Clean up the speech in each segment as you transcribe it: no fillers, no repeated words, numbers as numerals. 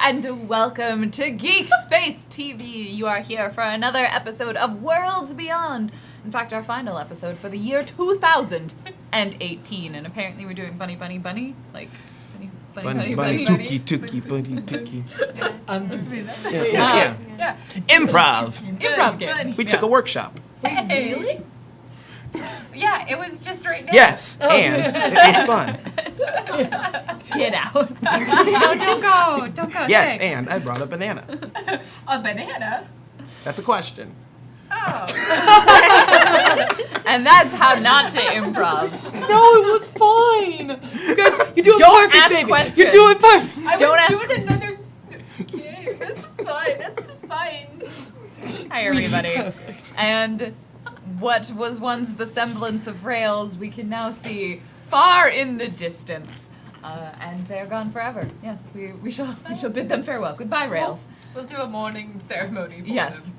and welcome to Geek Space TV. You are here for another episode of Worlds Beyond. In fact, our final episode for the year 2018. And apparently we're doing bunny, bunny, bunny. Like, bunny, tookie, tookie. Yeah. Improv game. We took a workshop. Hey. Really? Yeah, it was just right now. Yes, and it was fun. Get out. No, don't go. Don't go. Yes, Stay. and I brought a banana. A banana? That's a question. Oh. And that's how not to improv. No, it was fine. You do it Don't perfect, ask baby. questions. You do it perfect. I Don't was ask- doing another game. It's fine. It's fine. Hi, everybody. And what was once the semblance of rails, we can now see far in the distance. And they're gone forever. Yes, we shall bid them farewell. Goodbye, rails. We'll do a morning ceremony for Yes. them.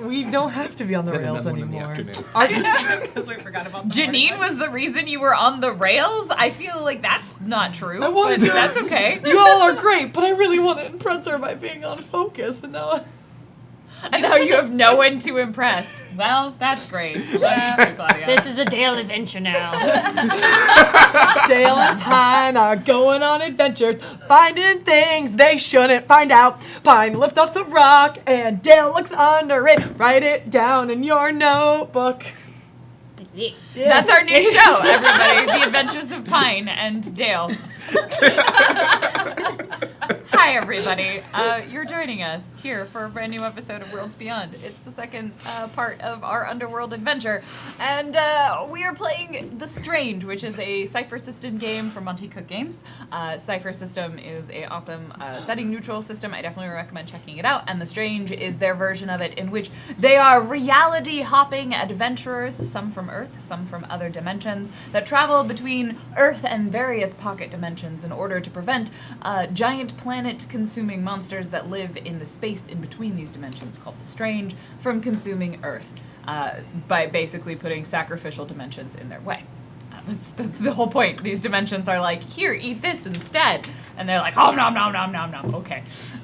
We don't have to be on the Then rails another one in the anymore. afternoon. Because we forgot about the Janine morning was the reason you were on the rails? I feel like that's not true, I wanted but to. that's okay. You all are great, but I really want to impress her by being on focus, and now And now you have no one to impress. Well, that's great. Love you too, Claudia. This is a Dale adventure now. Dale and Pine are going on adventures, finding things they shouldn't find out. Pine lifts off some rock, and Dale looks under it. Write it down in your notebook. Yeah. Yeah. That's our new show, everybody. The Adventures of Pine and Dale. Hi, everybody. You're joining us here for a brand new episode of Worlds Beyond. It's the second part of our Underworld adventure. And we are playing The Strange, which is a Cypher System game from Monty Cook Games. Cypher System is an awesome setting neutral system. I definitely recommend checking it out. And The Strange is their version of it in which they are reality hopping adventurers, some from Earth, some from other dimensions, that travel between Earth and various pocket dimensions in order to prevent giant planet-consuming monsters that live in the space in between these dimensions, called the Strange, from consuming Earth by basically putting sacrificial dimensions in their way. That's the whole point. These dimensions are like, here, eat this instead. And they're like, oh, nom, nom, nom, nom, nom. Okay.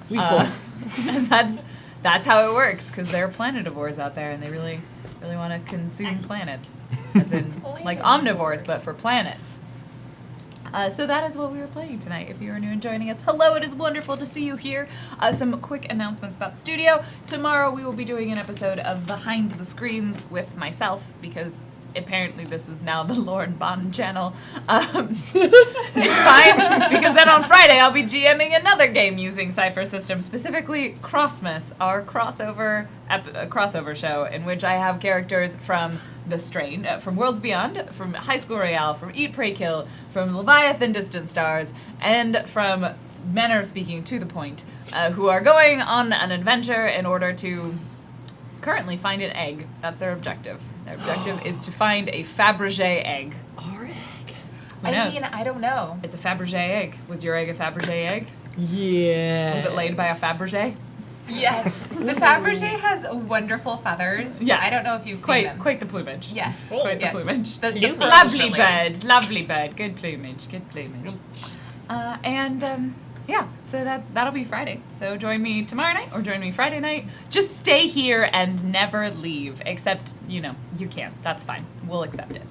And that's how it works, because they're planetivores out there, and they really want to consume planets. As in, like omnivores, but for planets. So that is what we were playing tonight. If you are new and joining us, hello, it is wonderful to see you here. Some quick announcements about the studio. Tomorrow we will be doing an episode of Behind the Screens with myself, because apparently this is now the Lauren Bond channel. It's fine, because then on Friday I'll be GMing another game using Cypher System, specifically Crossmas, our crossover show, in which I have characters from The Strain, from Worlds Beyond, from High School Royale, from Eat, Pray, Kill, from Leviathan Distant Stars, and from Men Are Speaking to the Point, who are going on an adventure in order to currently find an egg. That's their objective. Their objective is to find a Fabergé egg. Our egg. Who I knows? mean, I don't know. It's a Fabergé egg. Was your egg a Fabergé egg? Yeah. Was it laid by a Fabergé? Yes. The Fabergé has wonderful feathers. Yeah. I don't know if you've seen them. Quite the plumage. Yes. Quite Yes. the plumage. The Lovely pearl bird. Lovely bird. Good plumage. Good plumage. Yeah, so that'll be Friday. So join me tomorrow night or join me Friday night. Just stay here and never leave, except, you can. That's fine. We'll accept it.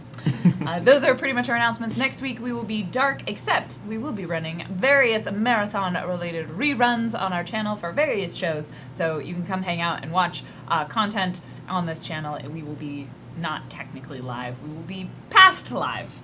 Those are pretty much our announcements. Next week we will be dark, except we will be running various marathon-related reruns on our channel for various shows. So you can come hang out and watch content on this channel. We will be not technically live. We will be past live.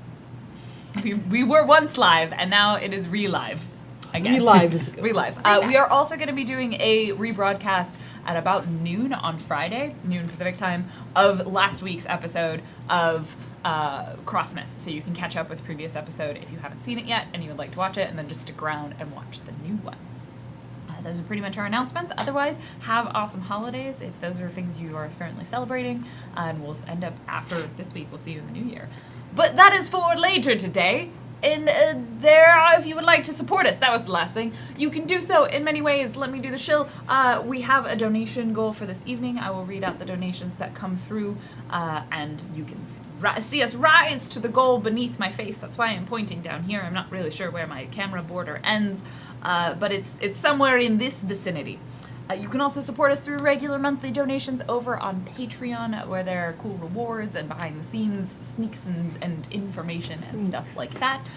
We were once live, and now it is re-live. Again. Relive is good. Relive. We are also going to be doing a rebroadcast at about noon on Friday, noon Pacific time, of last week's episode of Crossmas. So you can catch up with the previous episode if you haven't seen it yet and you would like to watch it, and then just stick around and watch the new one. Those are pretty much our announcements. Otherwise, have awesome holidays if those are things you are currently celebrating. And we'll end up after this week. We'll see you in the new year. But that is for later today. in there, if you would like to support us, that was the last thing. You can do so in many ways. Let me do the shill. We have a donation goal for this evening. I will read out the donations that come through, and you can see us rise to the goal beneath my face. That's why I'm pointing down here. I'm not really sure where my camera border ends, but it's somewhere in this vicinity. You can also support us through regular monthly donations over on Patreon, where there are cool rewards and behind-the-scenes sneaks and information and stuff like that.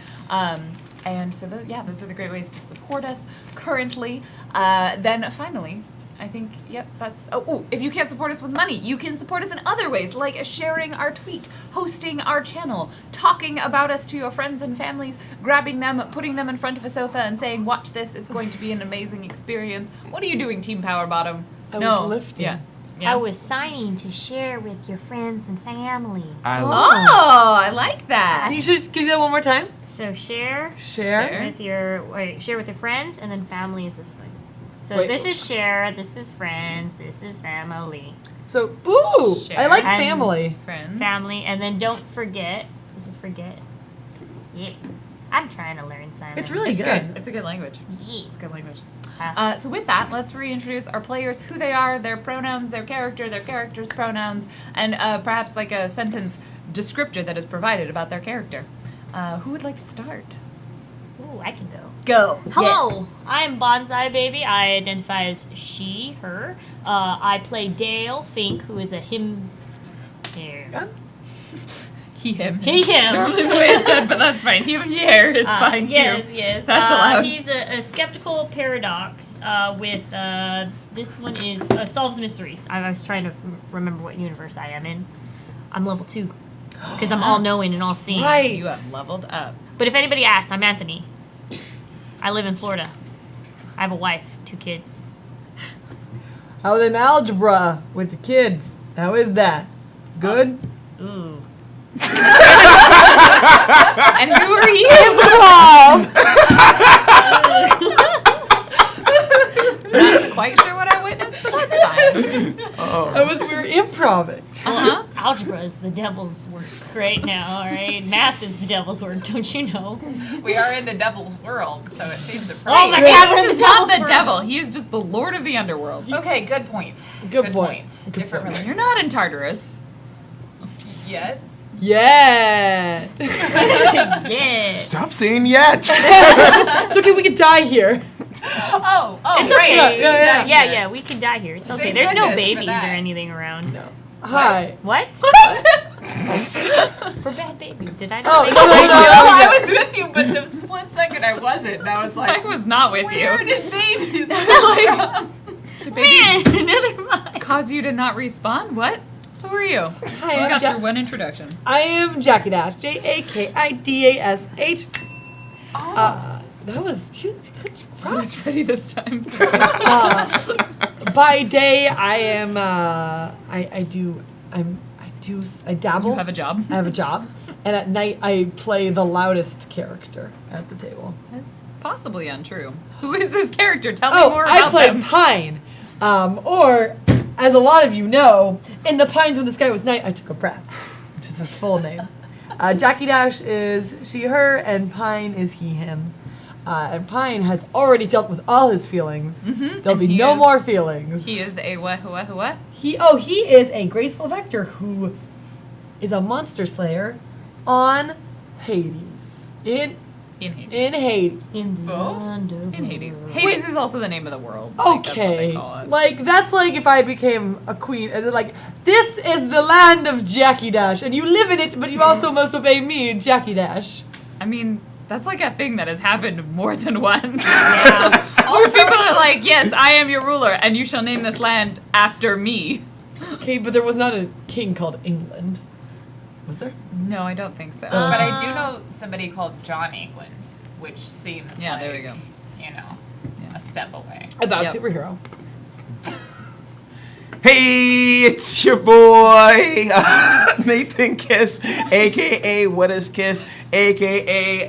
And so, those are the great ways to support us currently. Then finally, I think, that's... if you can't support us with money, you can support us in other ways, like sharing our tweet, hosting our channel, talking about us to your friends and families, grabbing them, putting them in front of a sofa and saying, watch this, it's going to be an amazing experience. What are you doing, Team Power Bottom? I was lifting. Yeah. I was signing to share with your friends and family. I like that. You should do that one more time. So share Share. with your friends, and then family is this thing. So Wait. this is share, this is friends, this is family. So, ooh, I like And- family. Friends. Family, and then don't forget. This is forget. Yeah. I'm trying to learn sign It's language. really It's good. good. It's a good language. Yeah. It's a good language. Awesome. So with that, let's reintroduce our players, who they are, their pronouns, their character's pronouns, and perhaps like a sentence descriptor that is provided about their character. Who would like to start? Ooh, I can go. Go. Hello, I'm Bonsai Baby. I identify as she, her. I play Dale Fink, who is a him. Here. He, him. He, him. Normally the way it's said, but that's fine. He, him, yeah, is fine too. Yes. That's allowed. He's a skeptical paradox with, this one is solves mysteries. I was trying to remember what universe I am in. I'm level 2. Because I'm all-knowing and all-seeing. Right. You have leveled up. But if anybody asks, I'm Anthony. I live in Florida. I have a wife, 2 kids. How was in algebra with the kids? How is that? Good? Ooh. And who are you? Not quite sure what I witnessed, but that's fine. We were improv. Uh-huh. Algebra is the devil's work right now, alright? Math is the devil's work, don't you know? We are in the devil's world, so it seems Oh my appropriate. God, we're in He's the not devil's the world. devil. He is just the lord of the underworld. Okay, good point. Good point. Good Different point. religion. You're not in Tartarus. Yet. Yeah. Yeah. Stop saying yet. It's okay, we could die here. Oh, It's right. okay. Yeah. Yeah, we can die here. It's okay. Thank There's no goodness for babies or that. anything around. No. Hi. What? For bad babies. Did I Oh, not? no, no, no, I no. was with you, but the split second I wasn't. And I was I like, was not with where you. did babies Do babies Never mind. cause you to not respawn? What? Who are you? Hi, We I'm got Ja- through one introduction. I am Jackie Dash. JAKIDASH. That was you. I was ready this time. By day, I am. I dabble. You have a job. I have a job, and at night I play the loudest character at the table. That's possibly untrue. Who is this character? Tell me more I about play them. Pine, or as a lot of you know, in the Pines when the sky was night, I took a breath, which is his full name. Jackie Dash is she, her, and Pine is he, him. And Pine has already dealt with all his feelings. There'll And be he no is- more feelings. He is a what? He is a graceful vector who is a monster slayer on Hades. In In Hades. Hades. In the Both? underworld. In Hades. Hades is also the name of the world. Like, that's what they Okay. call it. Like that's like if I became a queen and they're like, this is the land of Jackie Dash and you live in it, but you also must obey me, Jackie Dash. I mean, that's like a thing that has happened more than once. Yeah. Where people are like, yes, I am your ruler, and you shall name this land after me. Okay, but there was not a king called England. Was there? No, I don't think so. But I do know somebody called John England, which seems Yeah, like, there we go. you know, a step away. About Yep. superhero. Hey, it's your boy Nathan Kiss, aka What Is Kiss, aka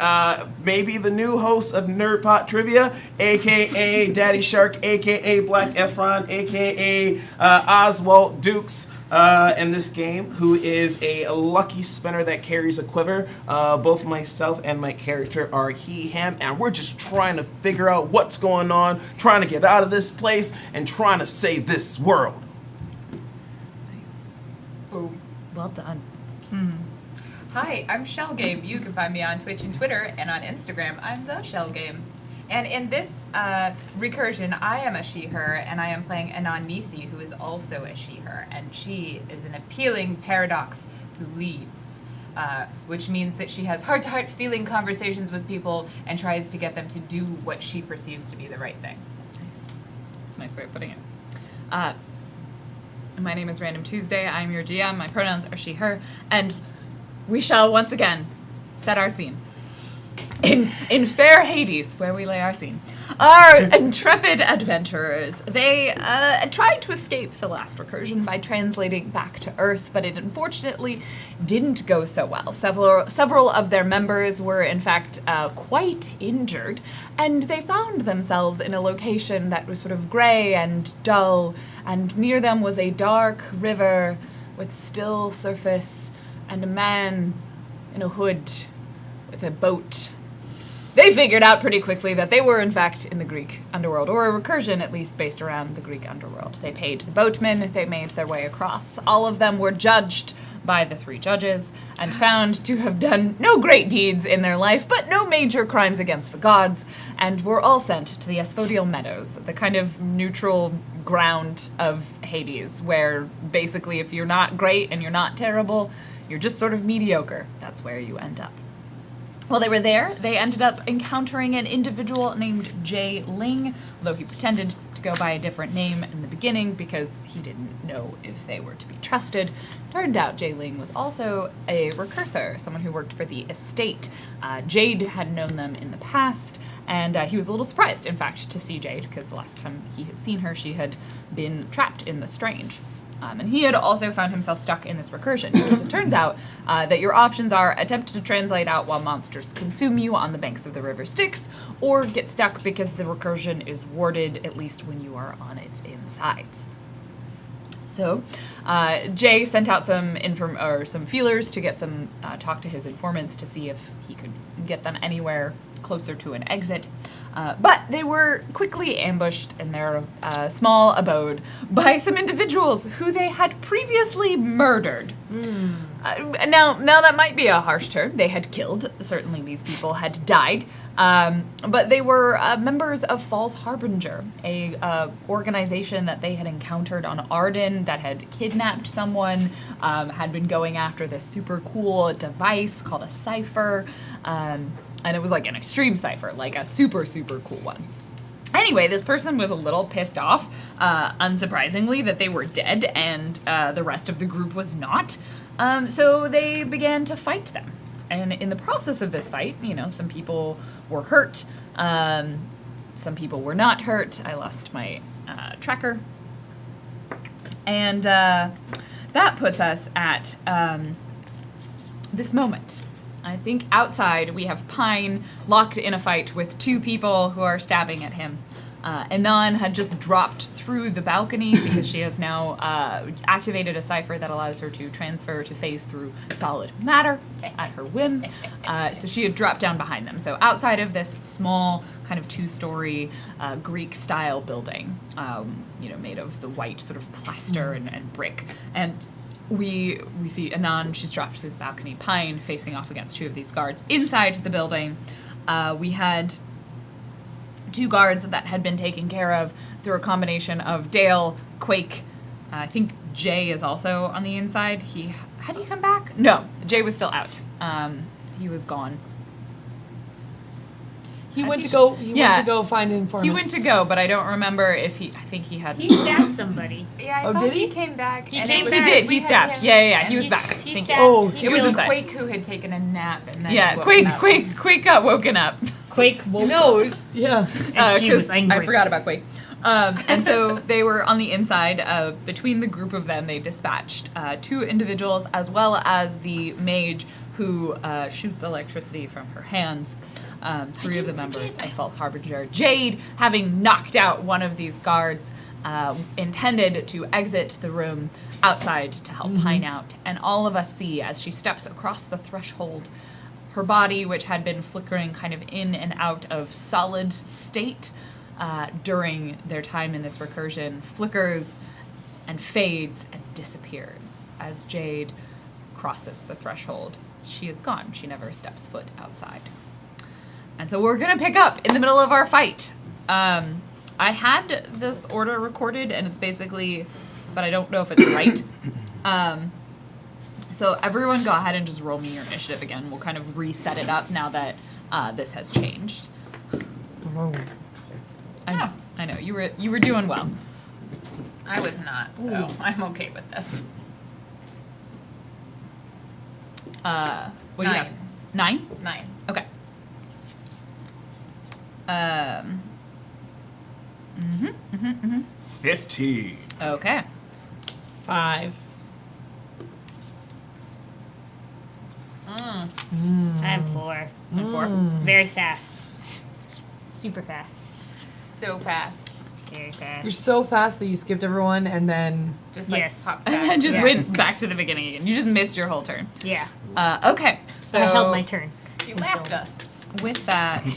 maybe the new host of Nerd Pot Trivia, aka Daddy Shark, aka Black Efron, aka Oswald Dukes. in this game who is a lucky spinner that carries a quiver. Both myself and my character are he, him, and we're just trying to figure out what's going on, trying to get out of this place, and trying to save this world. Boom. Well done. Hi, I'm Shell Game. You can find me on Twitch and Twitter, and on Instagram, I'm the Shell Game. And in this recursion, I am a she-her, and I am playing Anon Nisi, who is also a she-her, and she is an appealing paradox who leads, which means that she has heart-to-heart feeling conversations with people and tries to get them to do what she perceives to be the right thing. Nice. That's a nice way of putting it. My name is Random Tuesday. I'm your GM. My pronouns are she, her, and we shall once again set our scene. In fair Hades, where we lay our scene. Our intrepid adventurers, they tried to escape the last recursion by translating back to Earth, but it unfortunately didn't go so well. Several of their members were, in fact, quite injured, and they found themselves in a location that was sort of gray and dull, and near them was a dark river with still surface and a man in a hood with a boat. They figured out pretty quickly that they were, in fact, in the Greek underworld, or a recursion at least based around the Greek underworld. They paid the boatmen, they made their way across. All of them were judged by the 3 judges and found to have done no great deeds in their life, but no major crimes against the gods, and were all sent to the Asphodel Meadows, the kind of neutral ground of Hades, where basically if you're not great and you're not terrible, you're just sort of mediocre. That's where you end up. While they were there, they ended up encountering an individual named Jay Ling, although he pretended to go by a different name in the beginning because he didn't know if they were to be trusted. Turned out Jay Ling was also a recursor, someone who worked for the estate. Jade had known them in the past, and he was a little surprised, in fact, to see Jade, because the last time he had seen her, she had been trapped in the Strange. And he had also found himself stuck in this recursion, because it turns out that your options are attempt to translate out while monsters consume you on the banks of the river Styx, or get stuck because the recursion is warded, at least when you are on its insides. So, Jay sent out some feelers to get some talk to his informants to see if he could get them anywhere closer to an exit. But they were quickly ambushed in their small abode by some individuals who they had previously murdered. Now that might be a harsh term. They had killed. Certainly these people had died. But they were members of False Harbinger, a organization that they had encountered on Arden that had kidnapped someone, had been going after this super cool device called a cipher. And it was like an extreme cipher, like a super, super cool one. Anyway, this person was a little pissed off, unsurprisingly, that they were dead and the rest of the group was not. So they began to fight them. And in the process of this fight, some people were hurt. Some people were not hurt. I lost my tracker. And that puts us at this moment. I think outside we have Pine locked in a fight with 2 people who are stabbing at him. Anon had just dropped through the balcony because she has now activated a cipher that allows her to transfer to phase through solid matter at her whim. So she had dropped down behind them. So outside of this small kind of 2-story Greek-style building, made of the white sort of plaster and brick. And we see Anon, she's dropped through the balcony, Pine facing off against 2 of these guards. Inside the building, we had 2 guards that had been taken care of through a combination of Dale, Quake. I think Jay is also on the inside. Had he come back? No, Jay was still out. He was gone. He went to go find informants. He went to go, but I don't remember if I think he had. He stabbed somebody. Yeah, I Oh, thought did he? he came back. He and came it was back. He did. we He had stabbed. him, Yeah. He was and back. He Thank stabbed. you. Oh, It It was was inside. Quake who had taken a nap and then Yeah, woken up. Quake got woken up. Quake woke No, up, it's, yeah. and she was 'Cause angry. I forgot about Quake. And so they were on the inside. Between the group of them, they dispatched 2 individuals as well as the mage who shoots electricity from her hands. 3 of the members of False Harbinger. Jade, having knocked out one of these guards, intended to exit the room outside to help Pine out. And all of us see as she steps across the threshold, her body, which had been flickering kind of in and out of solid state during their time in this recursion, flickers and fades and disappears as Jade crosses the threshold. She is gone. She never steps foot outside. And so we're going to pick up in the middle of our fight. I had this order recorded, and it's basically, but I don't know if it's right. So everyone go ahead and just roll me your initiative again. We'll kind of reset it up now that this has changed. I know. You were doing well. I was not, so I'm okay with this. What do you have? 9? 9. Okay. 15. Okay. 5. I'm 4. And 4. Very fast. Super fast. So fast. Very fast. You're so fast that you skipped everyone and then. Just like Yes. pop And back. just Yes. went back to the beginning again. You just missed your whole turn. Yeah. Okay. So I held my turn. You lapped us. with that, I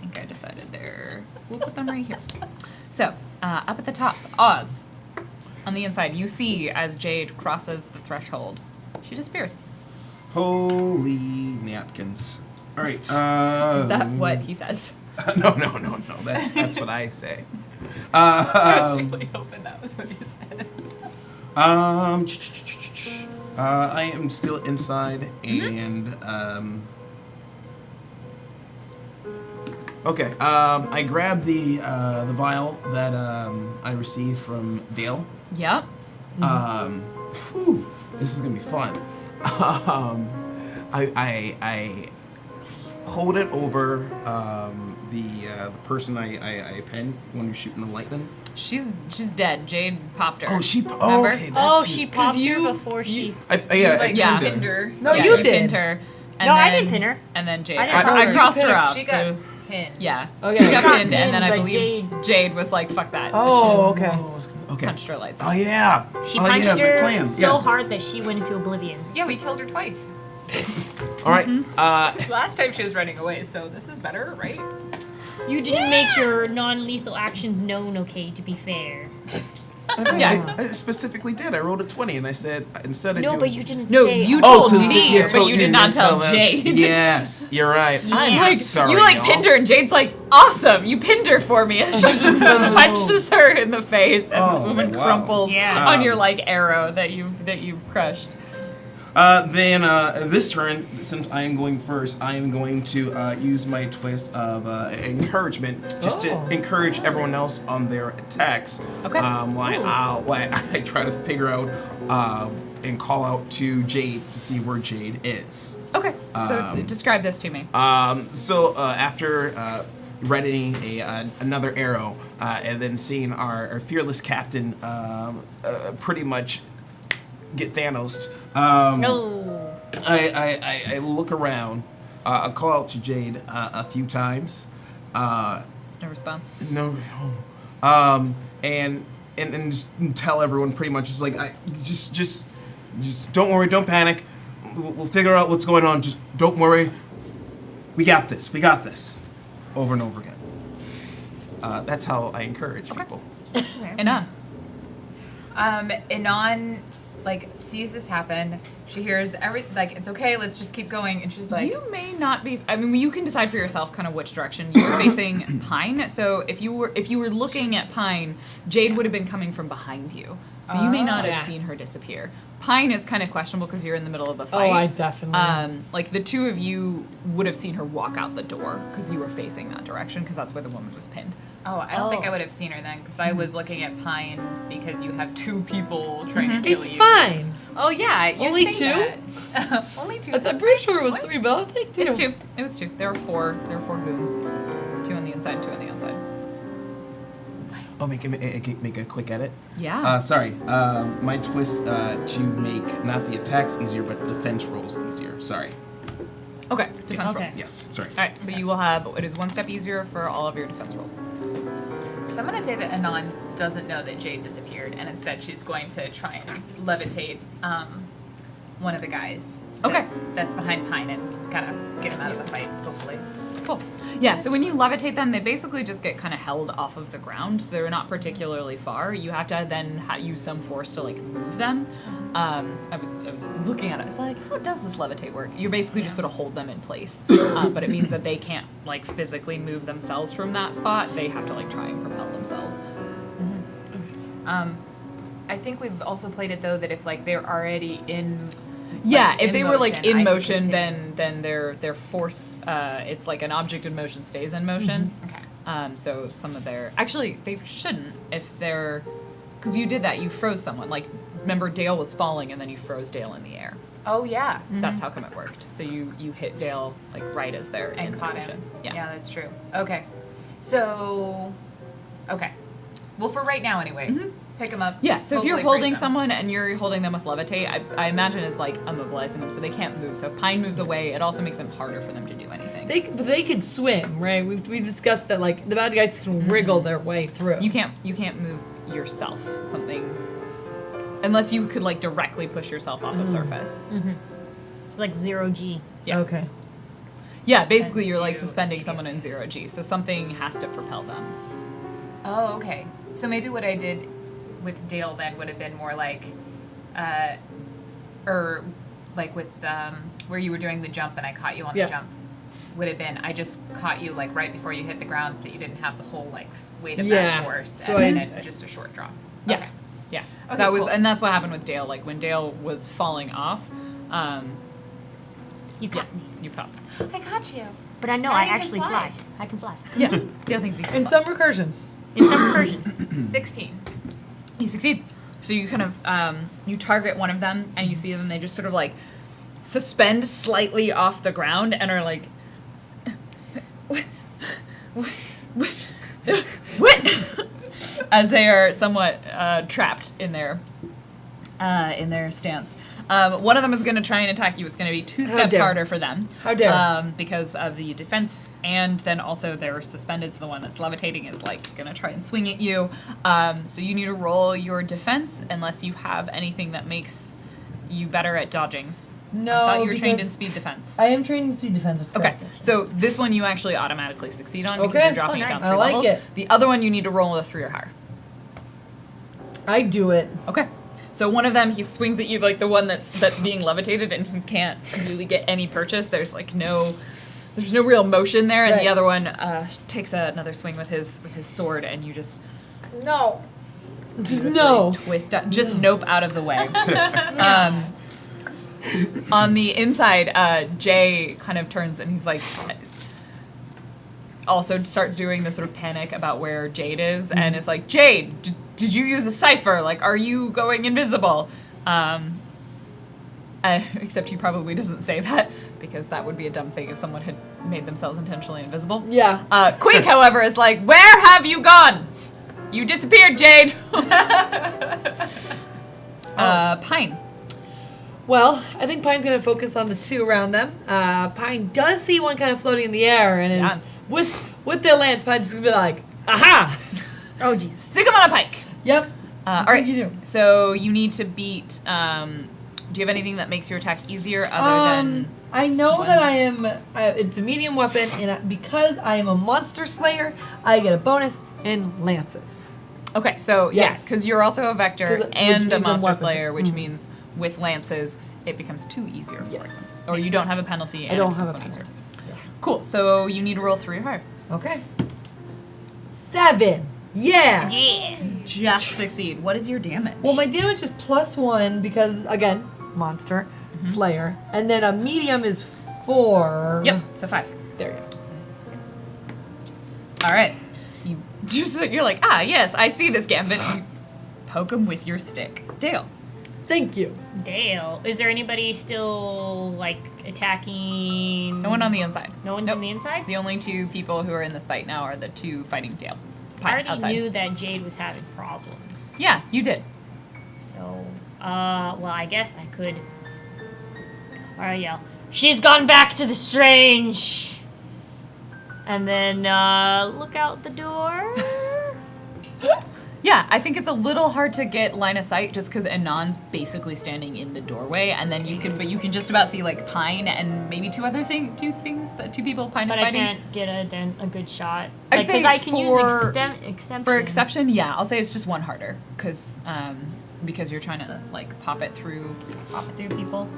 think I decided there. We'll put them right here. So, up at the top, Oz. On the inside, you see as Jade crosses the threshold, she disappears. Holy napkins. All right. Is that what he says? No. That's what I say. I was really hoping that was what you said. I am still inside, and okay. I grabbed the vial that I received from Dale. Yep. Whew, this is gonna be fun. I hold it over the person I pinned when you're shooting the lightning. She's dead. Jade popped her. Oh, she. Remember? Oh, okay. Oh, That's she it. popped you- her before she. Yeah, Like Yeah. pinned her. No, Yeah, you pinned did. her. And No, I then- didn't pin her. And then Jade. I didn't pin I her. crossed You her pinned her. off. She so got pinned. yeah. Okay. She got Got pinned, and then I pinned, but believe Jade was like, "Fuck that." So Oh, she okay. Okay. punched her lights. Oh yeah. She oh, punched yeah, good her plan. so Yeah. hard that she went into oblivion. Yeah, we killed her twice. All right. Last time she was running away, so this is better, right? You didn't make your non-lethal actions known, okay, to be fair. Yeah. I specifically did. I rolled a 20, and I said instead of No, doing. but you didn't No, say. you Oh, told me, but you did not tell them. Jade. Yes, you're right. Yeah. I'm Like, sorry. You like y'all. pinned her, and Jade's like, "Awesome, you pinned her for me." And she just punches her in the face, and this Oh, woman wow. crumples Yeah. on your like arrow that you've crushed. Then this turn, since I am going first, I am going to use my twist of encouragement, just to encourage everyone else on their attacks. Okay. While I try to figure out and call out to Jade to see where Jade is. Okay, so describe this to me. So after readying another arrow and then seeing our fearless captain pretty much get Thanos. No. I look around. I call out to Jade a few times. It's no response. No. And just tell everyone pretty much just like just don't worry, don't panic. We'll figure out what's going on. Just don't worry. We got this. We got this. Over and over again. That's how I encourage people. And Anon like sees this happen. She hears it's okay, let's just keep going, and she's like, you may not be. I mean, you can decide for yourself kind of which direction you're facing Pine. So if you were looking at Pine, Jade would have been coming from behind you. So you may not have yeah. seen her disappear. Pine is kind of questionable because you're in the middle of the fight. Oh, I definitely. Like the two of you would have seen her walk out the door because you were facing that direction because that's where the woman was pinned. oh, I don't think Oh. I would have seen her then, because I was looking at Pine because you have 2 people trying to kill It's you. fine. Oh yeah, you Only say that. Only 2. I'm pretty sure it was 3, but I'll take 2. It's 2. It was 2. There were 4. There were 4 goons. 2 on the inside, 2 on the outside. Oh, make a quick edit. Yeah. Sorry. My twist to make not the attacks easier, but the defense rolls easier. Sorry. Okay, defense Okay. rolls. Yes, sorry. All right, so you will have, it is one step easier for all of your defense rolls. So I'm gonna say that Anon doesn't know that Jade disappeared, and instead she's going to try and levitate one of the guys. Okay. That's behind Pine and kind of get him out of the fight, hopefully. Cool. Yeah, so when you levitate them, they basically just get kind of held off of the ground. So they're not particularly far. You have to then use some force to like move them. I was looking at it. It's like, how does this levitate work? You basically just sort of hold them in place, but it means that they can't like physically move themselves from that spot. They have to like try and propel themselves. I think we've also played it though that if like they're already in. Yeah, like, if in they were like motion, in I can motion, continue. then their force, it's like an object in motion stays in motion. Okay. So some of their actually they shouldn't if they're because you did that you froze someone like remember Dale was falling and then you froze Dale in the air. Oh yeah. That's how come it worked. So you hit Dale like right as they're And in caught motion. him. Yeah. that's true. Okay. So. Okay. Well, for right now anyway, pick him up. Yeah, so if you're hopefully freeze holding him. someone and you're holding them with levitate, I imagine is like immobilizing them so they can't move. So if Pine moves away, it also makes it harder for them to do anything. But they could swim, right? We've discussed that like the bad guys can wriggle their way through. You can't move yourself. Something unless you could like directly push yourself off a surface. It's like 0G. Yeah. Okay. Yeah, basically you're like you suspending someone in 0G, so something has to propel them. Oh, okay. So maybe what I did with Dale then would have been more like, or like with where you were doing the jump and I caught you on Yeah. the jump. Would have been I just caught you like right before you hit the ground so that you didn't have the whole like weight of Yeah. that force, So and I- then just a short drop. Yeah. Okay. Yeah. Okay, that was cool. and that's what happened with Dale. Like when Dale was falling off, You yeah, caught me. you caught. I caught you. But I know Now I you can actually fly. fly. I can fly. Yeah. Dale thinks he can And fly. some recursions. In some recursions. 16. You succeed. So you kind of you target one of them and you see them. They just sort of like suspend slightly off the ground and are like, what? As they are somewhat trapped in their stance. One of them is going to try and attack you. It's going to be two How steps dare. harder for them. How dare. Because of the defense, and then also they're suspended, so the one that's levitating is like going to try and swing at you. So you need to roll your defense unless you have anything that makes you better at dodging. No, I thought you were trained in because speed defense. I am trained in speed defense. That's Okay, correct. so this one you actually automatically succeed on because Okay. you're dropping Oh, it down nice. 3 I like levels. it. The other one you need to roll a 3 or higher. I do it. Okay. So one of them, he swings at you like the one that's being levitated, and he can't really get any purchase. There's no real motion there, and Right. the other one takes another swing with his sword, and you just No. Just literally no. twist out, just nope out of the way. On the inside, Jay kind of turns and he's like, also starts doing this sort of panic about where Jade is, and it's like, Jade, did you use a cipher? Like, are you going invisible? Except he probably doesn't say that because that would be a dumb thing if someone had made themselves intentionally invisible. Yeah. Queek, however, is like, where have you gone? You disappeared, Jade. Pine. Well, I think Pine's gonna focus on the two around them. Pine does see one kind of floating in the air, and Yeah. is with their lance, Pine's just gonna be like, "Aha!" Oh, jeez. Stick him on a pike. Yep. All right. you do. So you need to beat. Do you have anything that makes your attack easier other than? I know one? that I am. It's a medium weapon, and because I am a monster slayer, I get a bonus in lances. Okay, so yeah, Yes. because you're also a vector 'Cause which and means a I'm monster weapon. slayer, which Mhm. means with lances it becomes 2 easier for Yes. you. Or you don't have a penalty. And I don't it have a becomes 1 penalty. easier. Cool. So you need to roll 3 or higher. Okay. 7. Yeah. Yeah. Just succeed. What is your damage? Well, my damage is +1 because again, monster slayer, and then a medium is 4. Yep. So 5. There you go. All right. You're like, yes, I see this gambit. You poke him with your stick. Dale. Thank you. Dale. Is there anybody still, like, attacking? No one on the inside. No one's Nope. on the inside? The only 2 people who are in this fight now are the 2 fighting Dale. I already outside. knew that Jade was having problems. Yeah, you did. So, well, I guess I could. Alright, yeah. She's gone back to the strange. And then look out the door. Yeah, I think it's a little hard to get line of sight just because Anon's basically standing in the doorway, and then you can just about see like Pine and maybe two people Pine is But I fighting. can't get a good shot. I'd Like, say because I can use for- exception. For exception, yeah, I'll say it's just one harder because you're trying to like pop it through people.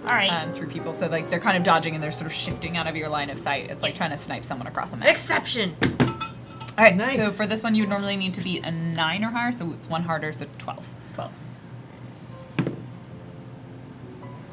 All right. through people, so like they're kind of dodging and they're sort of shifting out of your line of sight. It's like Yes. trying to snipe someone across a map. Exception. All right, Nice. so for this one, you would normally need to beat a 9 or higher, so it's one harder, so 12.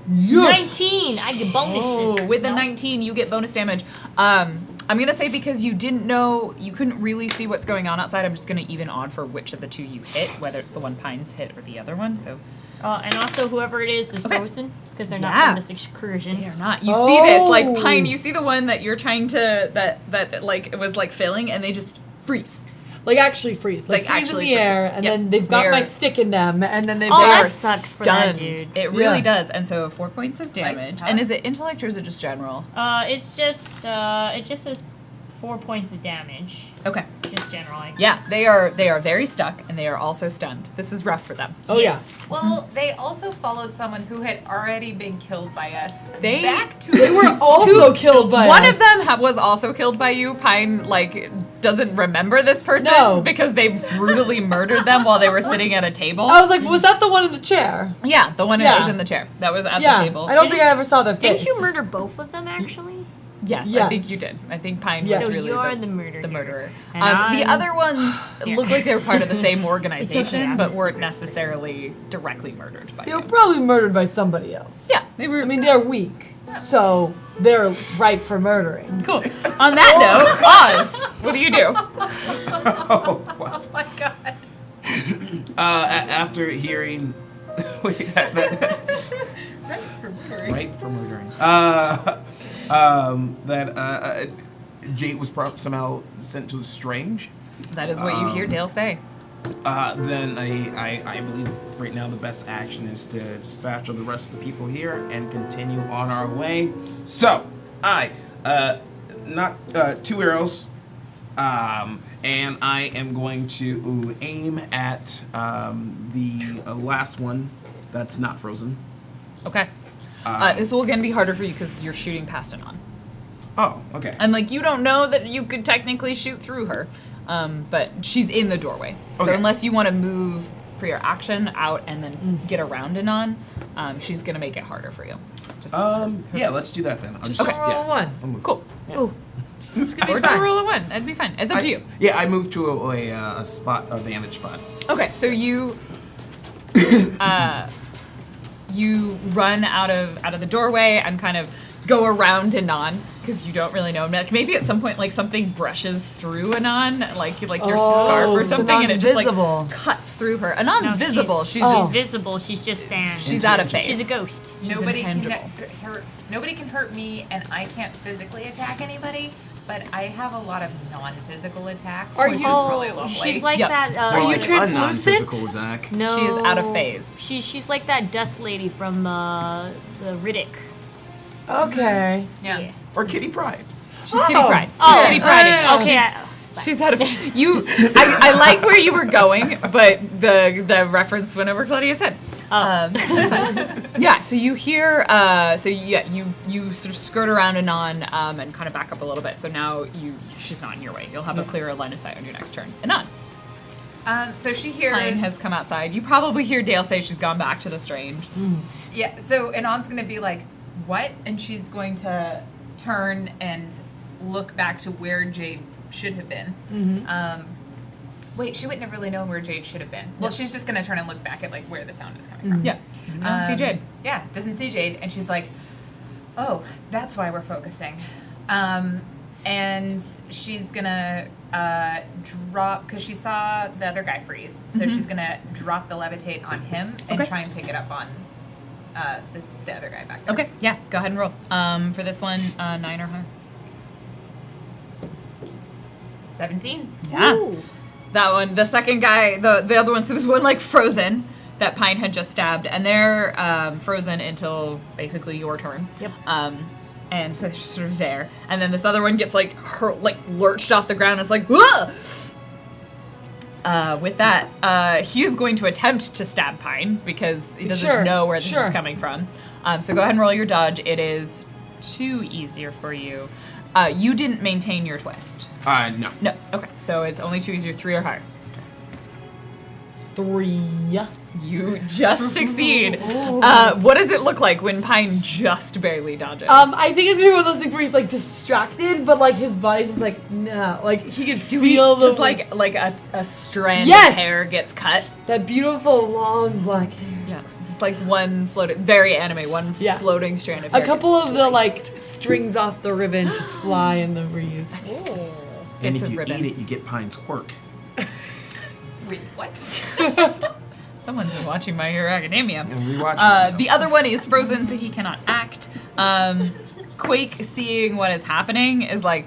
19. I get bonuses. Oh, with the No? 19, you get bonus damage. I'm gonna say because you didn't know, you couldn't really see what's going on outside. I'm just gonna even odd for which of the two you hit, whether it's the one Pines hit or the other one. So And also, whoever it is Okay. frozen because they're Yeah. not from this excursion. they are not. You see this, like Oh. Pine. You see the one that you're trying to that like it was like failing, and they just freeze. Like actually freeze. Like, Like freeze actually in the air, freeze. and Yep. then they've got my They're- stick in them, and then they've Oh, They that are sucks for that stunned. dude. It really Yeah. does. And so 4 points of damage. tough. And is it intellect or is it just general? It's just it just says 4 points of damage. Okay. Just general. I Yeah, guess. they are very stuck and they are also stunned. This is rough for them. Oh Yes. Well, they also followed someone who had already been killed by us. They- back to They were also killed by One us. of them was also killed by you. Pine doesn't remember this person No. because they brutally murdered them while they were sitting at a table. I was like, was that the one in the chair? Yeah, the one Yeah. that was in the chair. That was at Yeah. the table. I don't Didn't- think I ever saw their face. Didn't you murder both of them actually? Yes, I Yes. think you did. I think Pine Yes. was So really you're the murderer. the murderer. And The I'm- other ones Here. look like they were part of the same It's organization, okay, I'm but a weren't secret necessarily directly murdered by They you. were probably murdered by somebody else. Yeah, they were. I mean, they're weak, so they're ripe for murdering. cool. On that note, Oz, what do you do? Oh, wow. Oh my god. After hearing. Wait, Right for murdering. right for murdering. That Jade was somehow sent to Strange. That is what you hear Dale say. Then I believe right now the best action is to dispatch of the rest of the people here and continue on our way. So I knock 2 arrows, and I am going to aim at the last one that's not frozen. Okay. This will again be harder for you because you're shooting past Anon. Oh, okay. And like you don't know that you could technically shoot through her, but she's in the doorway. So Okay. unless you want to move for your action out and then get around Anon, she's gonna make it harder for you. Just Yeah, let's do that then. I'll just, Okay. Roll yeah. one. I'll move. cool. Ooh. It's gonna Or be do a fine. roll of one. That'd be fine. It's up to you. Yeah, I moved to a spot, a vantage spot. Okay, so you you run out of the doorway and kind of go around Anon because you don't really know. Like maybe at some point like something brushes through Anon, like your scarf or so something, and Anon's it just visible. like cuts through her. Anon's No, visible. She's Oh. just Visible. She's just sand. she's out of phase. She's a ghost. She's Nobody can intangible. hurt. Nobody can hurt me, and I can't physically attack anybody. But I have a lot of non-physical attacks, Are which you- is really lovely. She's like Yep. that. Are you Like translucent? a non-physical attack. No. She is out of phase. She's like that dust lady from the Riddick. Okay. yeah. Or Kitty Pride. She's Kitty Oh. Pryde. Oh, She's Kitty Pryde. yeah. Okay. She's out of you. I like where you were going, but the reference went over Claudia's head. Yeah. So you hear. You sort of skirt around Anon and kind of back up a little bit. So now she's not in your way. You'll have a clearer line of sight on your next turn. Anon. So she hears. Pine has come outside. You probably hear Dale say she's gone back to the Strange. Yeah. So Anon's gonna be like, "What?" And she's going to turn and look back to where Jade should have been. Wait, she wouldn't have really known where Jade should have been. Well, she's just gonna turn and look back at like where the sound is coming from. Yeah. You don't see Jade. Yeah, doesn't see Jade, and she's like, "Oh, that's why we're focusing." And she's gonna drop because she saw the other guy freeze, so she's gonna drop the levitate on him and Okay. try and pick it up on the other guy back there. Okay. Yeah. Go ahead and roll. For this one, 9 or higher. 17. Yeah. Ooh. That one, the second guy, the other one, so there's one like frozen that Pine had just stabbed, and they're frozen until basically your turn. Yep. And so they're just sort of there. And then this other one gets like lurched off the ground. And it's like, "Whoa!" With that, he is going to attempt to stab Pine because he doesn't Sure, know where this sure. is coming from. So go ahead and roll your dodge. It is 2 easier for you. You didn't maintain your twist. No. No. Okay. So it's only 2 easier, 3 or higher. 3. You just succeed. What does it look like when Pine just barely dodges? I think it's gonna be one of those things where he's like distracted, but like his body's just like no, like he could feel the just like a strand Yes! of hair gets cut. that beautiful long black hair. Yeah, just like one floating, very anime, one Yeah. floating strand of A hair. couple gets of the sliced. like strings off the ribbon just fly in the breeze. And It's if a you ribbon. eat it, you get Pine's quirk. Wait, what? Someone's been watching My Hero Academia. And we watch The other one is frozen, so he cannot act. Quake, seeing what is happening, is like,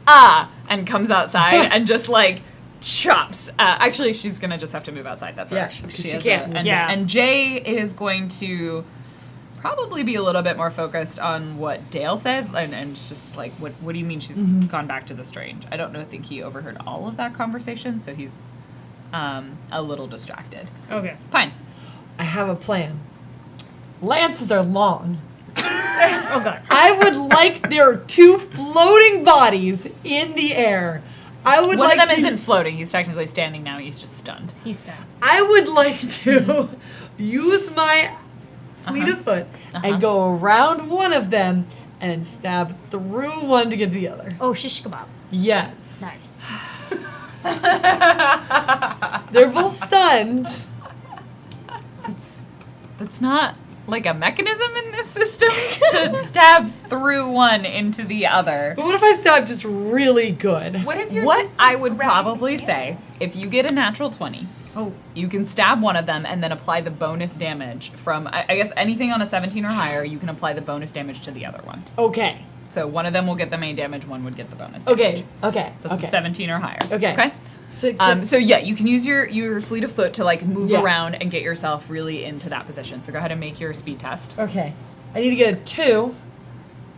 and comes outside and just like chops. Actually, she's gonna just have to move outside. That's Yeah, right. because she has can't. and, Yeah. and Jay is going to probably be a little bit more focused on what Dale said, and it's just like, what do you mean she's gone back to the Strange? I don't think he overheard all of that conversation, so he's a little distracted. Okay. Fine. I have a plan. Lances are long. Oh god. I would like there are 2 floating bodies in the air. I would One like of them to, isn't floating. He's technically standing now. He's just stunned. He's done. I would like to use my fleet of foot and go around one of them and stab through one to get to the other. Oh, shish kebab. Yes. Nice. They're both stunned. That's not like a mechanism in this system to stab through one into the other. But what if I stab just really good? What if you're What just I would grabbing probably the say, if you get a natural 20, you can stab one of them and then apply the bonus damage from, I guess, anything on a 17 or higher, you can apply the bonus damage to the other one. Okay. So one of them will get the main damage, one would get the bonus damage. Okay. Okay. So it's okay. 17 or higher. Okay. Okay? So yeah, you can use your fleet of foot to like move Yeah. around and get yourself really into that position. So go ahead and make your speed test. Okay. I need to get a 2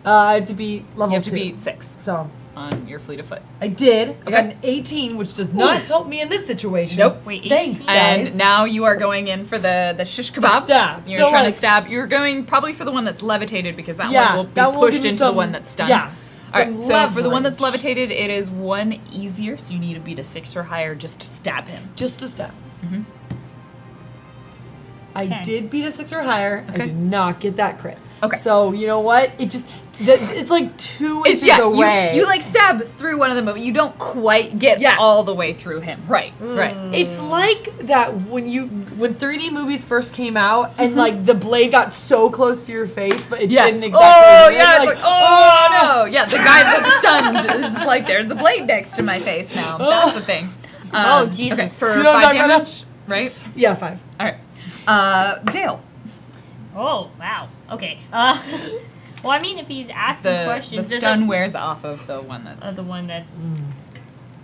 to be level You have 2. to beat 6 So on your fleet of foot. I did. I got Okay. an 18, which does not help me in this situation. Nope. Wait, Thanks, 18? guys. And now you are going in for the shish kebab. stab. You're So, trying like- to stab. You're going probably for the one that's levitated because that Yeah, one will be that will pushed give you into the some- one that's stunned. yeah, All right. some So for the one that's leverage. levitated, it is 1 easier. So you need to beat a 6 or higher just to stab him. Just the stab. Mhm. I 10. did beat a 6 or higher. Okay. I did not get that crit. Okay. So you know what? It just it's like 2 It's inches yeah. away. You like stab through one of them, but you don't quite get Yeah. all the way through him. Right. Right. It's like that when 3D movies first came out and like the blade got so close to your face, but it Yeah. didn't exactly. Oh do it. yeah. You're It's like oh no. Yeah. The guy that's stunned is like, there's a blade next to my face now. That's the thing. Oh, Jesus. Okay. For You know what 5 I'm talking about? damage, right? Yeah, 5. All right. Dale. Oh, wow. Okay. Well, I mean, if he's asking The questions, does stun it- wears off of the one that's. the one that's.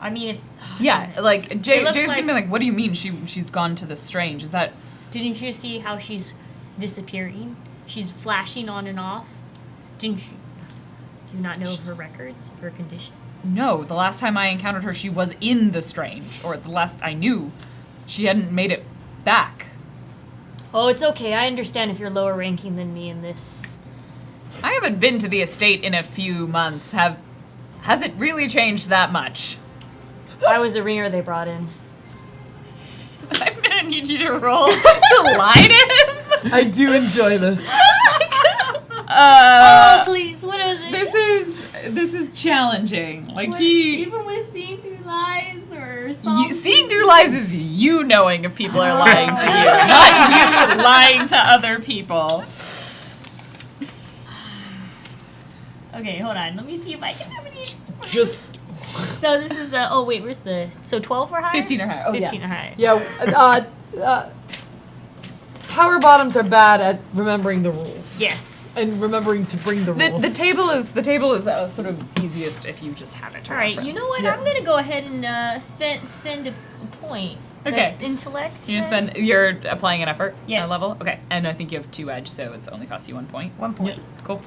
I mean, if. Yeah, like Jay's looks gonna like- be like, "What do you mean she's gone to the Strange? Is that Didn't you see how she's disappearing? She's flashing on and off. Didn't you? Do you not know her records, her condition? no? The last time I encountered her, she was in the Strange, or the last I knew, she hadn't made it back. Oh, it's okay. I understand if you're lower ranking than me in this. I haven't been to the estate in a few months. Has it really changed that much? I was the ringer they brought in. I'm gonna need you to roll to lie to him. I do enjoy this. Oh, please. What is it? This is challenging. Like he. Even with seeing through lies or Seeing through lies is you knowing if people are lying to you, not you lying to other people. Okay, hold on. Let me see if I can have any. Just So this is oh wait, where's the 12 or higher? 15 or higher. Oh, 15 or higher. yeah. Power bottoms are bad at remembering the rules. Yes. And remembering to bring the rules. The table is sort of easiest if you just have it to All right. You reference. know what? Yeah. I'm gonna go ahead and spend a point. Okay. That's intellect. You're applying an effort Yes. level. Okay, and I think you have 2 edge, so it's only costs you 1 point. 1 point. Cool.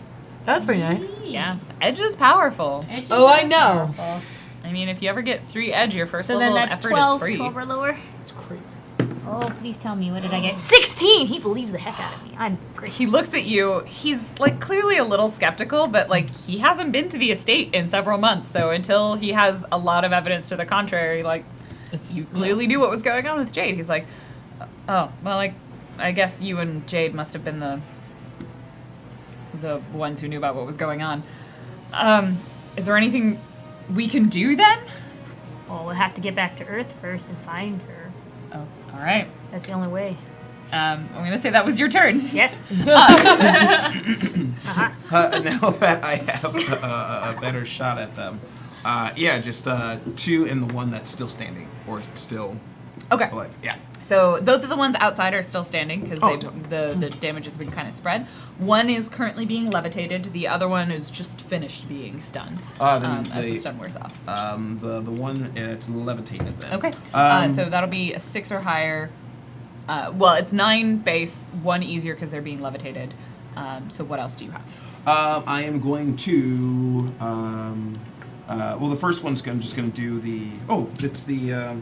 That's pretty nice. Yeah, edge is powerful. Edge is Oh, I very know. powerful. I mean, if you ever get 3 edge, your first So level then of that's effort 12, is free. 12 or lower. It's crazy. Oh, please tell me, what did I get? 16! He believes the heck out of me. I'm great. He looks at you. He's like clearly a little skeptical, but like he hasn't been to the estate in several months. So until he has a lot of evidence to the contrary, like you clearly knew what was going on with Jade. He's like, oh, well, like I guess you and Jade must have been the ones who knew about what was going on. Is there anything we can do then? Well, we'll have to get back to Earth first and find her. Oh, all right. That's the only way. I'm gonna say that was your turn. Yes. Now that I have a better shot at them, yeah, just 2 and the one that's still standing or still Okay. alive. Yeah. So both of the ones outside are still standing because Oh. the damage has been kind of spread. One is currently being levitated. The other one is just finished being stunned Then as the the- stun wears off. The one it's levitated then. Okay. Um, So that'll be a 6 or higher. Well, it's 9 base, 1 easier because they're being levitated. So what else do you have? I am going to. Well, the first one's I'm just going to do the. Oh, it's the.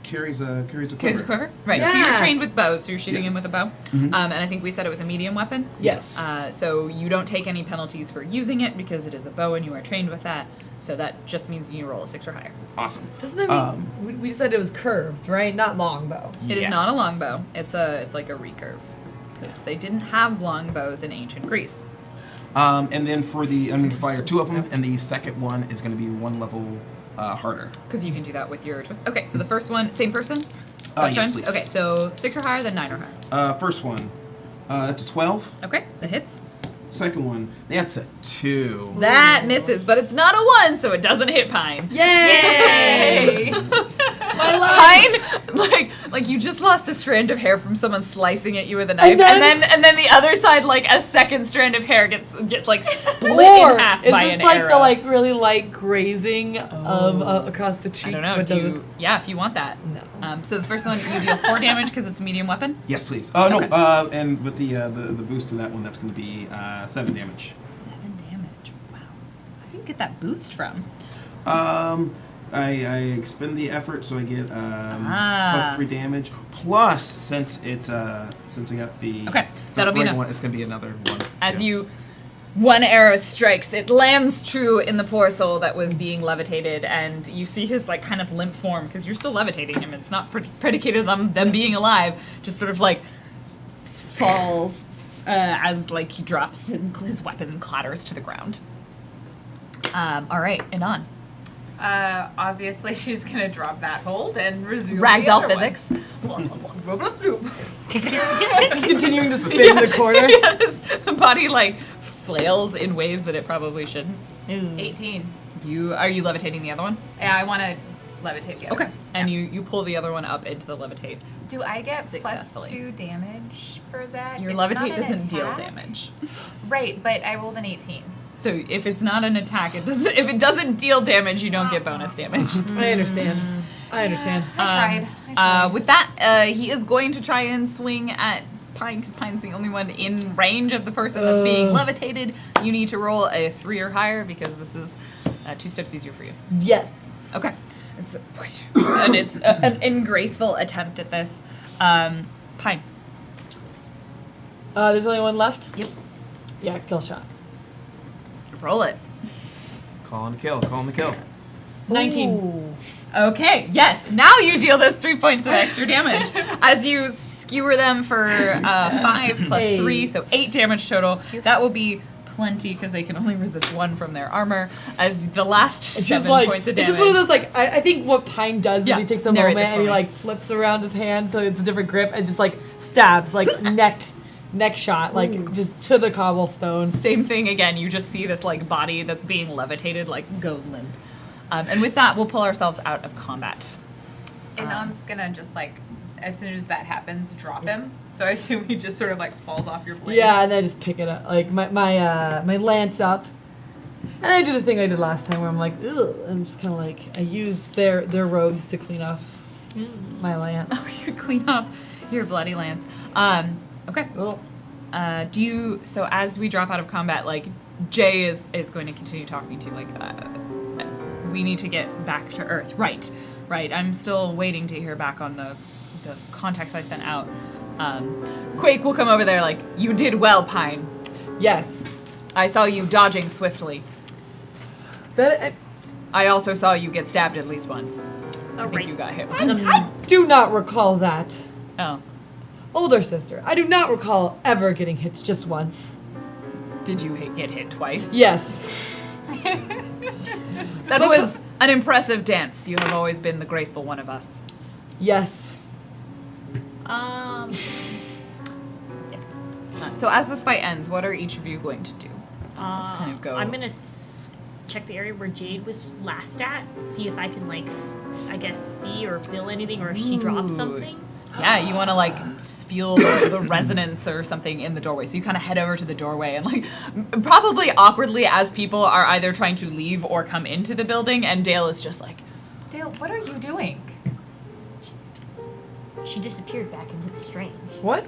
Carries a quiver. Carries a quiver? Right. So you're Yeah. trained with bows, so you're shooting Yeah. him with a bow. Mhm. And I think we said it was a medium weapon. Yes. So you don't take any penalties for using it because it is a bow and you are trained with that. So that just means you roll a 6 or higher. Awesome. Doesn't that mean we said it was curved, right? Not longbow. It is not a Yes. longbow. It's like a recurve because they didn't have longbows in ancient Greece. And then for the I'm going to fire 2 of them, and the second one is going to be 1 level harder. Because you can do that with your twist. Okay, so the first one, same person? Both Yes, times? please. Okay, so 6 or higher, then 9 or higher. First one, that's a 12. Okay, that hits. Second one, that's a 2. That misses, but it's not a 1, so it doesn't hit Pine. Yay! Pine, like you just lost a strand of hair from someone slicing at you with a knife, and then the other side, like a second strand of hair gets like split Or in half is by this an like arrow. the like really light grazing of across the cheek? I don't know. but Do doesn't- you, yeah, if you want that. No. So the first one, you deal 4 damage because it's a medium weapon. Yes, please. Okay. No. And with the boost to that one, that's going to be 7 damage. 7 damage. Wow. Where do you get that boost from? I expend the effort, so I get Ah. plus 3 damage. Plus, since it's since I got the Okay, the that'll be ring enough. one, it's gonna be another one. As too. one arrow strikes, it lands true in the poor soul that was being levitated, and you see his like kind of limp form because you're still levitating him. It's not predicated on them being alive. Just sort of like falls as like he drops and his weapon clatters to the ground. All right, Anon. Obviously, she's gonna drop that hold and resume the Ragdoll other one. physics. Just continuing to spin the corner. Yes, the body like flails in ways that it probably shouldn't. Ooh. 18. Are you levitating the other one? Yeah, I want to levitate the other. Okay. one. And Yeah. you pull the other one up into the levitate. Do I get plus Successfully. 2 damage for that? Your It's levitate not an doesn't deal attack? damage. Right, but I rolled an 18. So if it's not an attack, it doesn't. If it doesn't deal damage, you don't get bonus damage. I understand. I understand. I tried. With that, he is going to try and swing at Pine because Pine's the only one in range of the person that's being levitated. You need to roll a 3 or higher because this is 2 steps easier for you. Yes. Okay. And it's an ungraceful attempt at this. Pine. There's only one left. Yep. Yeah, kill shot. Roll it. Calling the kill. Calling the kill. 19. Ooh. Okay, yes. Now you deal this 3 points of extra damage as you skewer them for 5 plus Hey. 3, so 8 damage total. That will be plenty because they can only resist 1 from their armor. As the last It's 7 just like points of it's damage. just one of those like I think what Pine does Yeah, is he takes a narrate moment this and he for me. like flips around his hand so it's a different grip and just like stabs like neck shot like just to the cobblestone. Same thing again. You just see this like body that's being levitated like go limp. And with that, we'll pull ourselves out of combat. Anon's gonna just like, as soon as that happens, drop him. So I assume he just sort of like falls off your blade. Yeah, and then I just pick it up like my lance up. And I do the thing I did last time where I'm like, ugh, I'm just kind of like I use their robes to clean off my lance. You clean off your bloody lance. Okay. Oh. Do you? So as we drop out of combat, like Jay is going to continue talking to you. Like, we need to get back to Earth. Right. I'm still waiting to hear back on the contacts I sent out. Quake will come over there. Like, you did well, Pine. Yes. I saw you dodging swiftly. I also saw you get stabbed at least once. I think you got hit. I do not recall that. Oh. Older sister, I do not recall ever getting hit just once. Did you get hit twice? Yes. That was an impressive dance. You have always been the graceful one of us. Yes. So as this fight ends, what are each of you going to do? Let's kind of go. I'm gonna check the area where Jade was last at. See if I can see or feel anything, or if she dropped something. Yeah, you want to feel the resonance or something in the doorway. So you kind of head over to the doorway and probably awkwardly as people are either trying to leave or come into the building, and Dale is just like, Dale, what are you doing? She disappeared back into the strange. What?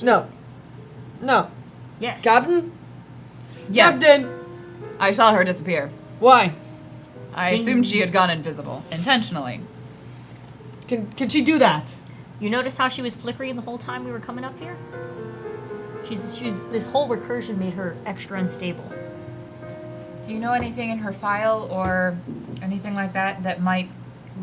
No. Yes. Captain? yes, Captain! I saw her disappear. Why? I assumed she had gone invisible intentionally. Can she do that? You notice how she was flickering the whole time we were coming up here? She's this whole recursion made her extra unstable. Do you know anything in her file or anything like that that might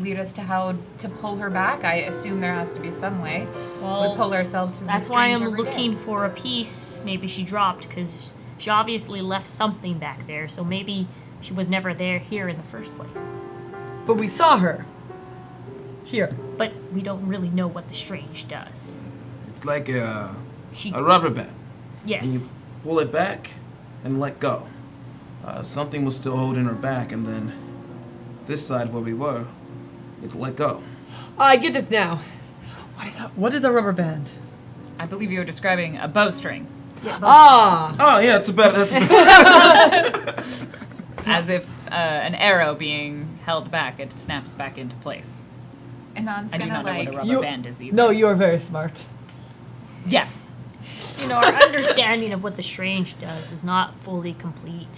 lead us to how to pull her back? I assume there has to be some way. Well, we pull ourselves through the that's why strange I'm every day. looking for a piece. Maybe she dropped because she obviously left something back there. So maybe she was never here in the first place. But we saw her. Here. But we don't really know what the strange does. It's like a She rubber band. yes. And you pull it back and let go. Something was still holding her back, and then this side where we were, it let go. I get it now. What is a rubber band? I believe you were describing a bowstring, Ah! Oh yeah, that's as if an arrow being held back, it snaps back into place. Anon's I do gonna not know what a rubber You- band is either. No, you are very smart. Yes. Our understanding of what the strange does is not fully complete.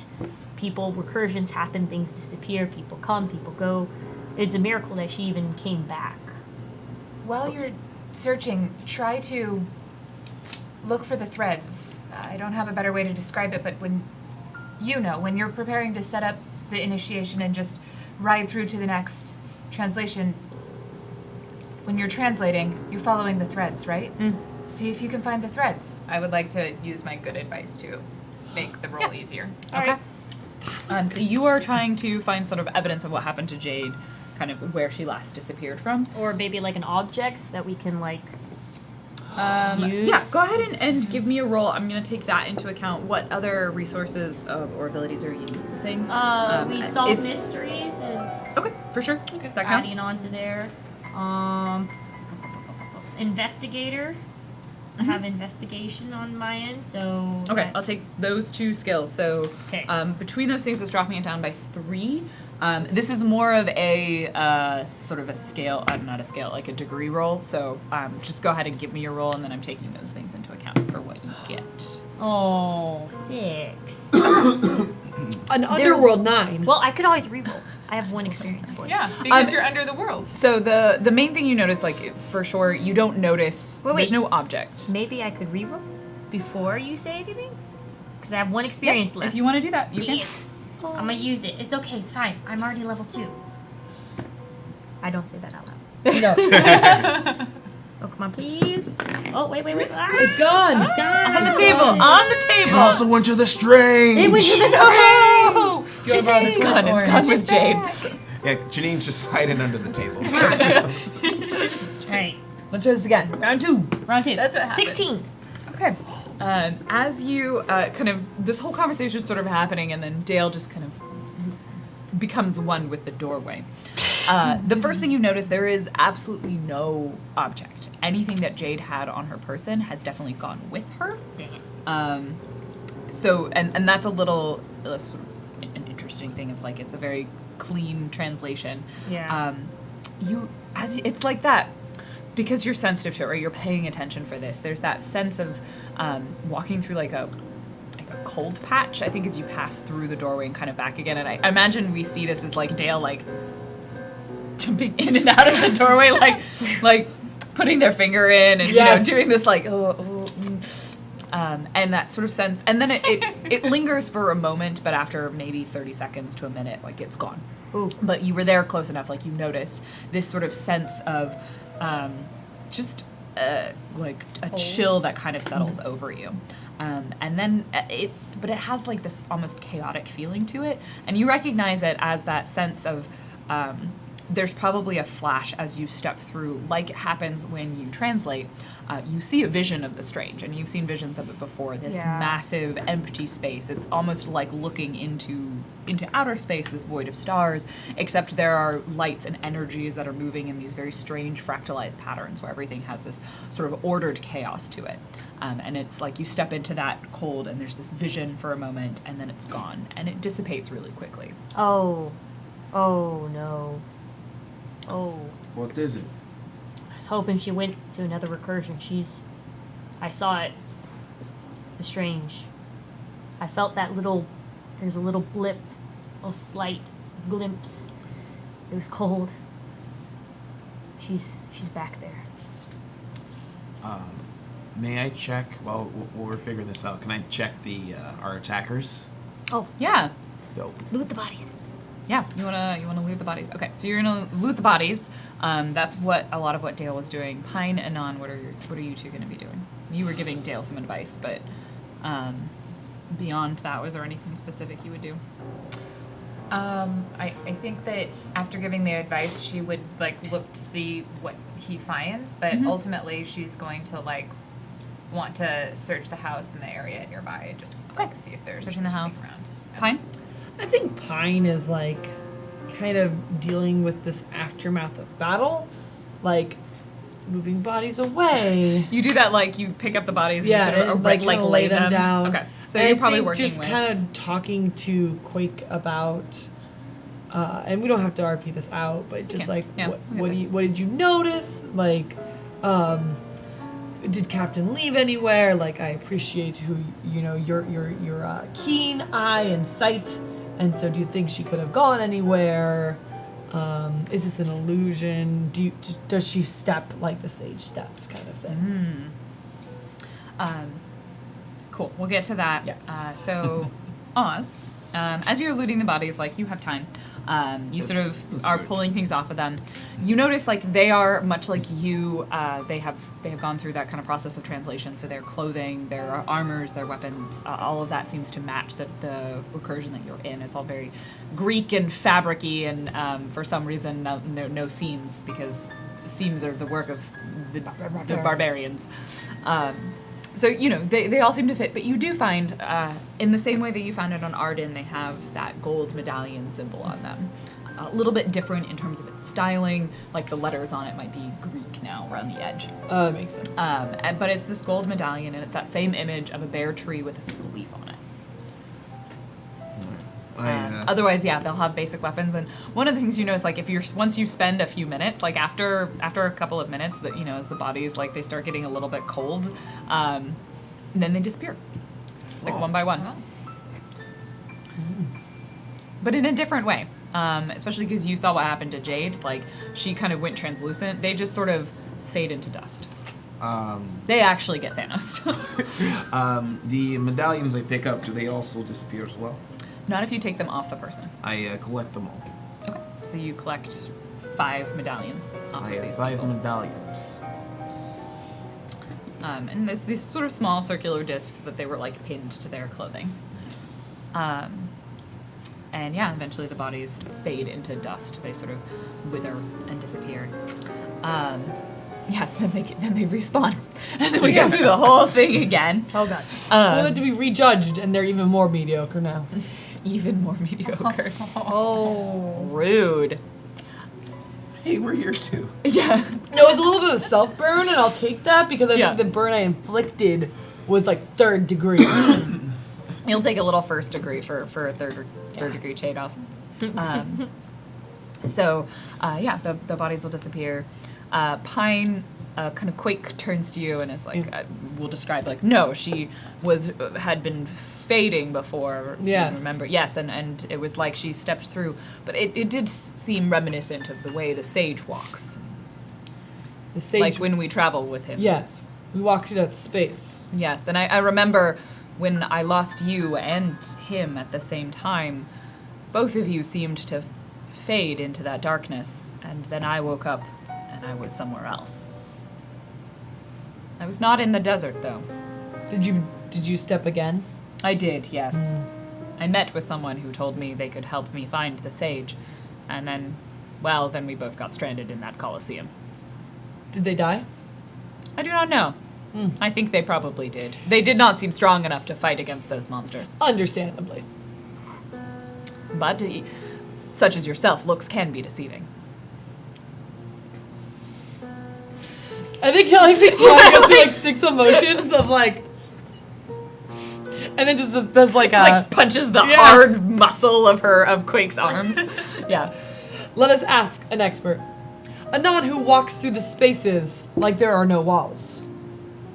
Recursions happen, things disappear, people come, people go. It's a miracle that she even came back. While you're searching, try to look for the threads. I don't have a better way to describe it, but when you're preparing to set up the initiation and just ride through to the next translation, when you're translating, you're following the threads, right? See if you can find the threads. I would like to use my good advice to make the roll easier. Okay. So you are trying to find sort of evidence of what happened to Jade, kind of where she last disappeared from. Or maybe like an object that we can use. Yeah, go ahead and give me a roll. I'm going to take that into account. What other resources or abilities are you using? We solve it's- mysteries is Okay, for sure. Okay, that counts. adding on to there. Investigator. I have investigation on my end, so Okay, I'll take those two skills. So Okay. between those things, it's dropping it down by 3. This is more of a sort of a scale, not a scale, like a degree roll. So just go ahead and give me your roll, and then I'm taking those things into account for what you get. Oh, 6. An underworld 9. Well, I could always reroll. I have 1 experience point. Yeah, because you're under the world. So the main thing you notice, like for sure, you don't notice. Wait. There's no object. Maybe I could reroll before you say anything? Because I have 1 experience left. If you want to do that, you can. Yes. I'm gonna use it. It's okay. It's fine. I'm already level 2. I don't say that out loud. No. Oh, come on, please. Oh, wait. Ah! It's gone. It's gone. On the table. On the table. It also went to the strange. It was in the Oh! Do you want to borrow this It's gone. It's gone with Jade. Yeah, Janine's just hiding under the table. Right. Let's try this again. Round 2. Round 2. That's what happened. 16. Okay. As you kind of, this whole conversation is sort of happening, and then Dale just kind of becomes one with the doorway. The first thing you notice, there is absolutely no object. Anything that Jade had on her person has definitely gone with her. Dang it. So, and that's a little sort of an interesting thing of like, it's a very clean translation. Yeah. It's like that because you're sensitive to it, right? You're paying attention for this. There's that sense of walking through like a cold patch, I think, as you pass through the doorway and kind of back again. And I imagine we see this as like Dale like jumping in and out of the doorway, like putting their finger in and you know, doing this like and that sort of sense. And then it lingers for a moment, but after maybe 30 seconds to a minute, like it's gone. Ooh. But you were there close enough, like you noticed this sort of sense of just like a chill that kind of settles over you. And then it has like this almost chaotic feeling to it. And you recognize it as that sense of there's probably a flash as you step through, like it happens when you translate. You see a vision of the strange, and you've seen visions of it before. This massive empty space. It's almost like looking into outer space, this void of stars, except there are lights and energies that are moving in these very strange fractalized patterns where everything has this sort of ordered chaos to it. And it's like you step into that cold and there's this vision for a moment and then it's gone and it dissipates really quickly. Oh no. Oh. What is it? I was hoping she went to another recursion. I saw it. The strange. I felt there's a little blip, a slight glimpse. It was cold. She's back there. May I check while we're figuring this out? Can I check our attackers? Oh, Yeah. Dope. loot the bodies. Yeah, you wanna loot the bodies. Okay, so you're gonna loot the bodies. That's a lot of what Dale was doing. Pine and Anon, what are you two gonna be doing? You were giving Dale some advice, but beyond that, was there anything specific you would do? I think that after giving the advice, she would like look to see what he finds, but ultimately she's going to like want to search the house and the area nearby and just like see if there's Searching the anything house. around. Pine? I think Pine is like kind of dealing with this aftermath of battle, like moving bodies away. You do that like you pick up the bodies Yeah, and you sort of and like kinda lay them down. Okay, so And you're I probably think working just with... kind of talking to Quake about, and we don't have to RP this out, but just Okay, like yeah, what did you notice? Like, did Captain leave anywhere? Like, I appreciate who your keen eye and sight, and so do you think she could have gone anywhere? Is this an illusion? Does she step like the sage steps, kind of thing? Cool. We'll get to that. Yeah. So, Oz, as you're looting the bodies, like you have time, you sort of are search. pulling things off of them. You notice, like they are much like you. They have gone through that kind of process of translation. So their clothing, their armors, their weapons, all of that seems to match the recursion that you're in. It's all very Greek and fabric-y, and for some reason, no seams, because seams are the work of the barbarians. So, they all seem to fit, but you do find, in the same way that you found it on Arden, they have that gold medallion symbol on them. A little bit different in terms of its styling, like the letters on it might be Greek now around the edge. That makes sense. But it's this gold medallion, and it's that same image of a bare tree with a single leaf on it. Otherwise, yeah, they'll have basic weapons. And one of the things you know is like once you spend a few minutes, like after a couple of minutes, that as the bodies like they start getting a little bit cold, then they disappear, like one by one. But in a different way, especially because you saw what happened to Jade. Like she kind of went translucent. They just sort of fade into dust. They actually get Thanos. The medallions I pick up, do they also disappear as well? Not if you take them off the person. I collect them all. Okay. So you collect 5 medallions off I of have these 5 people. medallions. And there's these sort of small circular discs that they were like pinned to their clothing. And yeah, eventually the bodies fade into dust. They sort of wither and disappear. Yeah, then they respawn, and then we go through the whole thing again. Oh god. Well, they have to be rejudged, and they're even more mediocre now. Even more mediocre. Oh. Rude. Hey, we're here too. Yeah. No, it's a little bit of self-burn, and I'll take that because I Yeah. think the burn I inflicted was like 3rd degree. You'll take a little first degree for a third degree shade off. So, yeah, the bodies will disappear. Pine, kind of Quake turns to you and is like, we'll describe like, no, she had been fading before. Yes. Remember? Yes, and it was like she stepped through, but it did seem reminiscent of the way the sage walks, The sage. like when we travel with him. Yes, we walk through that space. Yes, and I remember when I lost you and him at the same time, both of you seemed to fade into that darkness, and then I woke up and I was somewhere else. I was not in the desert, though. Did you step again? I did, yes. I met with someone who told me they could help me find the sage, and then we both got stranded in that Colosseum. Did they die? I do not know. I think they probably did. They did not seem strong enough to fight against those monsters. Understandably. But such as yourself, looks can be deceiving. I think Claudia goes through like 6 emotions of like, and then just does like a. Like punches the hard muscle of Quake's arms. Yeah. Let us ask an expert. Anon who walks through the spaces like there are no walls.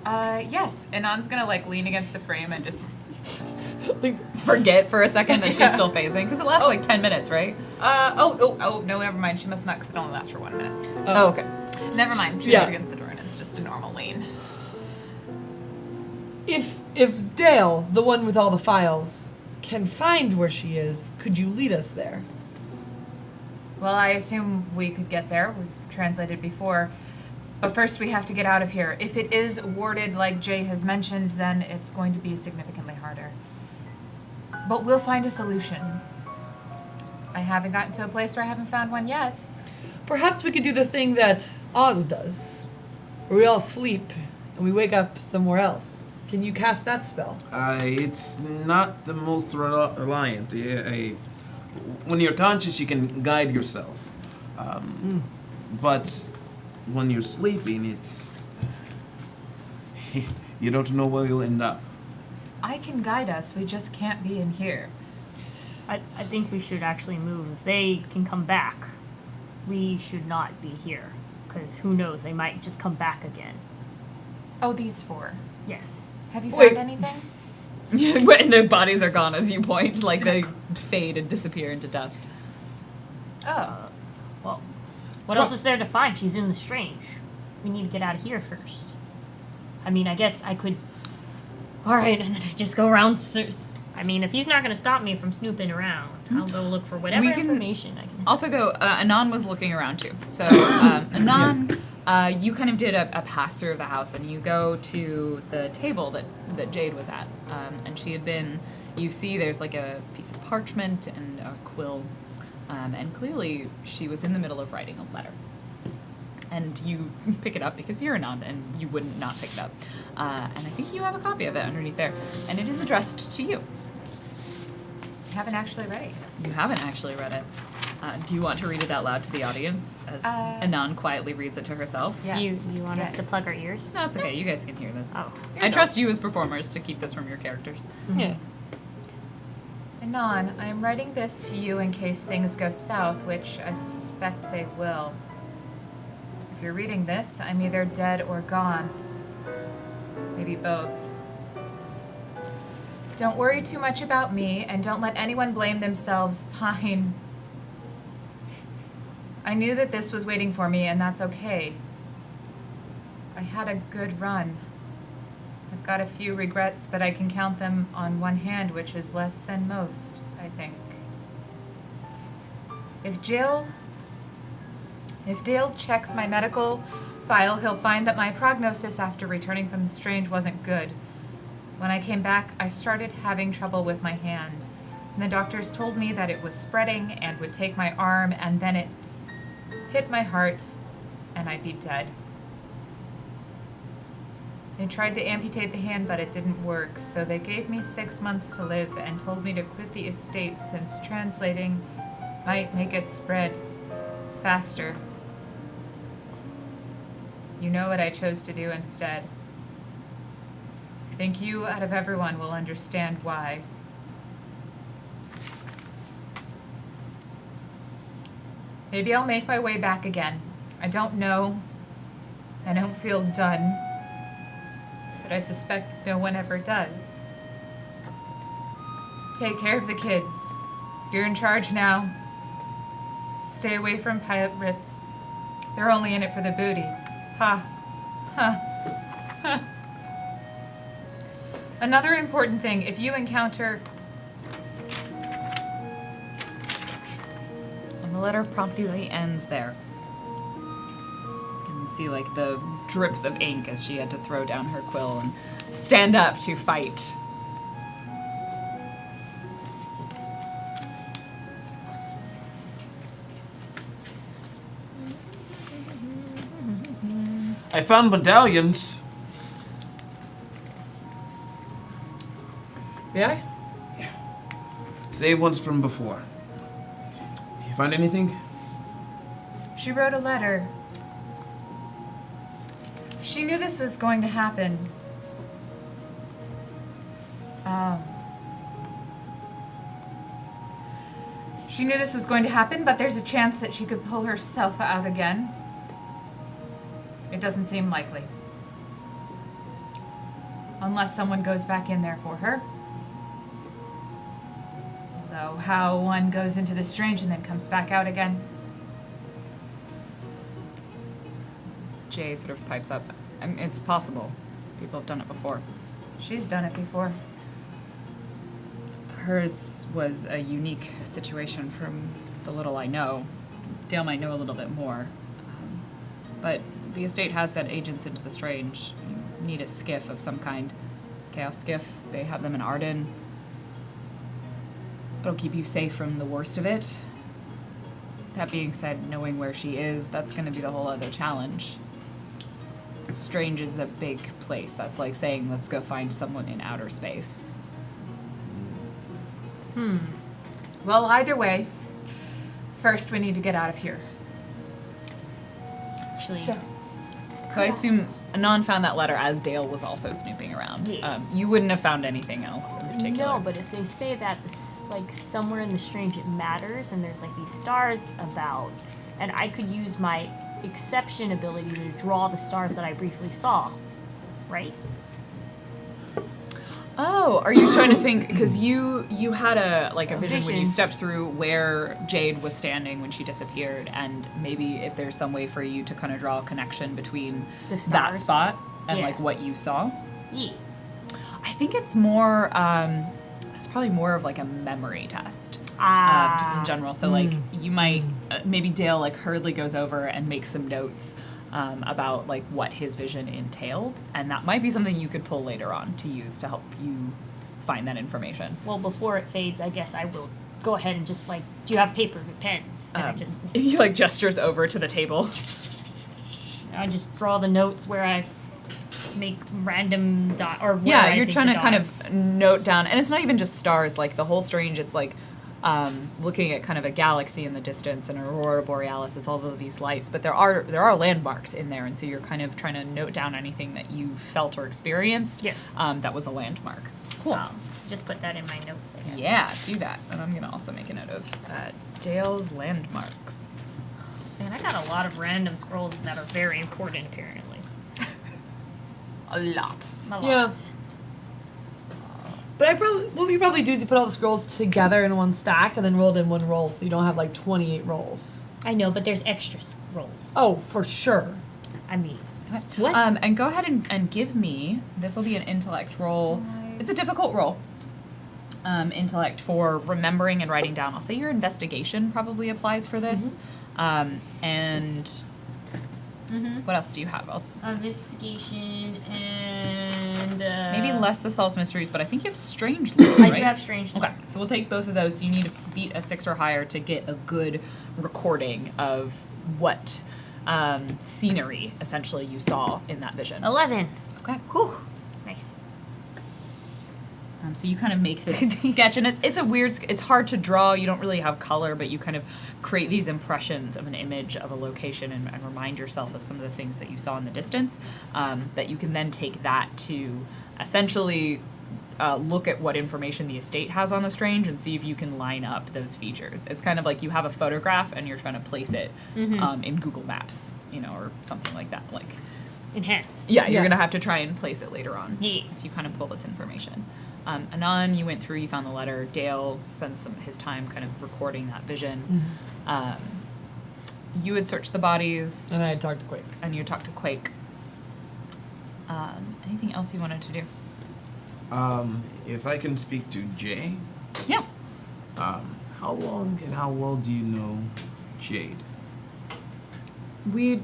Yes. Anon's gonna like lean against the frame and just. Like, Forget for a second that Yeah. she's still phasing, because it lasts like 10 minutes, right? No, never mind. She must not, because it only lasts for 1 minute. Oh, okay. Never mind. She Yeah. leans against the door and it's just a normal lean. if Dale, the one with all the files, can find where she is, could you lead us there? Well, I assume we could get there. We've translated before. But first we have to get out of here. If it is warded like Jay has mentioned, then it's going to be significantly harder. But we'll find a solution. I haven't gotten to a place where I haven't found one yet. Perhaps we could do the thing that Oz does, where we all sleep and we wake up somewhere else. Can you cast that spell? It's not the most reliant. When you're conscious, you can guide yourself. But when you're sleeping, it's... you don't know where you'll end up. I can guide us. We just can't be in here. I think we should actually move. If they can come back, we should not be here. Because who knows, they might just come back again. Oh, these 4. Yes. Have you Wait. found anything? When the bodies are gone, as you point, like they fade and disappear into dust. Oh. Well, what else is there to find? She's in the Strange. We need to get out of here first. I mean, I guess I could... Alright, and then I just go around... I mean, if he's not going to stop me from snooping around, I'll go look for whatever We can- information I can... Also go, Anon was looking around too. So, Anon, you kind of did a pass through of the house and you go to the table that Jade was at. And she had been, you see there's like a piece of parchment and a quill. And clearly she was in the middle of writing a letter. And you pick it up because you're Anon and you wouldn't not pick it up. And I think you have a copy of it underneath there. And it is addressed to you. I haven't actually read it. You haven't actually read it. Do you want to read it out loud to the audience as Anon quietly reads it to herself? Yes. Do you want us Yes. to plug our ears? No, it's okay. You guys can hear this. Oh. I trust you as performers to keep this from your characters. Yeah. Anon, I am writing this to you in case things go south, which I suspect they will. If you're reading this, I'm either dead or gone. Maybe both. Don't worry too much about me, and don't let anyone blame themselves. Pine. I knew that this was waiting for me, and that's okay. I had a good run. I've got a few regrets, but I can count them on one hand, which is less than most, I think. If Dale checks my medical file, he'll find that my prognosis after returning from the Strange wasn't good. When I came back, I started having trouble with my hand. And the doctors told me that it was spreading and would take my arm, and then it hit my heart, and I'd be dead. They tried to amputate the hand, but it didn't work, so they gave me 6 months to live and told me to quit the estate since translating might make it spread faster. You know what I chose to do instead. I think you, out of everyone, will understand why. Maybe I'll make my way back again. I don't know. I don't feel done, but I suspect no one ever does. Take care of the kids. You're in charge now. Stay away from pirates. They're only in it for the booty. Ha. Ha. Ha. Another important thing, if you encounter... And the letter promptly ends there. You can see like the drips of ink as she had to throw down her quill and stand up to fight. I found medallions. Yeah? Same ones from before. You find anything? She wrote a letter. She knew this was going to happen. She knew this was going to happen, but there's a chance that she could pull herself out again. It doesn't seem likely. Unless someone goes back in there for her. Although, how one goes into the strange and then comes back out again. Jay sort of pipes up. I mean, it's possible. People have done it before. She's done it before. Hers was a unique situation from the little I know. Dale might know a little bit more. But the estate has sent agents into the strange. You need a skiff of some kind. Chaos skiff. They have them in Arden. It'll keep you safe from the worst of it. That being said, knowing where she is, that's going to be the whole other challenge. Strange is a big place. That's like saying, let's go find someone in outer space. Well, either way, first we need to get out of here. Actually, So, So I assume Anon found that letter as Dale was also snooping around. Yes. You wouldn't have found anything else in particular. no, but if they say that like somewhere in the strange it matters, and there's like these stars about, and I could use my exception ability to draw the stars that I briefly saw, right? Oh, are you trying to think? Because you had a vision when you vision. stepped through where Jade was standing when she disappeared, and maybe if there's some way for you to kind of draw a connection between The that stars. spot and Yeah. like what you saw. Yeah. I think it's more. It's probably more of like a memory test. Just in general. So like you might maybe Dale like hurriedly goes over and makes some notes about like what his vision entailed, and that might be something you could pull later on to use to help you find that information. Well, before it fades, I guess I will go ahead and just like, do you have paper and pen? And I He like gestures over to the table. just draw the notes where I make random dot or where Yeah, I you're think trying the to kind dots. of note down, and it's not even just stars. Like the whole strange, it's like looking at kind of a galaxy in the distance, and Aurora Borealis. It's all of these lights, but there are landmarks in there, and so you're kind of trying to note down anything that you felt or experienced. Yes. That was a landmark. So, just put that in my notes, I guess. Yeah, do that, and I'm gonna also make a note of Dale's landmarks. Man, I got a lot of random scrolls that are very important, apparently. A lot. A lot. Yeah. But what we probably do is you put all the scrolls together in one stack and then roll it in one roll, so you don't have like 28 rolls. I know, but there's extra scrolls. Oh, for sure. I mean, What? And go ahead and give me. This will be an intellect roll. It's a difficult roll. Intellect for remembering and writing down. I'll say your investigation probably applies for this. And what else do you have? investigation and Maybe less the Solves Mysteries, but I think you have Strange Loot, I right? do have strange. Okay, so we'll take both of those. So you need to beat a 6 or higher to get a good recording of what scenery essentially you saw in that vision. 11. Okay. Whew. Nice. So you kind of make this sketch, and it's a weird. It's hard to draw. You don't really have color, but you kind of create these impressions of an image of a location, and remind yourself of some of the things that you saw in the distance. That you can then take that to essentially look at what information the estate has on the strange, and see if you can line up those features. It's kind of like you have a photograph, and you're trying to place it in Google Maps, or something like that. Like Enhance. Yeah, you're Yeah. gonna have to try and place it later on. Yeah. So you kind of pull this information. Anon, you went through, you found the letter. Dale spends some of his time kind of recording that vision. You had searched the bodies, And I talked to Quake. and you talked to Quake. Anything else you wanted to do? If I can speak to Jay, Yeah. how long and how well do you know Jade? We'd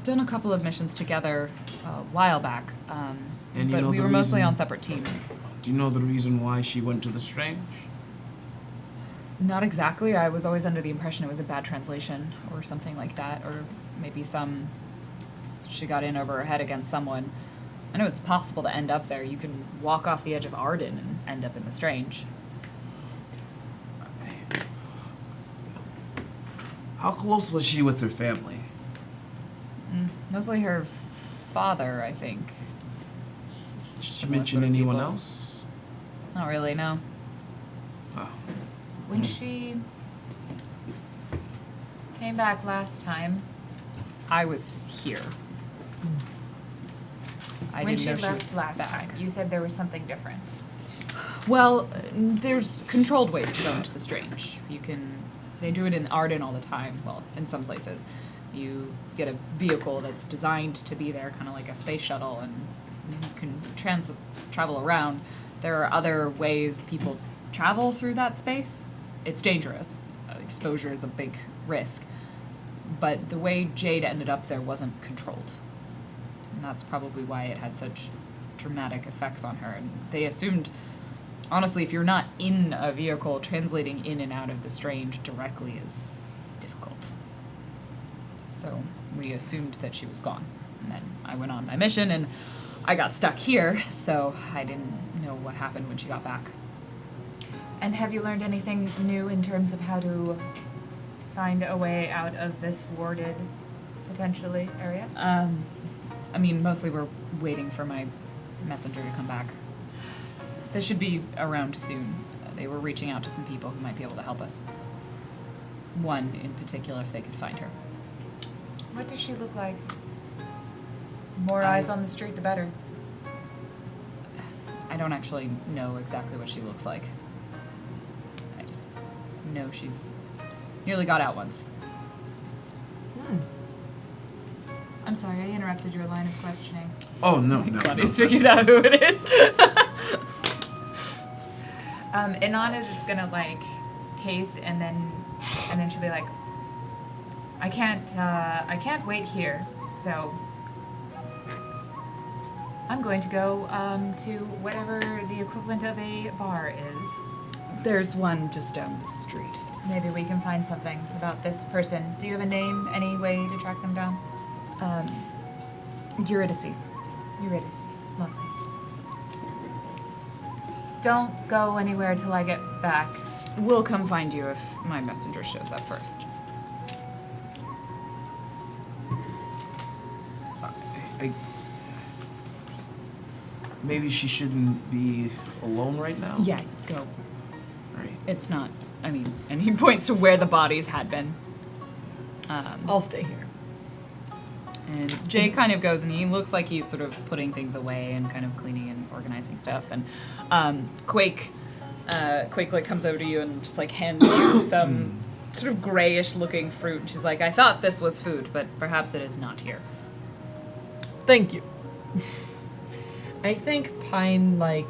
done a couple of missions together a while back, And you but know we the were mostly reason- on separate teams. Do you know the reason why she went to the Strange? Not exactly. I was always under the impression it was a bad translation or something like that, or maybe she got in over her head against someone. I know it's possible to end up there. You can walk off the edge of Arden and end up in the Strange. How close was she with her family? Mostly her father, I think. Did she Similar mention sort of anyone people. else? Not really, no. Oh. When she came back last time, I was here. I when didn't she know she left was last back. time, you said there was something different. Well, there's controlled ways to go into the Strange. They do it in Arden all the time, well, in some places. You get a vehicle that's designed to be there, kind of like a space shuttle, and you can travel around. There are other ways people travel through that space. It's dangerous. Exposure is a big risk. But the way Jade ended up there wasn't controlled. And that's probably why it had such dramatic effects on her. And they assumed, honestly, if you're not in a vehicle, translating in and out of the Strange directly is difficult. So we assumed that she was gone. And then I went on my mission and I got stuck here, so I didn't know what happened when she got back. And have you learned anything new in terms of how to find a way out of this warded, potentially, area? I mean, mostly we're waiting for my messenger to come back. They should be around soon. They were reaching out to some people who might be able to help us. One in particular, if they could find her. What does she look like? More I- eyes on the street, the better. I don't actually know exactly what she looks like. I just know she's nearly got out once. I'm sorry, I interrupted your line of questioning. Oh, no, no. Claudia's figured out who it is. Inanna is gonna like pace and then she'll be like, I can't wait here, so I'm going to go to whatever the equivalent of a bar is. There's one just down the street. Maybe we can find something about this person. Do you have a name, any way to track them down? Eurydice. Eurydice. Lovely. Don't go anywhere till I get back. We'll come find you if my messenger shows up first. Maybe she shouldn't be alone right now? Yeah, go. Right. It's not, I mean, and he points to where the bodies had been. I'll stay here. And Jay kind of goes and he looks like he's sort of putting things away and kind of cleaning and organizing stuff. And Quake like comes over to you and just like hands you some sort of grayish looking fruit. And she's like, I thought this was food, but perhaps it is not here. Thank you. I think Pine, I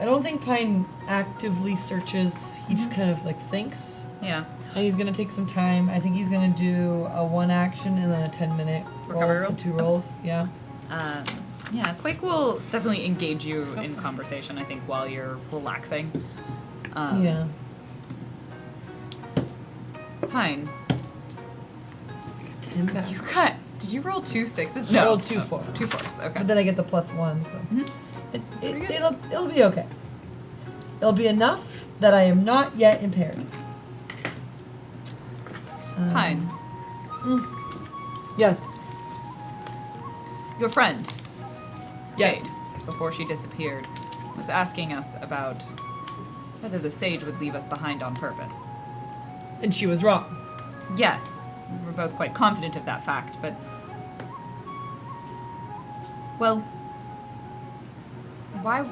don't think Pine actively searches. He just kind of, thinks. Yeah. And he's going to take some time. I think he's going to do a 1 action and then a 10-minute Recovery roll, so roll? 2 rolls. Yeah. Yeah, Quake will definitely engage you in conversation, I think, while you're relaxing. Yeah. Pine, 10 back. did you roll 2 6s? I No. rolled 2 Oh, 4s. 2 4s, okay. But then I get the +1, so. pretty good. It'll be okay. It'll be enough that I am not yet impaired. Pine, Yes. your friend, Yes. Jade, before she disappeared, was asking us about whether the sage would leave us behind on purpose. And she was wrong. Yes, we were both quite confident of that fact, but Well, why?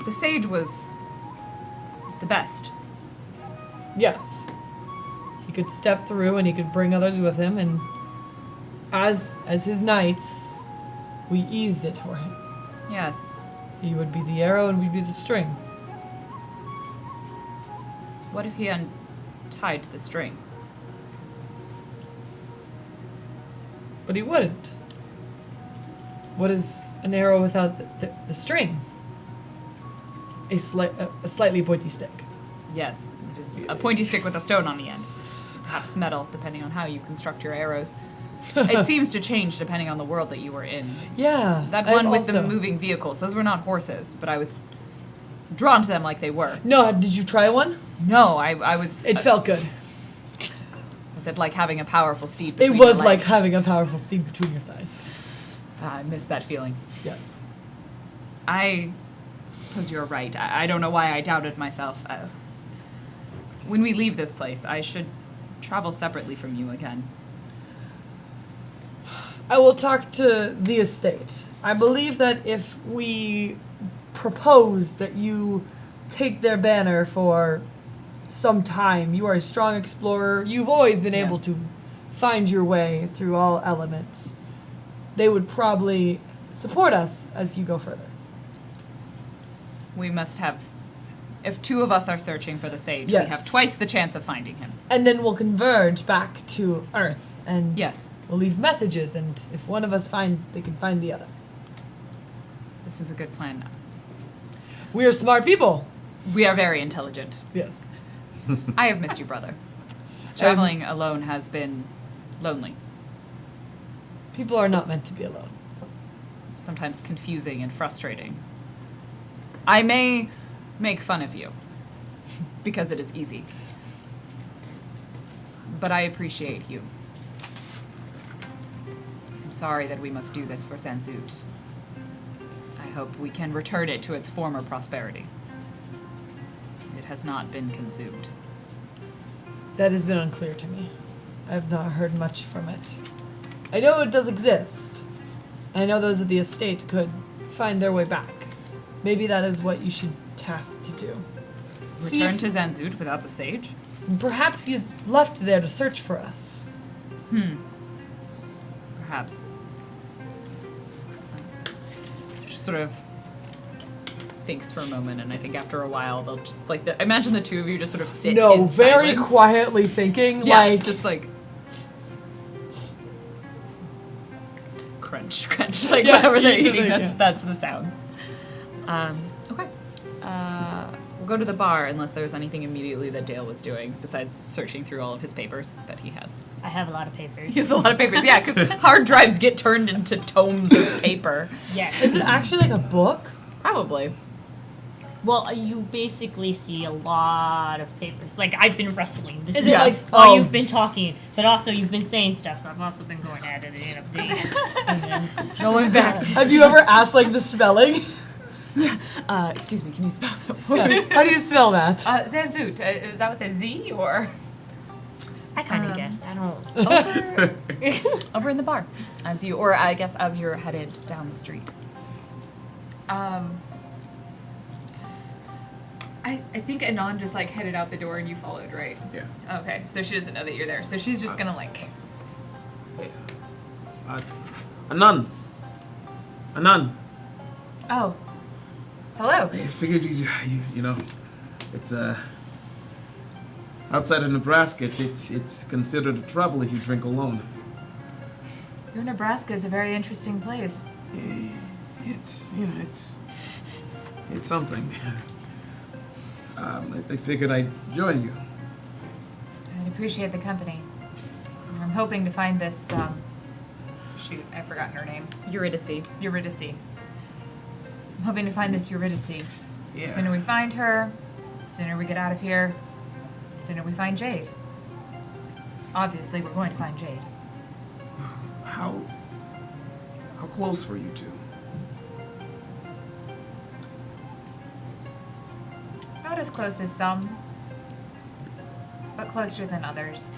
The sage was the best. Yes. He could step through and he could bring others with him, and as his knights, we eased it for him. Yes. He would be the arrow and we'd be the string. What if he untied the string? But he wouldn't. What is an arrow without the string? A slightly pointy stick. Yes, it is a pointy stick with a stone on the end. Perhaps metal, depending on how you construct your arrows. It seems to change depending on the world that you were in. Yeah. That and one with the also- moving vehicles, those were not horses, but I was drawn to them like they were. No, did you try one? No, I was. It felt good. Was it like having a powerful steed It between was your like legs? having a powerful steed between your thighs. I miss that feeling. Yes. I suppose you're right. I don't know why I doubted myself. When we leave this place, I should travel separately from you again. I will talk to the estate. I believe that if we propose that you take their banner for some time, you are a strong explorer. You've always been able Yes. to find your way through all elements. They would probably support us as you go further. We must have. If two of us are searching for the sage, Yes. we have twice the chance of finding him. And then we'll converge back to Earth and Yes. we'll leave messages, and if one of us finds, they can find the other. This is a good plan. We are smart people. We are very intelligent. Yes. I have missed you, brother. Traveling alone has been lonely, People are not meant to be alone. sometimes confusing and frustrating. I may make fun of you because it is easy, but I appreciate you. I'm sorry that we must do this for Sanzut. I hope we can return it to its former prosperity. It has not been consumed. That has been unclear to me. I have not heard much from it. I know it does exist. I know those at the estate could find their way back. Maybe that is what you should task to do. See Return if- to Zanzut without the sage? Perhaps he's left there to search for us. Perhaps. Just sort of thinks for a moment, and I think after a while they'll just like imagine the two of you just sort of sit No, in very silence. quietly thinking, Yeah, like just like crunch, crunch, like Yeah, whatever they're eating the eating. thing, That's yeah. that's the sounds. Okay. We'll go to the bar unless there's anything immediately that Dale was doing besides searching through all of his papers that he has. I have a lot of papers. He has a lot of papers, yeah, because hard drives get turned into tomes of paper. Yes. is it actually like a book? Probably. Well, you basically see a lot of papers. Like, I've been wrestling. This Is is it Yeah. like while you've been talking, but also you've been saying stuff, so I've also been going at it in update. And then going back to Have you ever asked like the spelling? Excuse me, can you spell that word? How do you spell that? Zanzut, is that with a Z or? I kind of guessed. I don't. Over in the bar, as you, or I guess as you're headed down the street. I think Anon just like headed out the door and you followed, right? Yeah. Okay, so she doesn't know that you're there. So she's just gonna like. Anan. Anan. Oh. Hello. I figured you know, it's outside of Nebraska, it's considered a trouble if you drink alone. Your Nebraska is a very interesting place. It's something. I figured I'd join you. I'd appreciate the company. I'm hoping to find this. Shoot, I've forgotten her name. Eurydice. Eurydice. I'm hoping to find this Eurydice. Yeah. The sooner we find her, the sooner we get out of here, the sooner we find Jade. Obviously, we're going to find Jade. How close were you two? Not as close as some, but closer than others.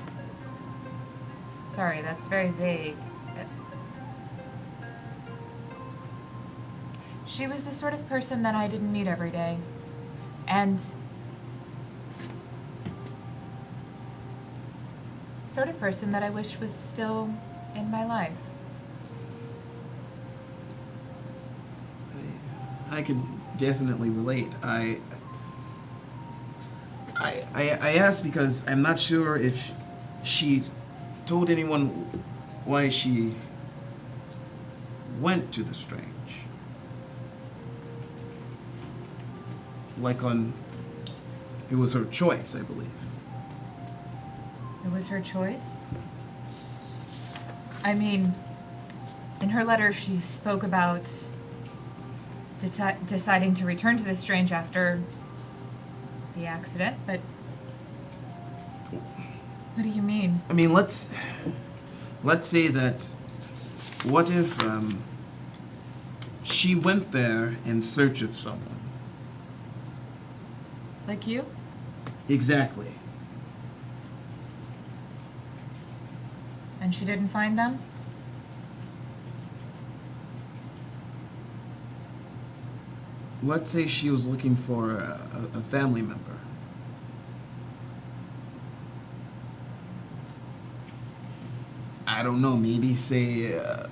Sorry, that's very vague. She was the sort of person that I didn't meet every day. And sort of person that I wish was still in my life. I can definitely relate. I asked because I'm not sure if she told anyone why she went to the Strange. It was her choice, I believe. It was her choice? I mean, in her letter she spoke about deciding to return to the Strange after the accident, but what do you mean? I mean, let's say that. What if she went there in search of someone? Like you? Exactly. And she didn't find them? Let's say she was looking for a family member. I don't know, maybe say a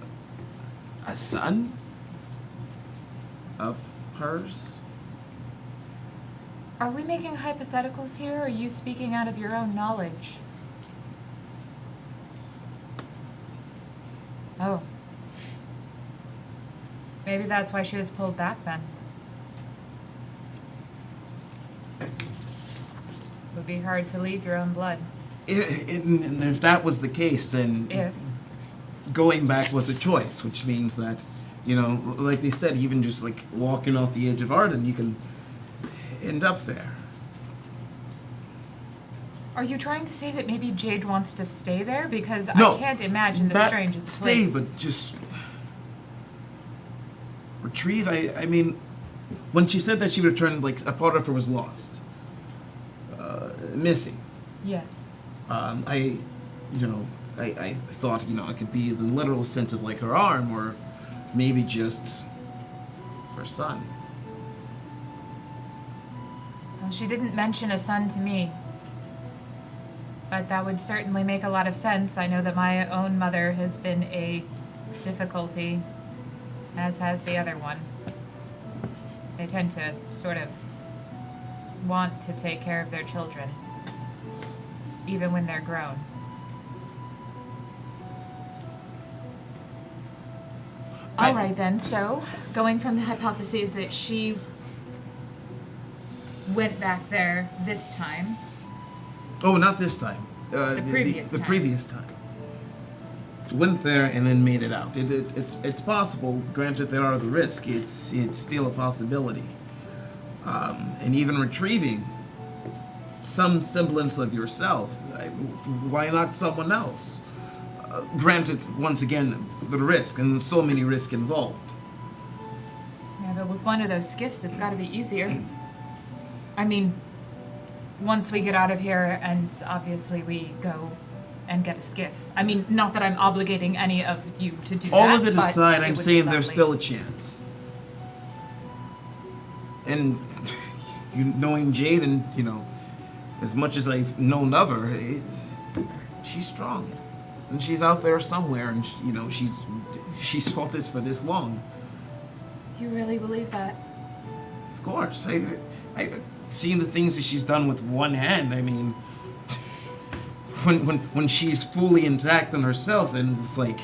son of hers? Are we making hypotheticals here, or are you speaking out of your own knowledge? Oh. Maybe that's why she was pulled back then. It would be hard to leave your own blood. And if that was the case, then If. going back was a choice, which means that, like they said, even just like walking off the edge of Arden, you can end up there. Are you trying to say that maybe Jade wants to stay there? Because No, I can't imagine the not strangest stay, place. but just retrieve. I mean, when she said that she returned, like a part of her was lost, missing. Yes. I thought, it could be the literal sense of like her arm, or maybe just her son. Well, she didn't mention a son to me. But that would certainly make a lot of sense. I know that my own mother has been a difficulty, as has the other one. They tend to sort of want to take care of their children, even when they're grown. All right then, so going from the hypothesis that she went back there this time. Oh, not this time. The previous the time. previous time. Went there and then made it out. It's possible. Granted, there are the risk. It's still a possibility. And even retrieving some semblance of yourself, why not someone else? Granted, once again, the risk, and so many risks involved. Yeah, but with one of those skiffs, it's got to be easier. I mean, once we get out of here, and obviously we go and get a skiff. I mean, not that I'm obligating any of you to do that. All of it but aside, it I'm would be saying there's lovely. still a chance. And knowing Jade, and as much as I've known of her, she's strong, and she's out there somewhere, and she's fought this for this long. You really believe that? Of course, I've seen the things that she's done with one hand. I mean, when she's fully intact in herself, and it's like,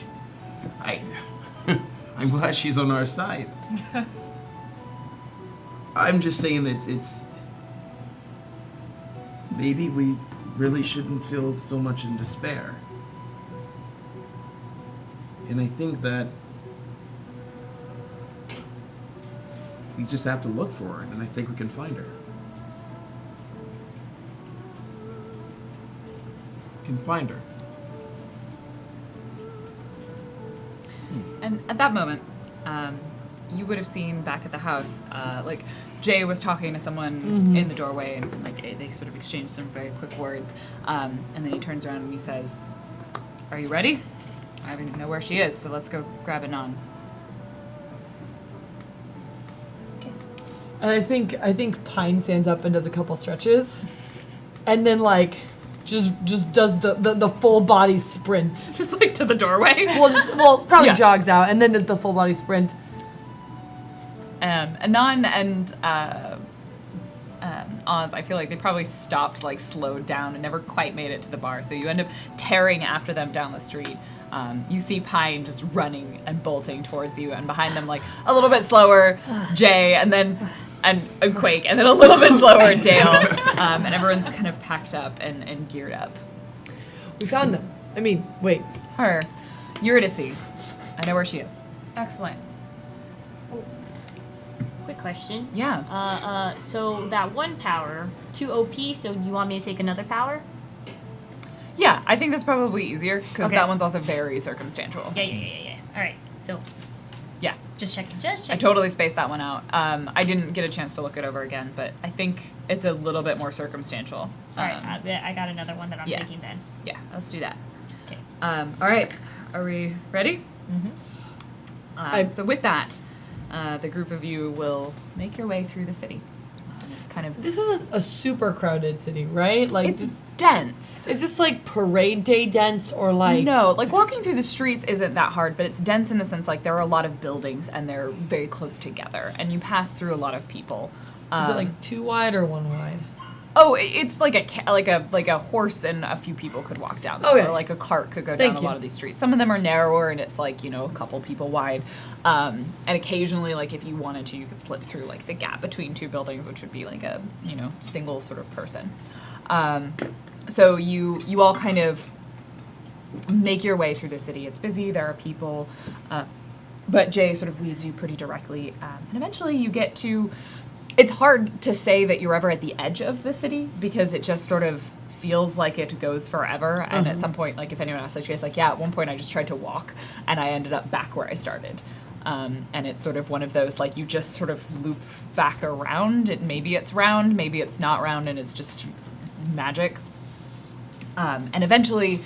I'm glad she's on our side. I'm just saying that it's maybe we really shouldn't feel so much in despair. And I think that we just have to look for her, and I think we can find her. Can find her. And at that moment, you would have seen back at the house, like Jay was talking to someone in the doorway, and like they sort of exchanged some very quick words, and then he turns around and he says, "Are you ready? I don't even know where she is, so let's go grab Anon." And I think Pine stands up and does a couple stretches, and then like just does the full body sprint. Just like to the doorway. Well, probably Yeah. jogs out and then does the full body sprint. Anon and Oz, I feel like they probably stopped, like slowed down and never quite made it to the bar. So you end up tearing after them down the street. You see Pine just running and bolting towards you, and behind them, like a little bit slower, Jay, and then and Quake, and then a little bit slower, Dale. And everyone's kind of packed up and geared up. We found them. I mean, wait. Her, Eurydice. I know where she is. Excellent. Quick question. Yeah. So that one power, 2 OP, so you want me to take another power? Yeah, I think that's probably easier because Okay. that one's also very circumstantial. Yeah. Alright, so Yeah. just checking. I totally spaced that one out. I didn't get a chance to look it over again, but I think it's a little bit more circumstantial. Alright, I got another one that I'm yeah. taking then. Yeah, let's do that. Okay. All right, are we ready? Mm-hmm. So with that, the group of you will make your way through the city. It's kind of This isn't a super crowded city, right? Like it's dense. is this like parade day dense or like No, like walking through the streets isn't that hard, but it's dense in the sense like there are a lot of buildings and they're very close together, and you pass through a lot of people. is it like 2 wide or 1 wide? Oh, it's like a horse and a few people could walk down there, Okay. or like a cart could go Thank down a you. lot of these streets. Some of them are narrower, and it's like a couple people wide. And occasionally, like if you wanted to, you could slip through like the gap between 2 buildings, which would be like a single sort of person. So you all kind of make your way through the city. It's busy. There are people, but Jay sort of leads you pretty directly, and eventually you get to. It's hard to say that you're ever at the edge of the city because it just sort of feels like it goes forever. And at some point, like if anyone asks, like, like, yeah, at one point I just tried to walk and I ended up back where I started. And it's sort of one of those, like, you just sort of loop back around. Maybe it's round, maybe it's not round, and it's just magic. And eventually,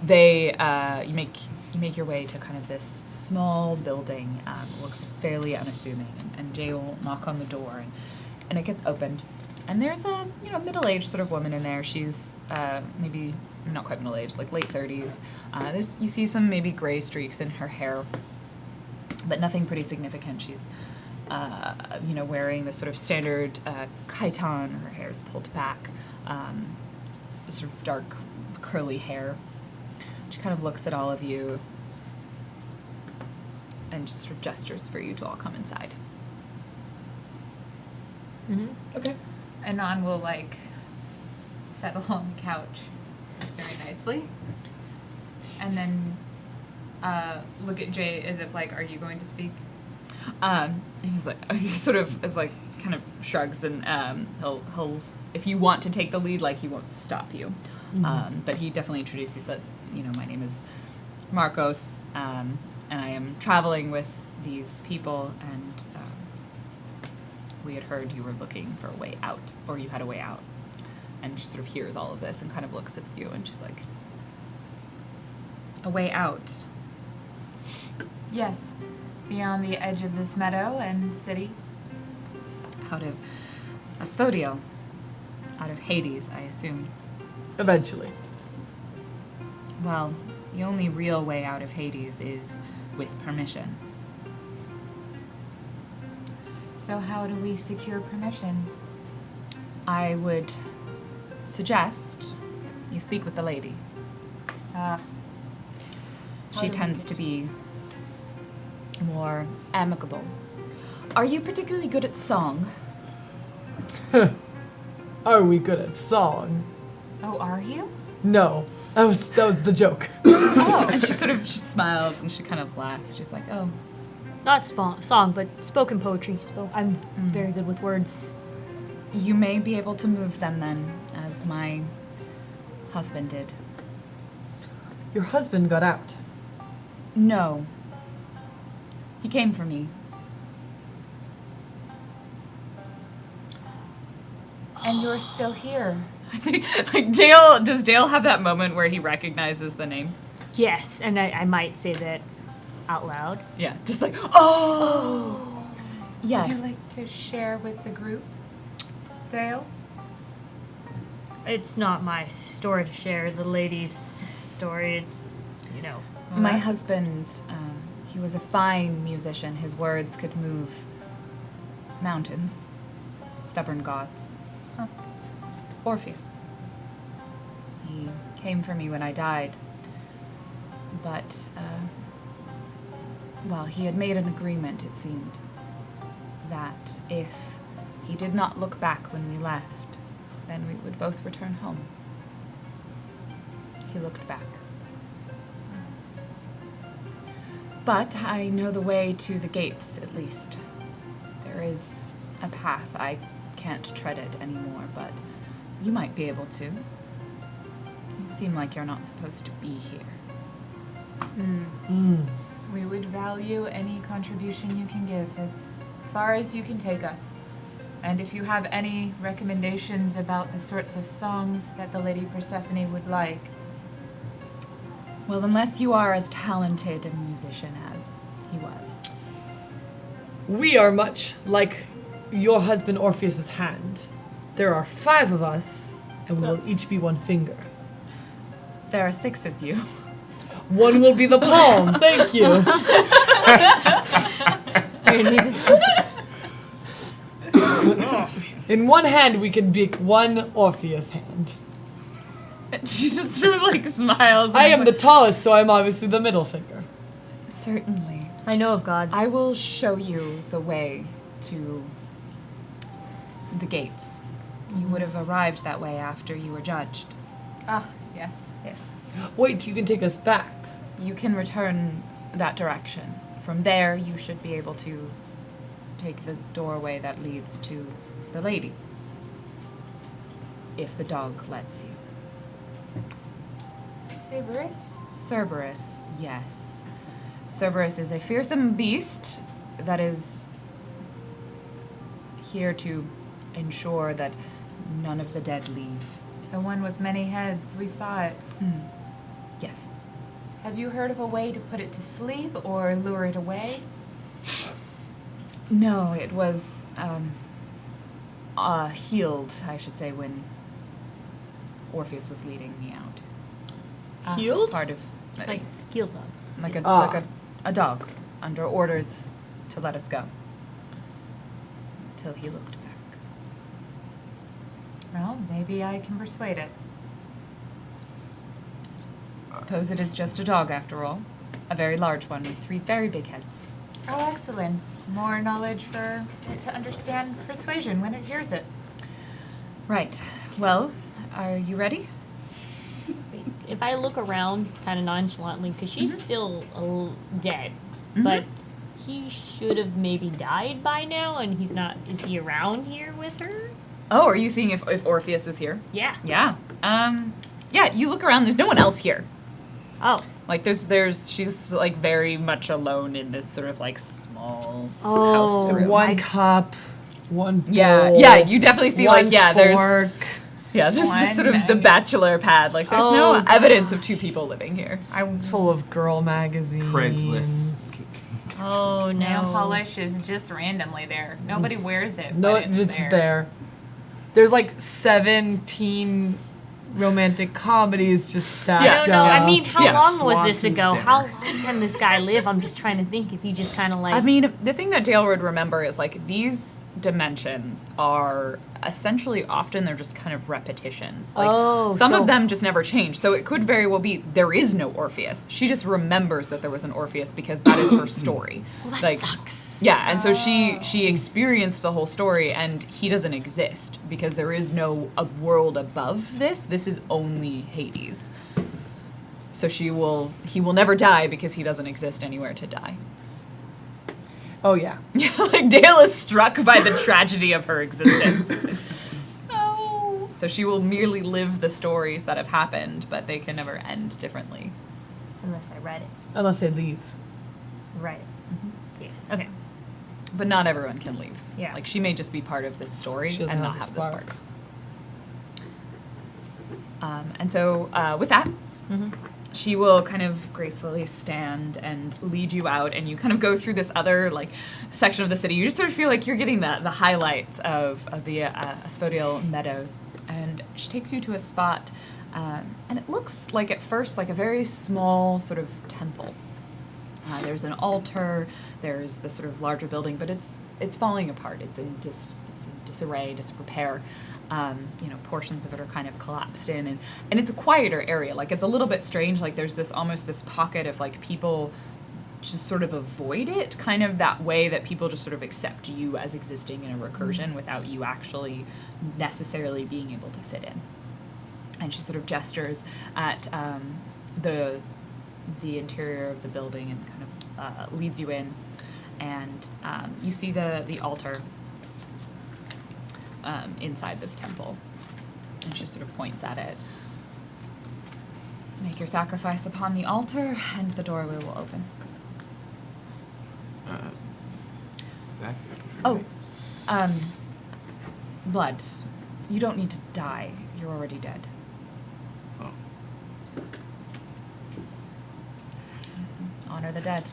you make your way to kind of this small building. Looks fairly unassuming, and Jay will knock on the door, and it gets opened. And there's a middle-aged sort of woman in there. She's maybe not quite middle-aged, like late 30s. You see some maybe gray streaks in her hair, but nothing pretty significant. She's wearing this sort of standard chiton. Her hair's pulled back, sort of dark curly hair. She kind of looks at all of you and just sort of gestures for you to all come inside. Okay. Anon will like settle on the couch very nicely, and then look at Jay as if like, are you going to speak? He's like, he sort of is like, kind of shrugs, and he'll if you want to take the lead, like he won't stop you. But he definitely introduces that, my name is Marcos, and I am traveling with these people, and we had heard you were looking for a way out, or you had a way out. And she sort of hears all of this and kind of looks at you, and she's like, A way out. Yes, beyond the edge of this meadow and city. out of Asphodio, out of Hades, I assume. Eventually. Well, the only real way out of Hades is with permission. So how do we secure permission? I would suggest you speak with the lady. How She do we tends get- to be more amicable. Are you particularly good at song? Are we good at song? Oh, are you? No. That was the joke. Oh. And she smiles and she kind of laughs. She's like, oh. Not song, but spoken poetry. I'm very good with words. You may be able to move them then, as my husband did. Your husband got out. No. He came for me. And you're still here. I think, does Dale have that moment where he recognizes the name? Yes, and I might say that out loud. Yeah, just like, oh! Yes. Would you like to share with the group, Dale? It's not my story to share. The lady's story. It's, you know. My husband, he was a fine musician. His words could move mountains, stubborn gods. Huh. Orpheus. He came for me when I died, but, well, he had made an agreement, it seemed, that if he did not look back when we left, then we would both return home. He looked back. But I know the way to the gates, at least. There is a path. I can't tread it anymore, but you might be able to. You seem like you're not supposed to be here. We would value any contribution you can give as far as you can take us. And if you have any recommendations about the sorts of songs that the Lady Persephone would like, Well, unless you are as talented a musician as he was. We are much like your husband Orpheus's hand. There are 5 of us, and we will each be 1 finger. There are 6 of you. 1 will be the palm. Thank you. In 1 hand, we can make 1 Orpheus hand. She just sort of like smiles. I am the tallest, so I'm obviously the middle finger. Certainly. I know of gods. I will show you the way to the gates. You would have arrived that way after you were judged. yes. Yes. Wait, you can take us back. You can return that direction. From there, you should be able to take the doorway that leads to the lady. If the dog lets you. Cerberus? Cerberus, yes. Cerberus is a fearsome beast that is here to ensure that none of the dead leave. The one with many heads, we saw it. Yes. Have you heard of a way to put it to sleep or lure it away? No, it was healed, I should say, when Orpheus was leading me out. Healed? Part of Like, guild dog. like a dog under orders to let us go. Till he looked back. Well, maybe I can persuade it. Suppose it is just a dog after all. A very large one with 3 very big heads. Oh, excellent. More knowledge for it to understand persuasion when it hears it. Right. Well, are you ready? If I look around kind of nonchalantly, because she's still dead, Mhm. but he should have maybe died by now, and he's not. Is he around here with her? Oh, are you seeing if Orpheus is here? Yeah. Yeah. Yeah, you look around, there's no one else here. Oh. Like she's like very much alone in this sort of like small Oh. house room. 1 cup, 1 bowl. Yeah, you definitely see like 1 yeah, fork. this is sort of the One bachelor pad. Like there's Oh, no God. evidence of 2 people living here. It's full of girl magazines. Craigslist. Oh no. Nail polish is just randomly there. Nobody wears it. No, but it's there. There's like 17 romantic comedies just stacked Yeah. No, up. I mean, how Yeah, long was this Swanson's ago? dinner. How long can this guy live? I'm just trying to think if he just kind of like. I mean, the thing that Dale would remember is like these dimensions are essentially often they're just kind of repetitions. Like Oh, some so- of them just never change. So it could very well be there is no Orpheus. She just remembers that there was an Orpheus because that is her story. well, that like, sucks. Yeah, and so she experienced the whole story, and he doesn't exist because there is no a world above this. This is only Hades. So he will never die because he doesn't exist anywhere to die. Oh yeah. Yeah, like Dale is struck by the tragedy of her existence. Oh. So she will merely live the stories that have happened, but they can never end differently. Unless I read it. Unless they leave. Read it. Yes. Okay. But not everyone can leave. Yeah. Like she may just be part of this story She doesn't and have not the have the spark. spark. And so with that, she will kind of gracefully stand and lead you out, and you kind of go through this other like section of the city. You just sort of feel like you're getting the highlights of the Asphodel Meadows, and she takes you to a spot, and it looks like at first like a very small sort of temple. There's an altar. There's the sort of larger building, but it's falling apart. It's in disarray, disrepair. Portions of it are kind of collapsed in, and it's a quieter area. Like, it's a little bit strange. Like, there's this pocket of like people just sort of avoid it, kind of that way that people just sort of accept you as existing in a recursion without you actually necessarily being able to fit in. And she sort of gestures at the interior of the building and kind of leads you in, and you see the altar inside this temple, and she sort of points at it. Make your sacrifice upon the altar, and the doorway will open. Blood. You don't need to die. You're already dead. Oh. Honor the dead.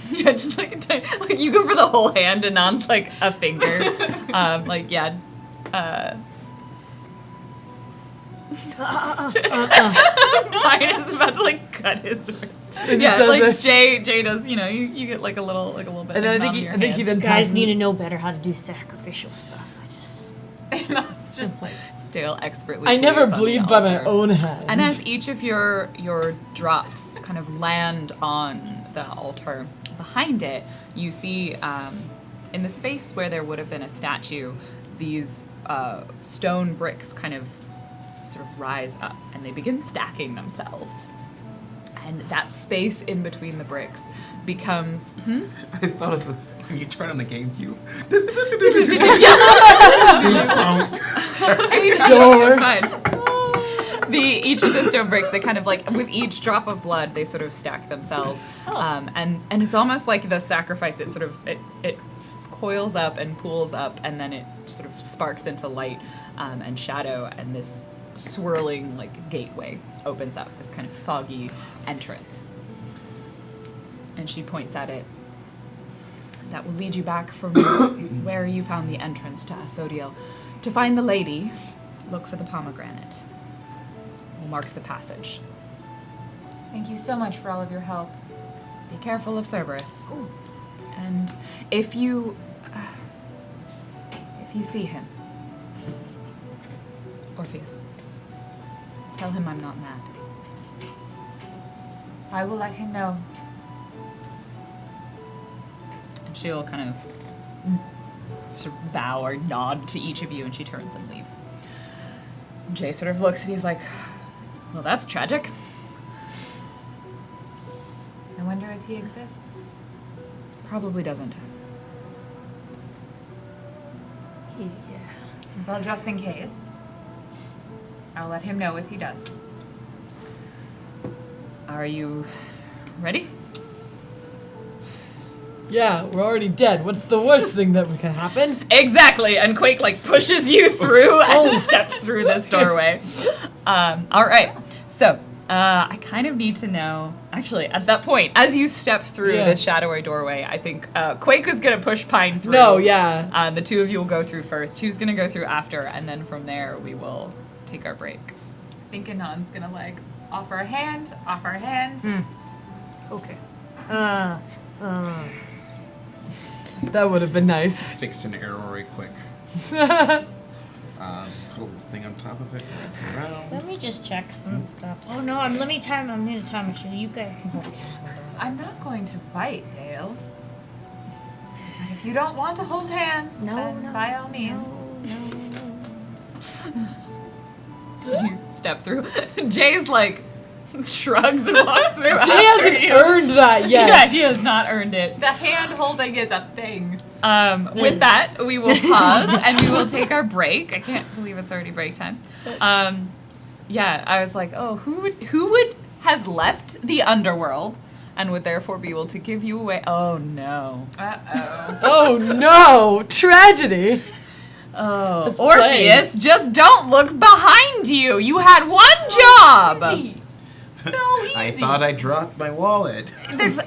Yeah, just like like you go for the whole hand and Non's like a finger. Mine is about to like cut his wrist. Yeah, like Jay does. You get like a little bit. And then I think he then Guys passes need to it. know better how to do sacrificial stuff. It's just like Dale expertly. I never bleeds on the bleed by my altar. own hand. And as each of your drops kind of land on the altar, behind it, you see in the space where there would have been a statue, these stone bricks kind of sort of rise up, and they begin stacking themselves. And that space in between the bricks becomes... I thought of when you turn on the GameCube. Door. Fine. Each of the stone bricks, they kind of like, with each drop of blood, they sort of stack themselves. And it's almost like the sacrifice, it coils up and pools up, and then it sort of sparks into light and shadow, and this swirling like gateway opens up, this kind of foggy entrance. And she points at it. That will lead you back from where you found the entrance to Asphodel. To find the lady, look for the pomegranate. We'll mark the passage. Thank you so much for all of your help. Be careful of Cerberus. And if you see him, Orpheus, tell him I'm not mad. I will let him know. And she'll kind of sort of bow or nod to each of you, and she turns and leaves. Jay sort of looks, and he's like, well, that's tragic. I wonder if he exists. Probably doesn't. Yeah. Well, just in case, I'll let him know if he does. Are you ready? Yeah, we're already dead. What's the worst thing that can happen? Exactly, and Quake like pushes you through and steps through this doorway. All right, so I kind of need to know. Actually, at that point, as you step through this shadowy doorway, I think Quake is gonna push Pine through. No, yeah. The two of you will go through first. Who's gonna go through after, and then from there we will take our break. I think Anon's gonna like offer a hand, offer a hand. Okay. That would have been nice. Fix an arrow right quick. Pull the thing on top of it, wrap it around. Let me just check some stuff. Oh no, I need a time machine. You guys can hold it. I'm not going to bite, Dale. But if you don't want to hold hands, then by all means. You step through. Jay's like shrugs and walks through. Jay after hasn't you. earned that yet. Yeah, he has not earned it. The hand holding is a thing. With that, we will pause and we will take our break. I can't believe it's already break time. Yeah, I was like, oh, who has left the underworld and would therefore be able to give you away. Oh no. Uh-oh. Oh no! Tragedy. Oh, That's Orpheus, just don't look behind you. You had one job. Easy. So easy. I thought I dropped my wallet. There's a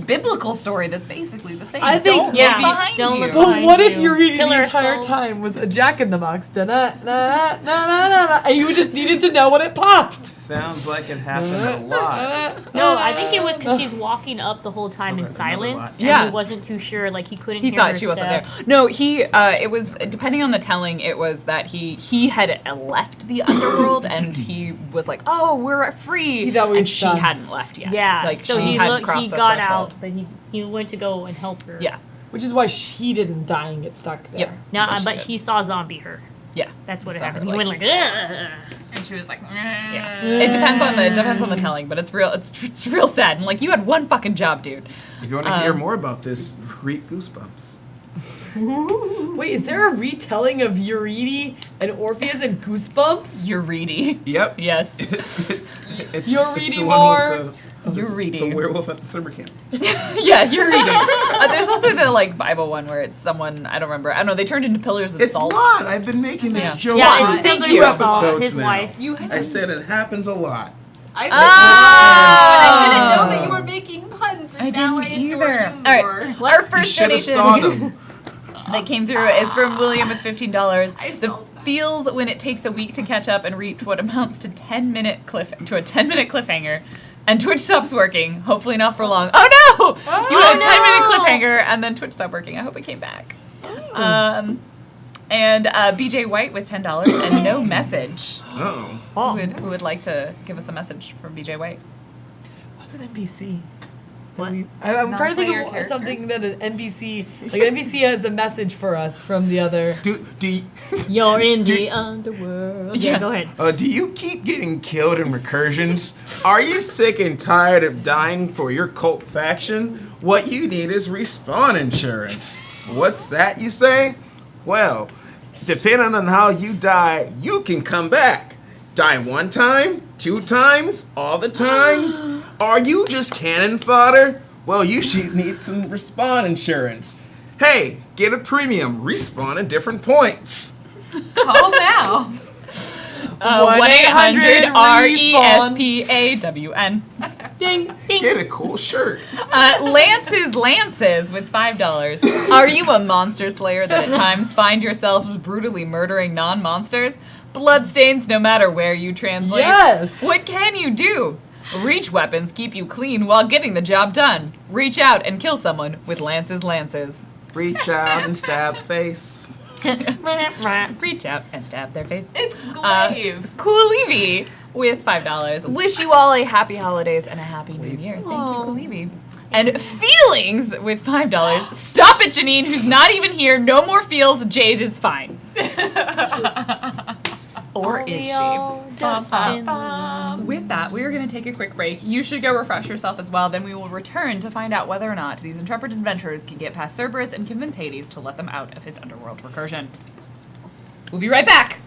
biblical story that's basically the same. I think- don't yeah, look behind don't you. look But behind what if you. your reading the Pillar of entire salt. time was a Jack in the Box, and you just needed to know when it popped? Sounds like it happens a lot. No, I think it was because he's walking up the whole time in Okay, another silence. lot. And Yeah. he wasn't too sure, like he couldn't He hear thought her she wasn't step. there. No, it was depending on the telling. It was that he had left the underworld and he was like, "Oh, we're free," He thought we and were she done. hadn't left yet. Yeah, like so she he hadn't crossed the got threshold. out, but he went to go and help her. Yeah, Which is why she didn't die and get stuck there. Yep. No, But she but did. he saw zombie her. yeah. That's what Saw happened. her, He went like, ugh. And she was like, Yeah. It depends on the telling, but it's real. It's real sad. And like you had one fucking job, dude. If you want to hear more about this, read Goosebumps. Wait, is there a retelling of Eurydice and Orpheus and Goosebumps? You're reedy. Yep. Yes. It's You're it's reading the one more. with the, You're the reading. werewolf at the summer camp. Yeah, you're reading. There's also the like Bible one where it's someone I don't remember. I don't know. They turned into pillars of It's salt. not. I've been making this Yeah. joke Yeah, for it's thank two you. episodes His now. wife. You had I said it happens a lot. I Oh. didn't know that you were making puns. And I now didn't I adore either. you All more. right, You our first should have donation saw them. that came through is from William with $15. I The saw that. feels when it takes a week to catch up and reach what amounts to a 10-minute cliffhanger. And Twitch stops working. Hopefully not for long. Oh no! You had a 10-minute cliffhanger and then Twitch stopped working. I hope it came back. And BJ White with $10 and no message. Oh. Oh. Who would like to give us a message from BJ White? What's an NPC? What? I'm trying to think Non-player of character. something that an NPC, like an NPC has a message for us from the other. Do you, You're in Do- the underworld. Yeah. Yeah, go ahead. do you keep getting killed in recursions? Are you sick and tired of dying for your cult faction? What you need is respawn insurance. What's that, you say? Well, depending on how you die, you can come back. Die one time, 2 times, all the times? Are you just cannon fodder? Well, you should need some respawn insurance. Hey, get a premium, respawn at different points. Call now. 1-800-RESPAWN. Ding, ding. Get a cool shirt. Lances with $5. Are you a monster slayer that at times find yourself brutally murdering non-monsters? Bloodstains no matter where you translate. Yes! What can you do? Reach weapons keep you clean while getting the job done. Reach out and kill someone with lances. Reach out and stab face. Reach out and stab their face. It's Glaive. Coolivi with $5. Wish you all a happy holidays and a happy new year. Thank you, Coolivi. And Feelings with $5. Stop it, Janine, who's not even here. No more feels. Jade is fine. Or is she? With that, we are going to take a quick break. You should go refresh yourself as well. Then we will return to find out whether or not these intrepid adventurers can get past Cerberus and convince Hades to let them out of his underworld recursion. We'll be right back.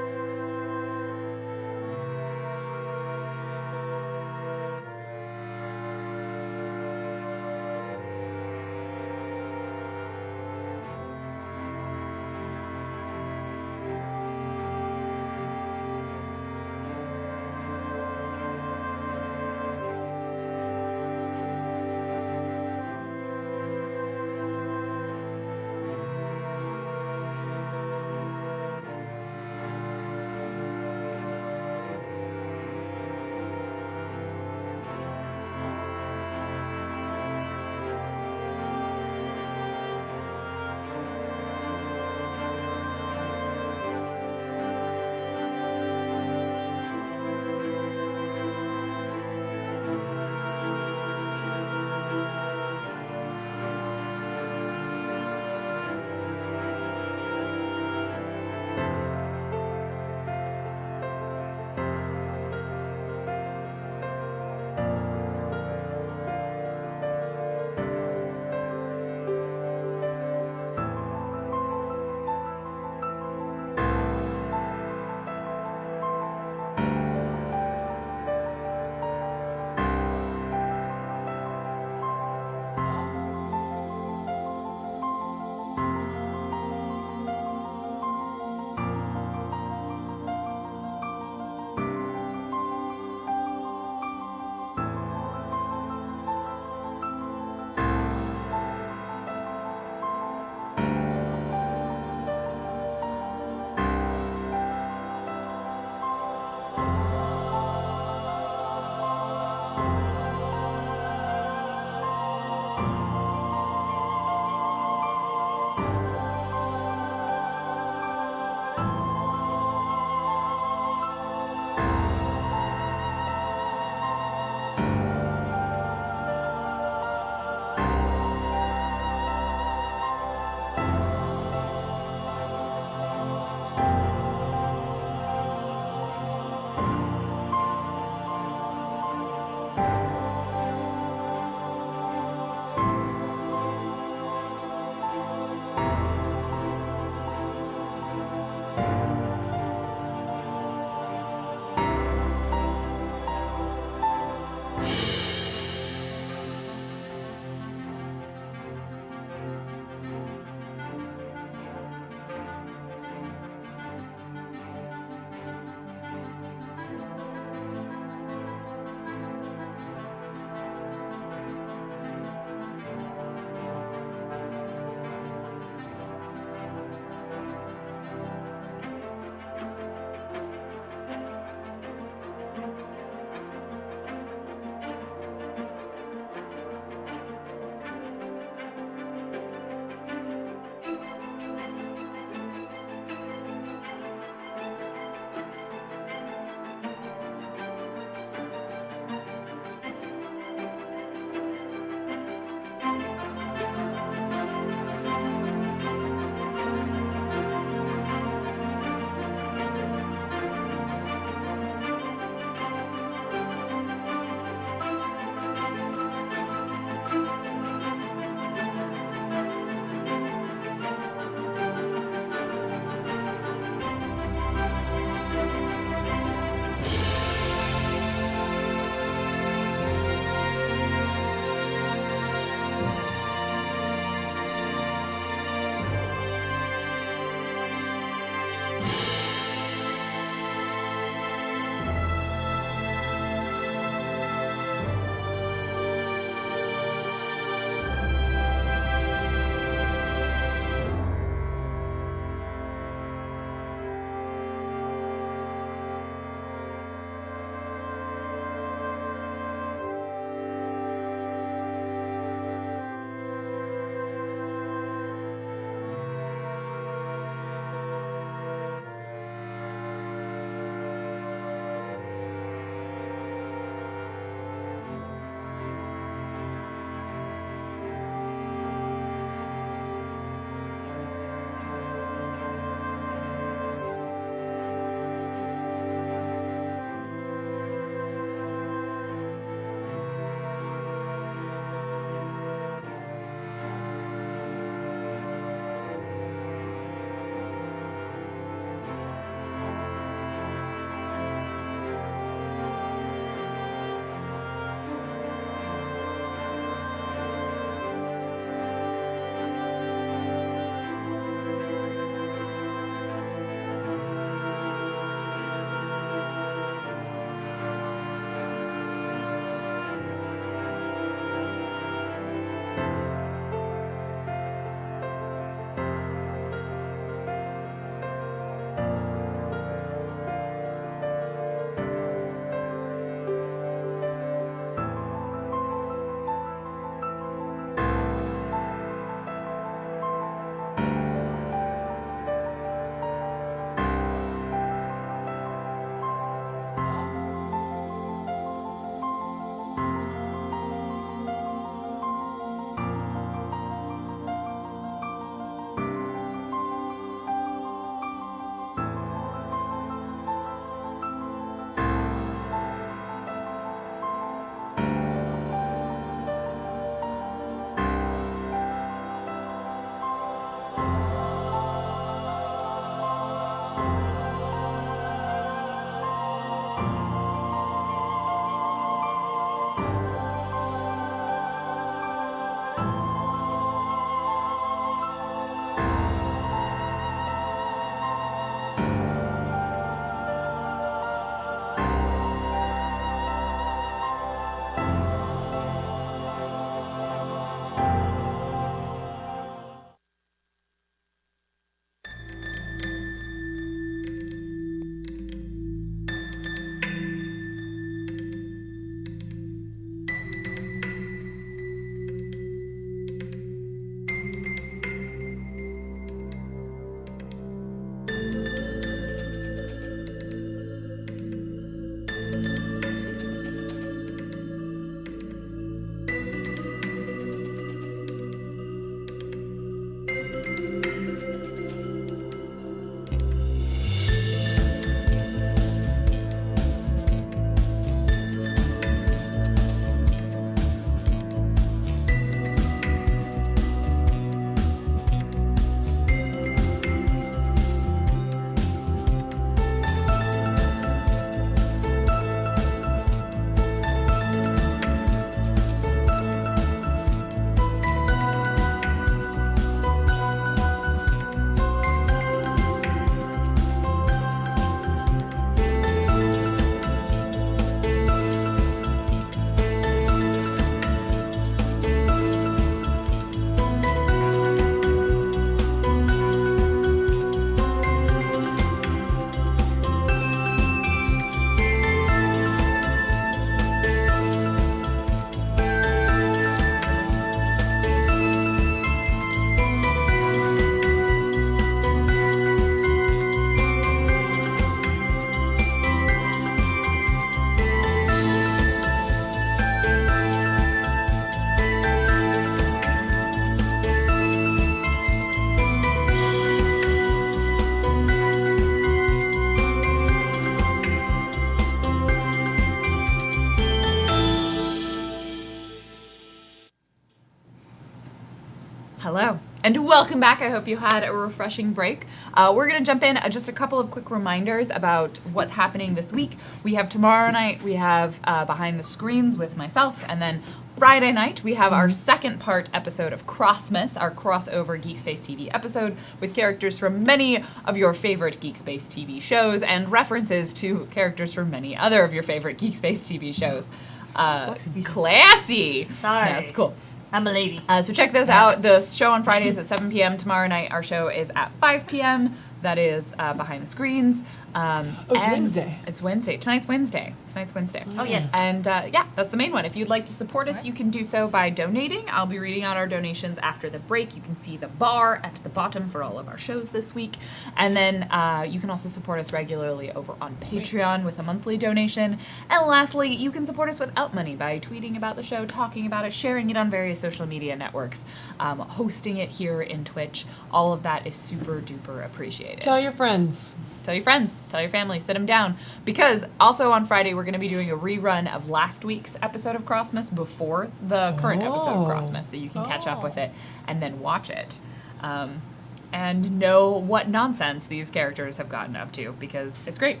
And welcome back. I hope you had a refreshing break. We're going to jump in. Just a couple of quick reminders about what's happening this week. We have tomorrow night, we have Behind the Screens with myself, and then Friday night, we have our second part episode of Crossmas, our crossover Geek Space TV episode with characters from many of your favorite Geek Space TV shows and references to characters from many other of your favorite Geek Space TV shows. Classy. Sorry. That's cool. I'm a lady. So check those out. The show on Friday is at 7 p.m. Tomorrow night, our show is at 5 p.m. That is Behind the Screens. It's and Wednesday. It's Wednesday. Tonight's Wednesday. Oh, yes. And yeah, that's the main one. If you'd like to support us, you can do so by donating. I'll be reading out our donations after the break. You can see the bar at the bottom for all of our shows this week. And then you can also support us regularly over on Patreon with a monthly donation. And lastly, you can support us without money by tweeting about the show, talking about it, sharing it on various social media networks, hosting it here in Twitch. All of that is super duper appreciated. Tell your friends. Tell your friends, tell your family, sit them down. Because also on Friday, we're going to be doing a rerun of last week's episode of Crossmas before the current episode of Crossmas. So you can catch up with it and then watch it. And know what nonsense these characters have gotten up to because it's great.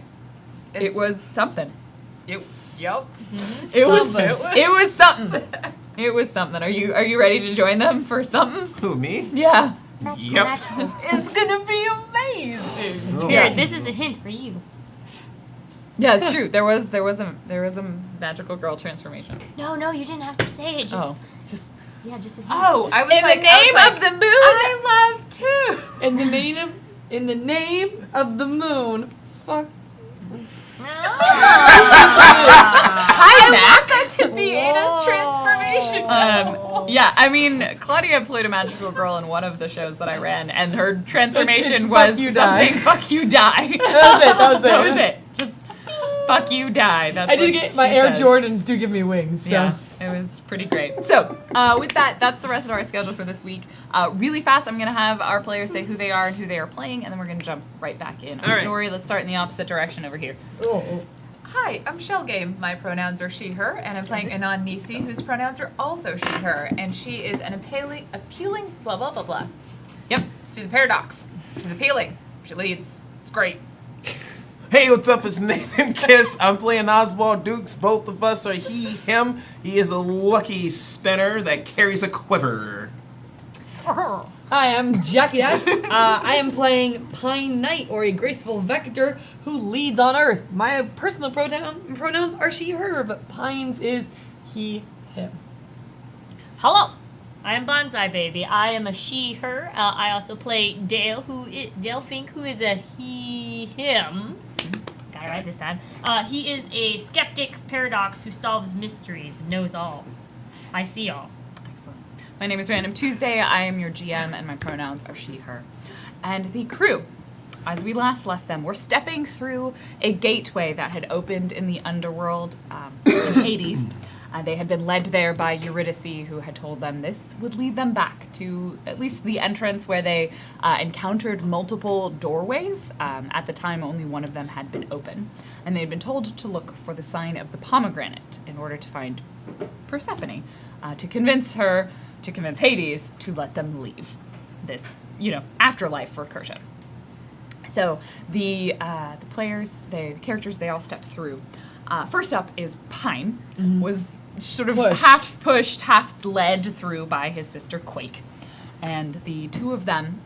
It was something. Yup. It was Something. it was something. It was something. Are you ready to join them for something? Who, me? Yeah. Yep. It's gonna be amazing. Oh. Here, this is a hint for you. Yeah, it's true. There was a magical girl transformation. No, you didn't have to say it. Just, Just yeah, just the hint. Oh, I was in like, the name of the moon. I love too. In the name of the moon. Fuck. Hi, Mac. That to be Ada's transformation. Yeah, I mean, Claudia played a magical girl in one of the shows that I ran, and her transformation It's was fuck you, die. something "fuck you, die." That was it. That was it. Just "fuck you, die." That's I did what get my she Air says. Jordans do give me wings. So. Yeah, it was pretty great. So, with that, that's the rest of our schedule for this week. Really fast, I'm going to have our players say who they are and who they are playing, and then we're going to jump right back in our right. story. Let's start in the opposite direction over here. Hi, I'm Shell Game. My pronouns are she, her, and I'm playing Anon Nisi, whose pronouns are also she, her, and she is an appealing blah, blah, blah, blah. Yep. She's a paradox. She's appealing. She leads. It's great. Hey, what's up? It's Nathan Kiss. I'm playing Oswald Dukes. Both of us are he, him. He is a lucky spinner that carries a quiver. Hi, I'm Jackie Dash. I am playing Pine Knight, or a graceful vector who leads on Earth. My personal pronouns are she, her, but Pine's is he, him. Hello, I am Bonsai Baby. I am a she, her. I also play Dale, Dale Fink, who is a he, him. Got it right this time. He is a skeptic paradox who solves mysteries and knows all. I see all. Excellent. My name is Random Tuesday. I am your GM, and my pronouns are she, her. And the crew, as we last left them, were stepping through a gateway that had opened in the underworld in Hades. They had been led there by Eurydice, who had told them this would lead them back to at least the entrance where they encountered multiple doorways. At the time, only one of them had been open. And they had been told to look for the sign of the pomegranate in order to find Persephone, to convince Hades to let them leave this, afterlife recursion. So the players, the characters, they all step through. First up is Pine, was sort of half pushed, half led through by his sister Quake. And the two of them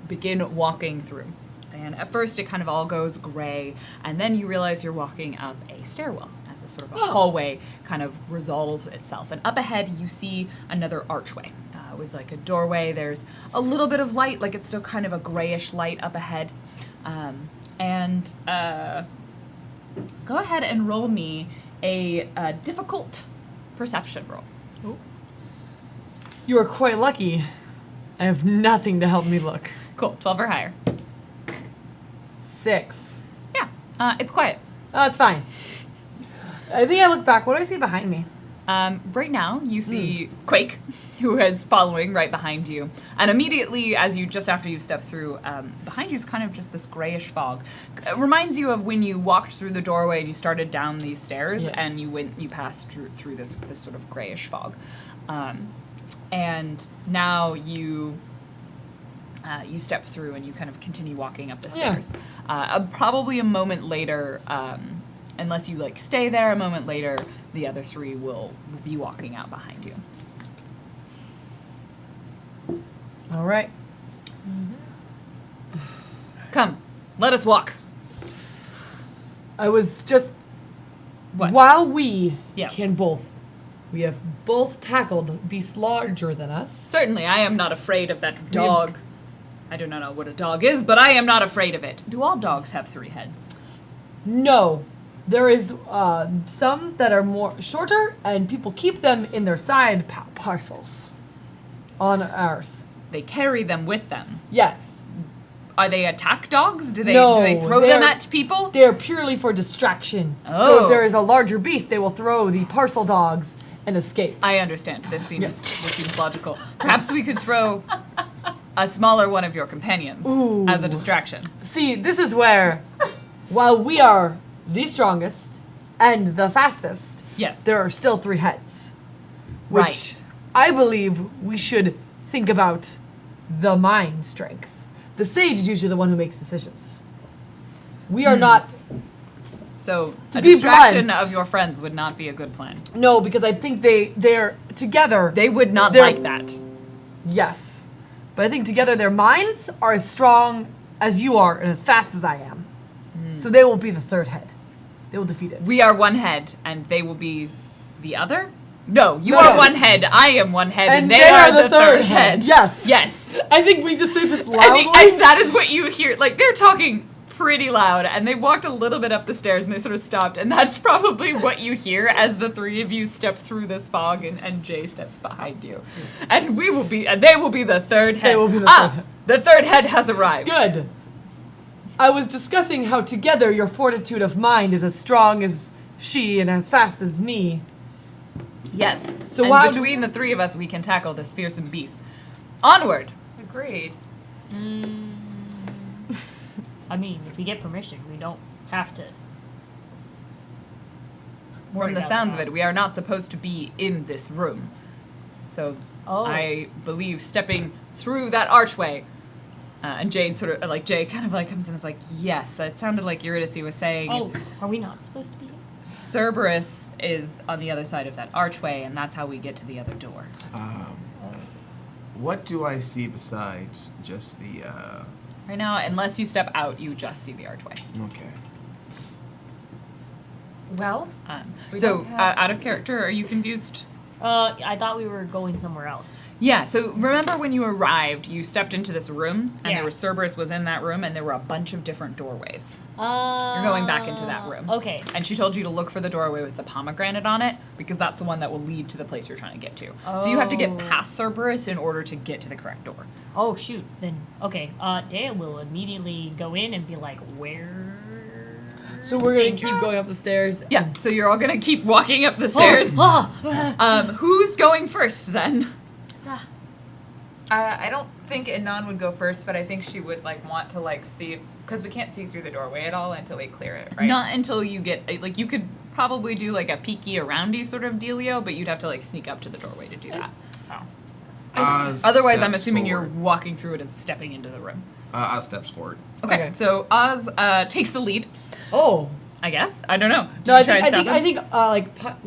begin walking through. And at first it kind of all goes gray, and then you realize you're walking up a stairwell as a sort of a hallway kind of resolves itself. And up ahead you see another archway. It was like a doorway. There's a little bit of light, like it's still kind of a grayish light up ahead. Go ahead and roll me a difficult perception roll. You are quite lucky. I have nothing to help me look. Cool, 12 or higher. 6. Yeah, it's quiet. Oh, it's fine. I think I look back. What do I see behind me? Right now, you see Quake, who is following right behind you. And immediately, just after you step through, behind you is kind of just this grayish fog. It reminds you of when you walked through the doorway and you started down these stairs, and you passed through this sort of grayish fog. And now you you step through and you kind of continue walking up the Yeah. stairs. Probably a moment later, unless you like stay there, a moment later, the other three will be walking out behind you. All right. Come, let us walk. I was just What? while we Yes. we have both tackled beasts larger than us. Certainly, I am not afraid of that dog. I do not know what a dog is, but I am not afraid of it. Do all dogs have 3 heads? No, there is some that are more shorter, and people keep them in their side parcels on Earth. They carry them with them. Yes, Are they attack dogs? Do they No, throw them they're- at people? they are purely for distraction. So Oh. if there is a larger beast, they will throw the parcel dogs and escape. I understand. This seems Yes. this seems logical. Perhaps we could throw a smaller one of your companions Ooh. as a distraction. See, this is where, while we are the strongest and the fastest, Yes. there are still 3 heads. Which Right. I believe we should think about the mind strength. The sage is usually the one who makes decisions. We are not. So To a be distraction blunt. of your friends would not be a good plan. No, because I think they're together. They would not They're- like that. Yes. But I think together their minds are as strong as you are and as fast as I am. So they will be the 3rd head. They will defeat it. We are 1 head, and they will be the other? No, you No, are no. 1 head, I am 1 head, and, And they they are are the the 3rd third head. head. Yes. Yes. I think we just say this And, loudly. and that is what you hear. Like, they're talking pretty loud, and they walked a little bit up the stairs, and they sort of stopped, and that's probably what you hear as the 3 of you step through this fog, and Jay steps behind you. And they will be the 3rd head. They will be the 3rd head. The 3rd head has arrived. Good. I was discussing how together your fortitude of mind is as strong as she and as fast as me. Yes. So and why do- between the 3 of us, we can tackle this fearsome beast. Onward. Agreed. I mean, if we get permission, we don't have to. From the sounds of it, we are not supposed to be in this room. So Oh. I believe stepping through that archway, and Jane sort of, Jay kind of like comes in and is like, yes, that sounded like Eurydice was saying. Oh, are we not supposed to be here? Cerberus is on the other side of that archway, and that's how we get to the other door. What do I see besides just the? Right now, unless you step out, you just see the archway. Okay. Well, We So, don't have- out of character, are you confused? I thought we were going somewhere else. Yeah, so remember when you arrived, you stepped into this room, and Yeah. there was Cerberus was in that room, and there were a bunch of different doorways. You're going back into that room. Okay. And she told you to look for the doorway with the pomegranate on it, because that's the one that will lead to the place you're trying to get to. So you have to get Oh. past Cerberus in order to get to the correct door. Oh shoot. Then okay. Dea will immediately go in and be like, "Where?" So we're gonna keep going up the stairs. Yeah, so you're all gonna keep walking up the stairs. Oh, Who's going first then? I don't think Anon would go first, but I think she would want to see, because we can't see through the doorway at all until we clear it, right? Not until you get, you could probably do a peeky aroundy sort of dealio, but you'd have to sneak up to the doorway to do that. Oz Otherwise, I'm steps assuming you're forward. walking through it and stepping into the room. Oz steps forward. Okay, Okay. so Oz takes the lead, Oh. I guess. I don't know. Did No, you try and I stop think him?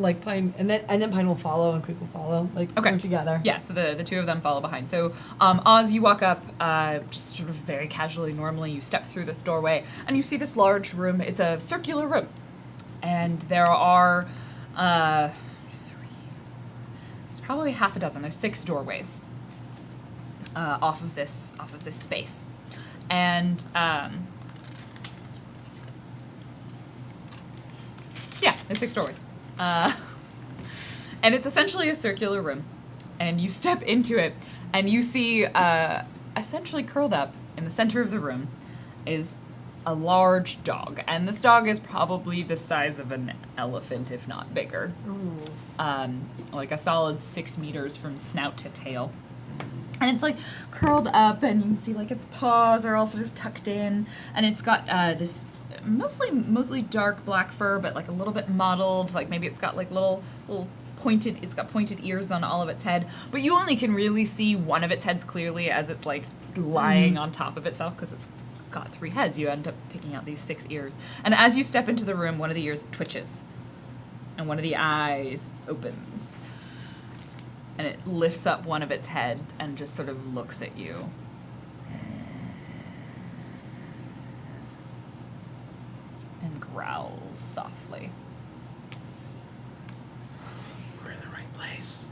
like Pine and then Pine will follow and Quick will follow. Okay. We're together. Yeah, so the two of them follow behind. So, Oz, you walk up, just sort of very casually, normally, you step through this doorway, and you see this large room. It's a circular room. And there are, there's probably half a dozen. There's 6 doorways off of this space. And, yeah, there's 6 doorways. And it's essentially a circular room. And you step into it, and you see, essentially curled up in the center of the room is a large dog. And this dog is probably the size of an elephant, if not bigger. Like a solid 6 meters from snout to tail. And it's curled up, and you can see its paws are all sort of tucked in. And it's got this mostly dark black fur, but a little bit mottled. Maybe it's got little pointed ears on all of its head, but you only can really see one of its heads clearly as it's lying on top of itself because it's got 3 heads. You end up picking out these 6 ears. And as you step into the room, one of the ears twitches. And one of the eyes opens. And it lifts up one of its head and just sort of looks at you. And growls softly. We're in the right place.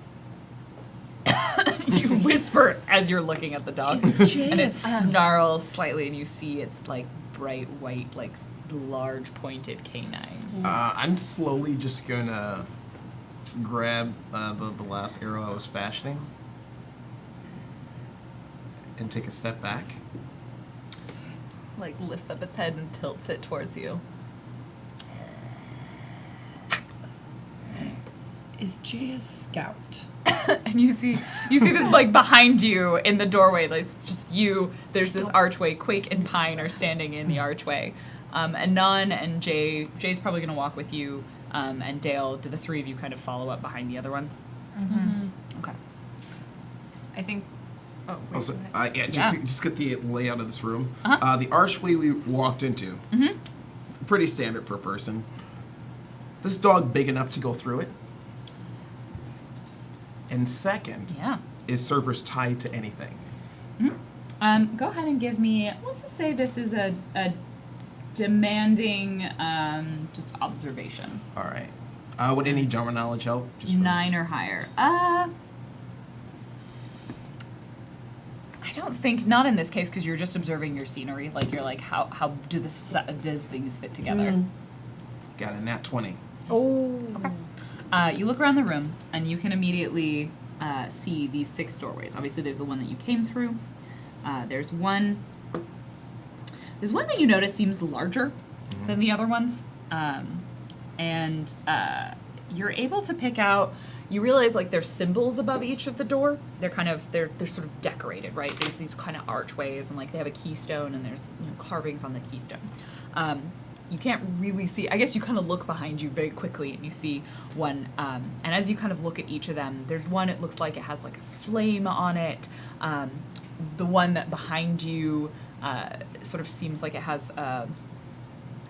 You whisper as you're looking at the dog. And it snarls slightly, and you see its like bright white, like large pointed canine. I'm slowly just gonna grab the last arrow I was fashioning and take a step back. Like lifts up its head and tilts it towards you. Is Jay a scout? And you see this like behind you in the doorway. Like, it's just you. There's this archway. Quake and Pine are standing in the archway. Anon and Jay's probably gonna walk with you. And Dale, do the 3 of you kind of follow up behind the other ones? Mm-hmm. Okay. I think. Oh, wait, Also, go ahead. yeah, just get the layout of this room. Uh-huh. The archway we walked into, pretty standard for a person. This dog big enough to go through it. And second, Yeah. is Cerberus tied to anything? Go ahead and give me. Let's just say this is a demanding just observation. All right. Would any general knowledge help? Just for- 9 or higher. I don't think, not in this case, because you're just observing your scenery. Like, you're like, how does things fit together? Got a nat 20. Oh. You look around the room, and you can immediately see these 6 doorways. Obviously, there's the one that you came through. There's one that you notice seems larger than the other ones. And you're able to pick out, you realize like there's symbols above each of the door. They're kind of, they're sort of decorated, right? There's these kind of archways, and like they have a keystone, and there's carvings on the keystone. You can't really see, I guess you kind of look behind you very quickly and you see one, and as you kind of look at each of them, there's one, it looks like it has like a flame on it. The one that behind you sort of seems like it has, I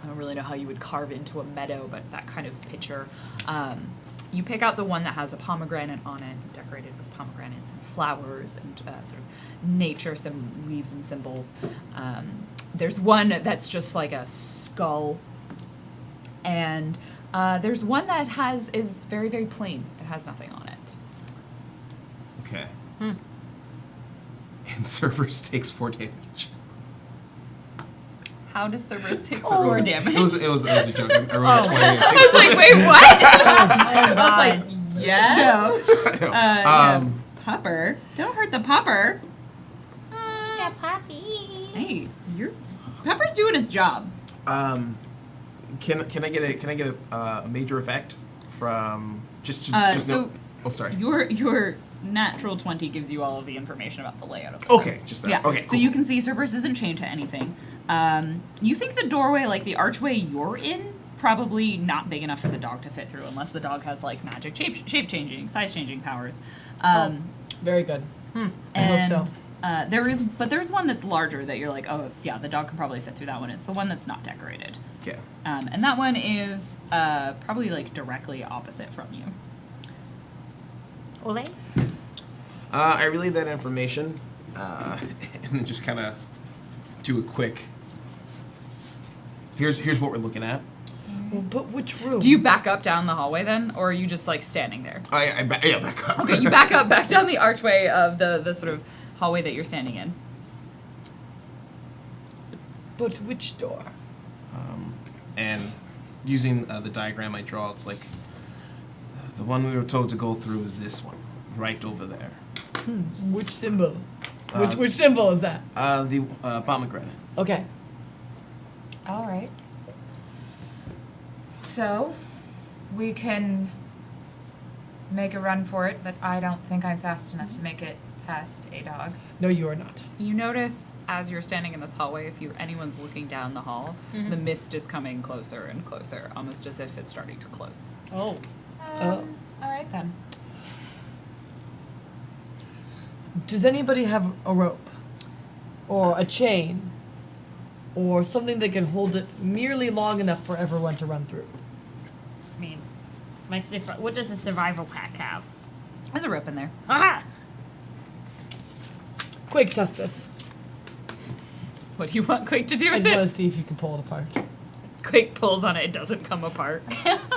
don't really know how you would carve into a meadow, but that kind of picture. You pick out the one that has a pomegranate on it, decorated with pomegranates and flowers and sort of nature, some leaves and symbols. There's one that's just like a skull, and there's one that is very, very plain. It has nothing on it. Okay. And Cerberus takes 4 damage. How does Cerberus take 4 damage? It was a joke. I rolled a 20. It I takes was like, wait, what? Oh, I God. was like, yes. No. Yeah. Pupper. Don't hurt the pupper. Yeah, puppy. Hey, Pepper's doing its job. Can I get a major effect from just so oh, sorry. Your natural 20 gives you all of the information about the layout of the Okay, just that. Yeah. Okay. So Cool. you can see Cerberus isn't chained to anything. You think the doorway, like the archway you're in, probably not big enough for the dog to fit through, unless the dog has like magic shape changing, size changing powers. Very good. I And hope so. there's one that's larger that you're like, oh yeah, the dog can probably fit through that one. It's the one that's not decorated. Okay. And that one is probably like directly opposite from you. Ole? I relay that information, and then just kind of do a quick. Here's what we're looking at. Well, but which room? Do you back up down the hallway then, or are you just like standing there? Yeah, back up. Okay, you back down the archway of the sort of hallway that you're standing in. But which door? And using the diagram I draw, it's like the one we were told to go through is this one, right over there. Which symbol? Uh, Which symbol is that? The pomegranate. Okay. All right. So, we can make a run for it, but I don't think I'm fast enough to make it past a dog. No, you are not. You notice as you're standing in this hallway, if anyone's looking down the hall, the mist is coming closer and closer, almost as if it's starting to close. Oh. All right then. Does anybody have a rope? or a chain, or something that can hold it merely long enough for everyone to run through. I mean, what does a survival pack have? There's a rope in there. Aha! Quake, test this. What do you want Quake to do I with just want it? to see if you can pull it apart. Quake pulls on it, it doesn't come apart.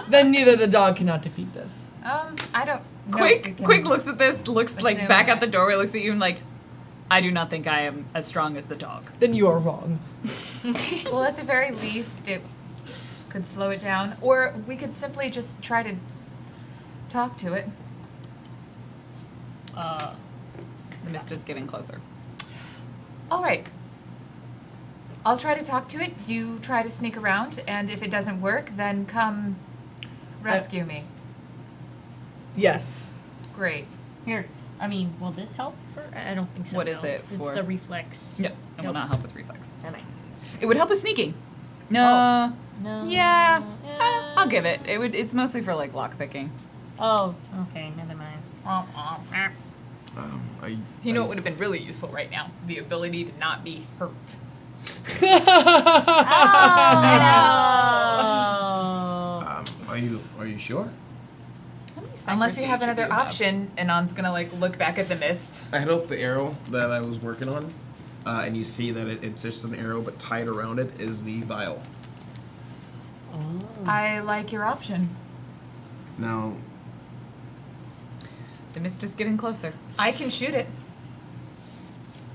Then neither the dog cannot defeat this. I don't. know if we Quake can- looks at this, looks like assume back that- at the doorway, looks at you and like, I do not think I am as strong as the dog. Then you are wrong. Well, at the very least, it could slow it down, or we could simply just try to talk to it. The mist is getting closer. All right. I'll try to talk to it. You try to sneak around, and if it doesn't work, then come rescue me. Yes. Great. Here. I mean, will this help? I don't think so. What is no. it for? It's the reflex. No, it will Nope. not help with reflex. Okay. It would help with sneaking. No. No. Yeah. I'll give it. It's mostly for like lock picking. Oh, okay. Never mind. You know what would have been really useful right now? The ability to not be hurt. Oh. Are you sure? Unless you have another option, Anon's gonna like look back at the mist. I held up the arrow that I was working on, and you see that it's just an arrow, but tied around it is the vial. I like your option. Now, The mist is getting closer. I can shoot it.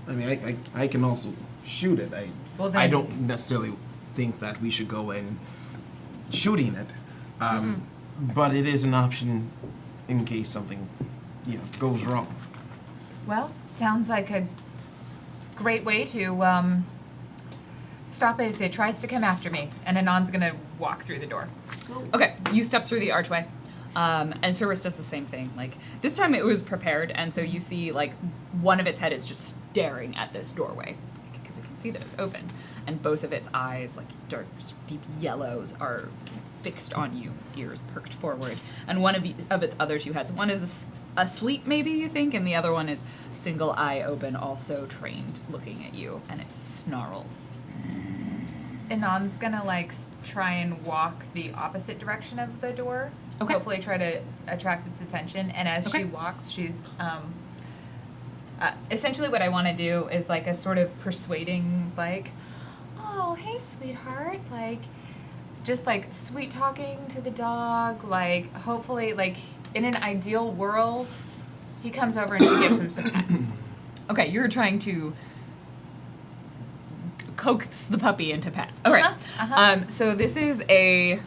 I mean, I can also shoot it. Well, I then- don't necessarily think that we should go in shooting it, but it is an option in case something, goes wrong. Well, sounds like a great way to stop it if it tries to come after me. And Anon's gonna walk through the door. Okay, you step through the archway. And Cerberus does the same thing. Like, this time it was prepared, and so you see, like, one of its head is just staring at this doorway. Because it can see that it's open. And both of its eyes, like, dark, deep yellows, are fixed on you. Its ears perked forward. And one of its other two heads, one is asleep, maybe, you think, and the other one is single eye open, also trained, looking at you. And it snarls. Anon's gonna like try and walk the opposite direction of the door. Okay. Hopefully, try to attract its attention. And as Okay. she walks, she's essentially what I want to do is like a sort of persuading, like, "Oh, hey, sweetheart," like just like sweet talking to the dog. Like hopefully, like in an ideal world, he comes over and she gives him some pets. Okay, you're trying to coax the puppy into pets. All right. So this is a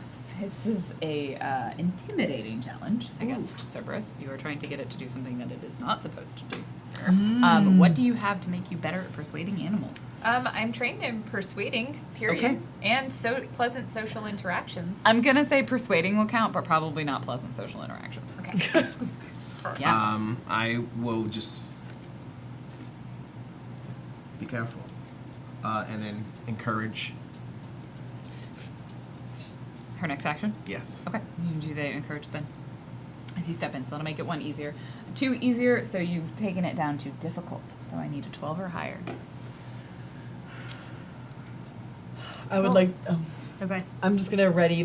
intimidating challenge against Cerberus. You are trying to get it to do something that it is not supposed to do. What do you have to make you better at persuading animals? I'm trained in persuading, period, Okay. and so pleasant social interactions. I'm gonna say persuading will count, but probably not pleasant social interactions. Okay. Yeah. I will just be careful, and then encourage. Her next action. Yes. Okay, you do the encourage then. As you step in, so that'll make it 1 easier. 2 easier, so you've taken it down to difficult. So I need a 12 or higher. I would like. Okay. I'm just gonna ready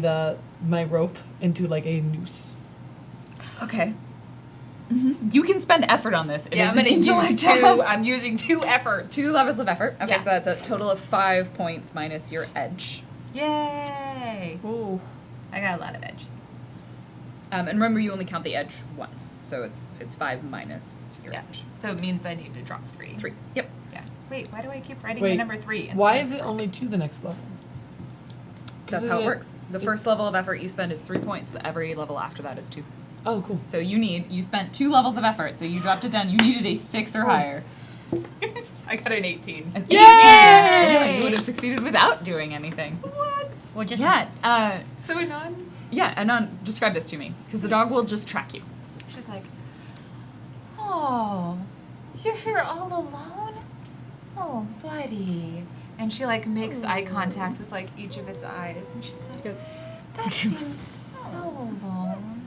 my rope into like a noose. Okay. You can spend effort on this. It Yeah, is I'm an gonna use intellect two. test. I'm using 2 effort. 2 levels of effort. Okay, Yes. so that's a total of 5 points minus your edge. Yay! Ooh. I got a lot of edge. And remember, you only count the edge once, so it's 5 minus your Yeah. edge. So it means I need to drop 3. 3. Yep. Yeah. Wait, why do I keep writing Wait, the number 3? Why is it only 2 the next level? That's is how it it- works. The is- first level of effort you spend is 3 points. Every level after that is 2. Oh, cool. So you spent 2 levels of effort, so you dropped it down. You needed a 6 or higher. I got an 18. An Yay! 18. You would have succeeded without doing anything. What? Well, just Yeah. So Anon, Anon, describe this to me, because the dog will just track you. she's like, "Oh, you're here all alone? Oh, buddy." And she like makes eye contact with like each of its eyes, and she's like, "That seems so alone.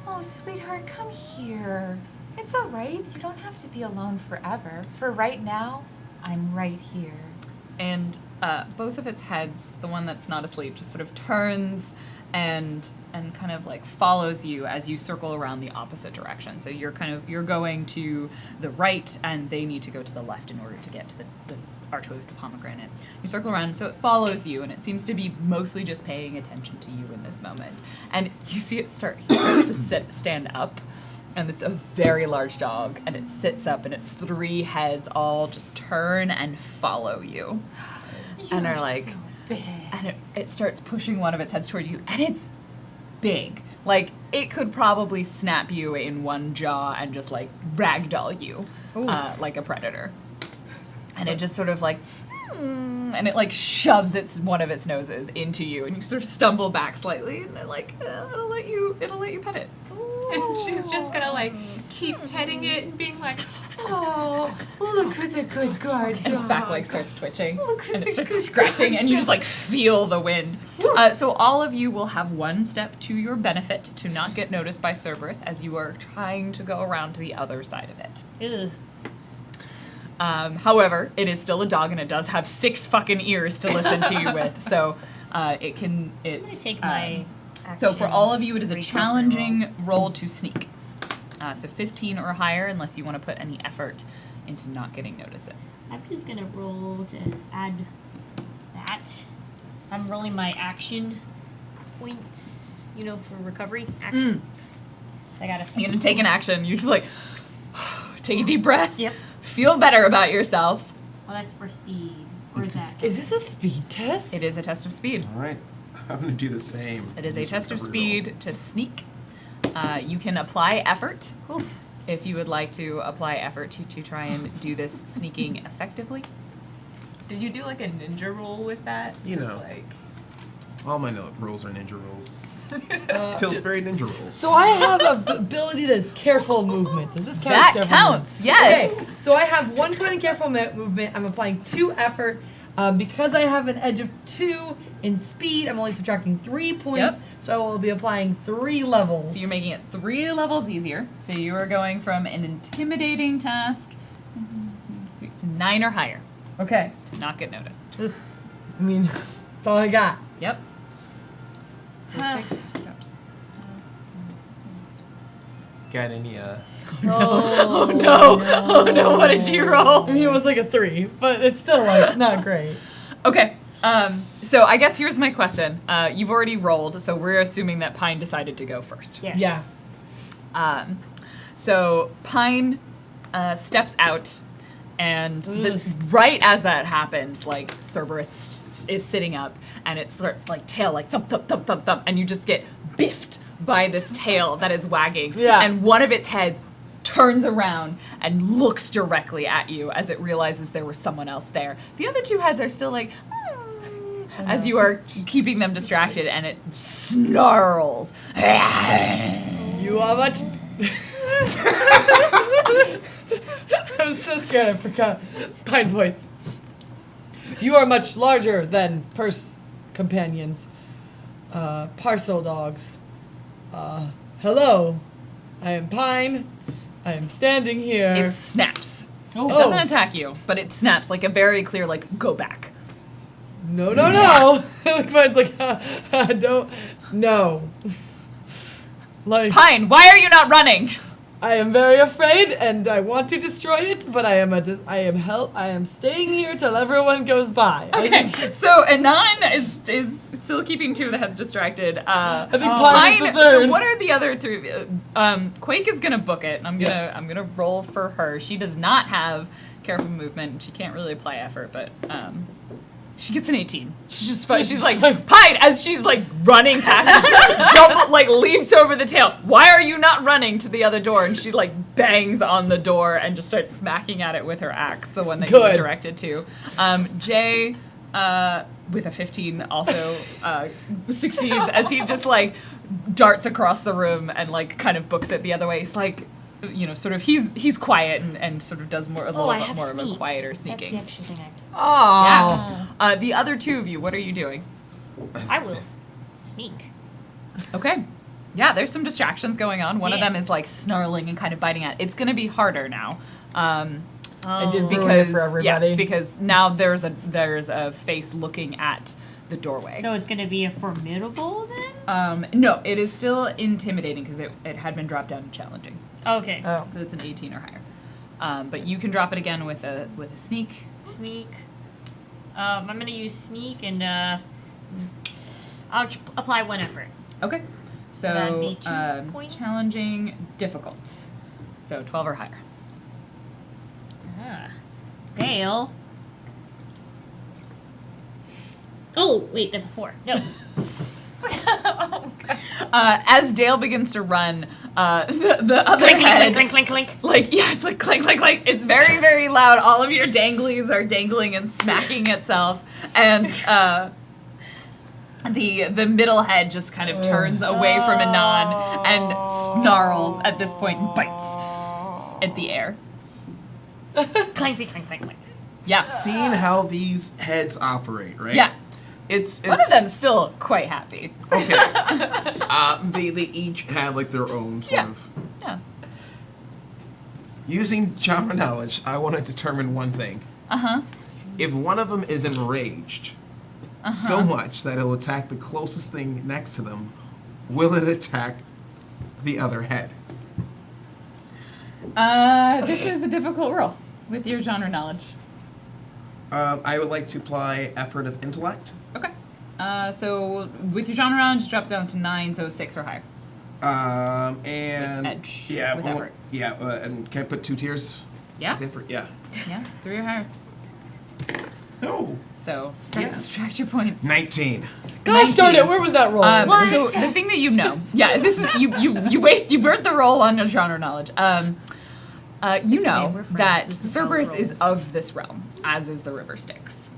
Oh, sweetheart, come here. It's all right. You don't have to be alone forever. For right now, I'm right here. And both of its heads, the one that's not asleep, just sort of turns and kind of like follows you as you circle around the opposite direction. So you're going to the right, and they need to go to the left in order to get to the archway with the pomegranate. You circle around, so it follows you, and it seems to be mostly just paying attention to you in this moment. And you see it starts to stand up. And it's a very large dog, and it sits up, and its 3 heads all just turn and follow you. And are like, so big. and it starts pushing one of its heads toward you, and it's big. Like, it could probably snap you in one jaw and just, like, ragdoll you, like a predator. And it just sort of, like, and it, like, shoves one of its noses into you, and you sort of stumble back slightly, and it, like, it'll let you pet it. And she's just gonna like keep petting it and being like, oh, look who's a good guard dog. And its back leg starts twitching, Look who's and a it starts good scratching, guard and you just like feel the wind. So all of you will have one step to your benefit to not get noticed by Cerberus as you are trying to go around to the other side of it. Ugh. However, it is still a dog, and it does have 6 fucking ears to listen to you with. So it can. I'm gonna take my. So for action all of you, it is a recovery challenging roll to sneak. So 15 or higher, unless you want to put any effort into not getting noticed. I'm just gonna roll to add that. I'm rolling my action points, for recovery action. I gotta. You're gonna take an action. You just like take a deep breath. Yep. Feel better about yourself. Well, that's for speed. Or is that? Is this a speed test? It is a test of speed. All right. I'm going to do the same. It is a Use test of recovery speed to sneak. You can apply effort if you would like to apply effort to try and do this sneaking effectively. Did you do like a ninja roll with that? You Just know. like roll. All my rolls are ninja rolls. Pillsbury ninja rolls. So I have a ability that is careful movement. Does this count? That as careful counts, movement? yes. Okay, so I have 1 point in careful movement. I'm applying 2 effort. Because I have an edge of 2 in speed, I'm only subtracting 3 points. Yep. So I will be applying 3 levels. So you're making it 3 levels easier. So you are going from an intimidating task to 9 or higher Okay. to not get noticed. I mean, that's all I got. Yep. Huh. 6. Got any, Oh no! Oh no! What did you roll? I mean, it was like a 3, but it's still like not great. Okay. So I guess here's my question. You've already rolled, so we're assuming that Pine decided to go first. Yes. Yeah. So Pine steps out, and right as that happens, like Cerberus is sitting up, and it starts like tail like thump thump thump thump thump, and you just get biffed by this tail that is wagging, Yeah. and one of its heads turns around and looks directly at you as it realizes there was someone else there. The other 2 heads are still like, as you are keeping them distracted, and it snarls. You are much. I was so scared I forgot Pine's voice. You are much larger than purse companions. Parcel dogs. Hello. I am Pine. I am standing here. It snaps. Oh. It doesn't attack you, but it snaps like a very clear, like, go back. No, no, no. Like Pine's like, don't. No. Like, Pine, why are you not running? I am very afraid, and I want to destroy it, but I am staying here till everyone goes by. Okay, so Anon is still keeping 2 of the heads distracted. I think Pine is the third. So what are the other 3 of you? Quake is gonna book it, and I'm gonna roll for her. She does not have careful movement, and she can't really apply effort, but she gets an 18. She's just fine. She's like, Pine, as she's like running past, leaps over the tail. Why are you not running to the other door? And she like bangs on the door and just starts smacking at it with her axe, the one that you were Good. directed to. Jay, with a 15, also succeeds as he just like darts across the room and like kind of books it the other way. He's like, sort of he's quiet and sort of does a little I bit have more of a sneak. quieter That's the sneaking. extra thing I have to. Oh. Yeah. The other 2 of you, what are you doing? I will sneak. Okay. Yeah, there's some distractions going on. One of Yeah. them is like snarling and kind of biting at. It's going to be harder now. I did Oh. ruin it because for everybody. yeah, because now there's a face looking at the doorway. So it's gonna be a formidable then? No, it is still intimidating because it had been dropped down to challenging. Okay. Oh. So it's an 18 or higher. But you can drop it again with a sneak. Sneak. I'm gonna use sneak and I'll apply 1 effort. Okay. So That'd be 2 points. challenging, difficult. So 12 or higher. Ah. Dale. Oh, wait, that's a 4. No. Oh, God. As Dale begins to run, the other Clink, head, clink, clink, clink, clink. like yeah, it's like clink, clink, clink. It's very, very loud. All of your danglies are dangling and smacking itself, and the middle head just kind of turns away from Anon and snarls at this point and bites at the air. Clank, clink, clink, clink. Yeah, Seeing how these heads operate, right? yeah. It's One of them's still quite happy. okay. They each have like their own sort Yeah. of. Yeah. Using genre knowledge, I want to determine one thing. Uh-huh. If one of them is enraged so much that it will attack the closest thing next to them, will it attack the other head? This is a difficult roll with your genre knowledge. I would like to apply effort of intellect. Okay. So with your genre knowledge, it drops down to 9, so 6 or higher. And With edge, yeah, with well, effort. yeah, and can I put 2 tiers? Yeah. With effort? Yeah. Yeah, 3 or higher. No. So Yes. subtract your points. 19. Gosh darn 19. it, where was that roll? What? So the thing that you know, yeah, this is you burnt the roll on your genre knowledge. You know we're friends. that This is how it Cerberus is rolls. of this realm, as is the River Styx.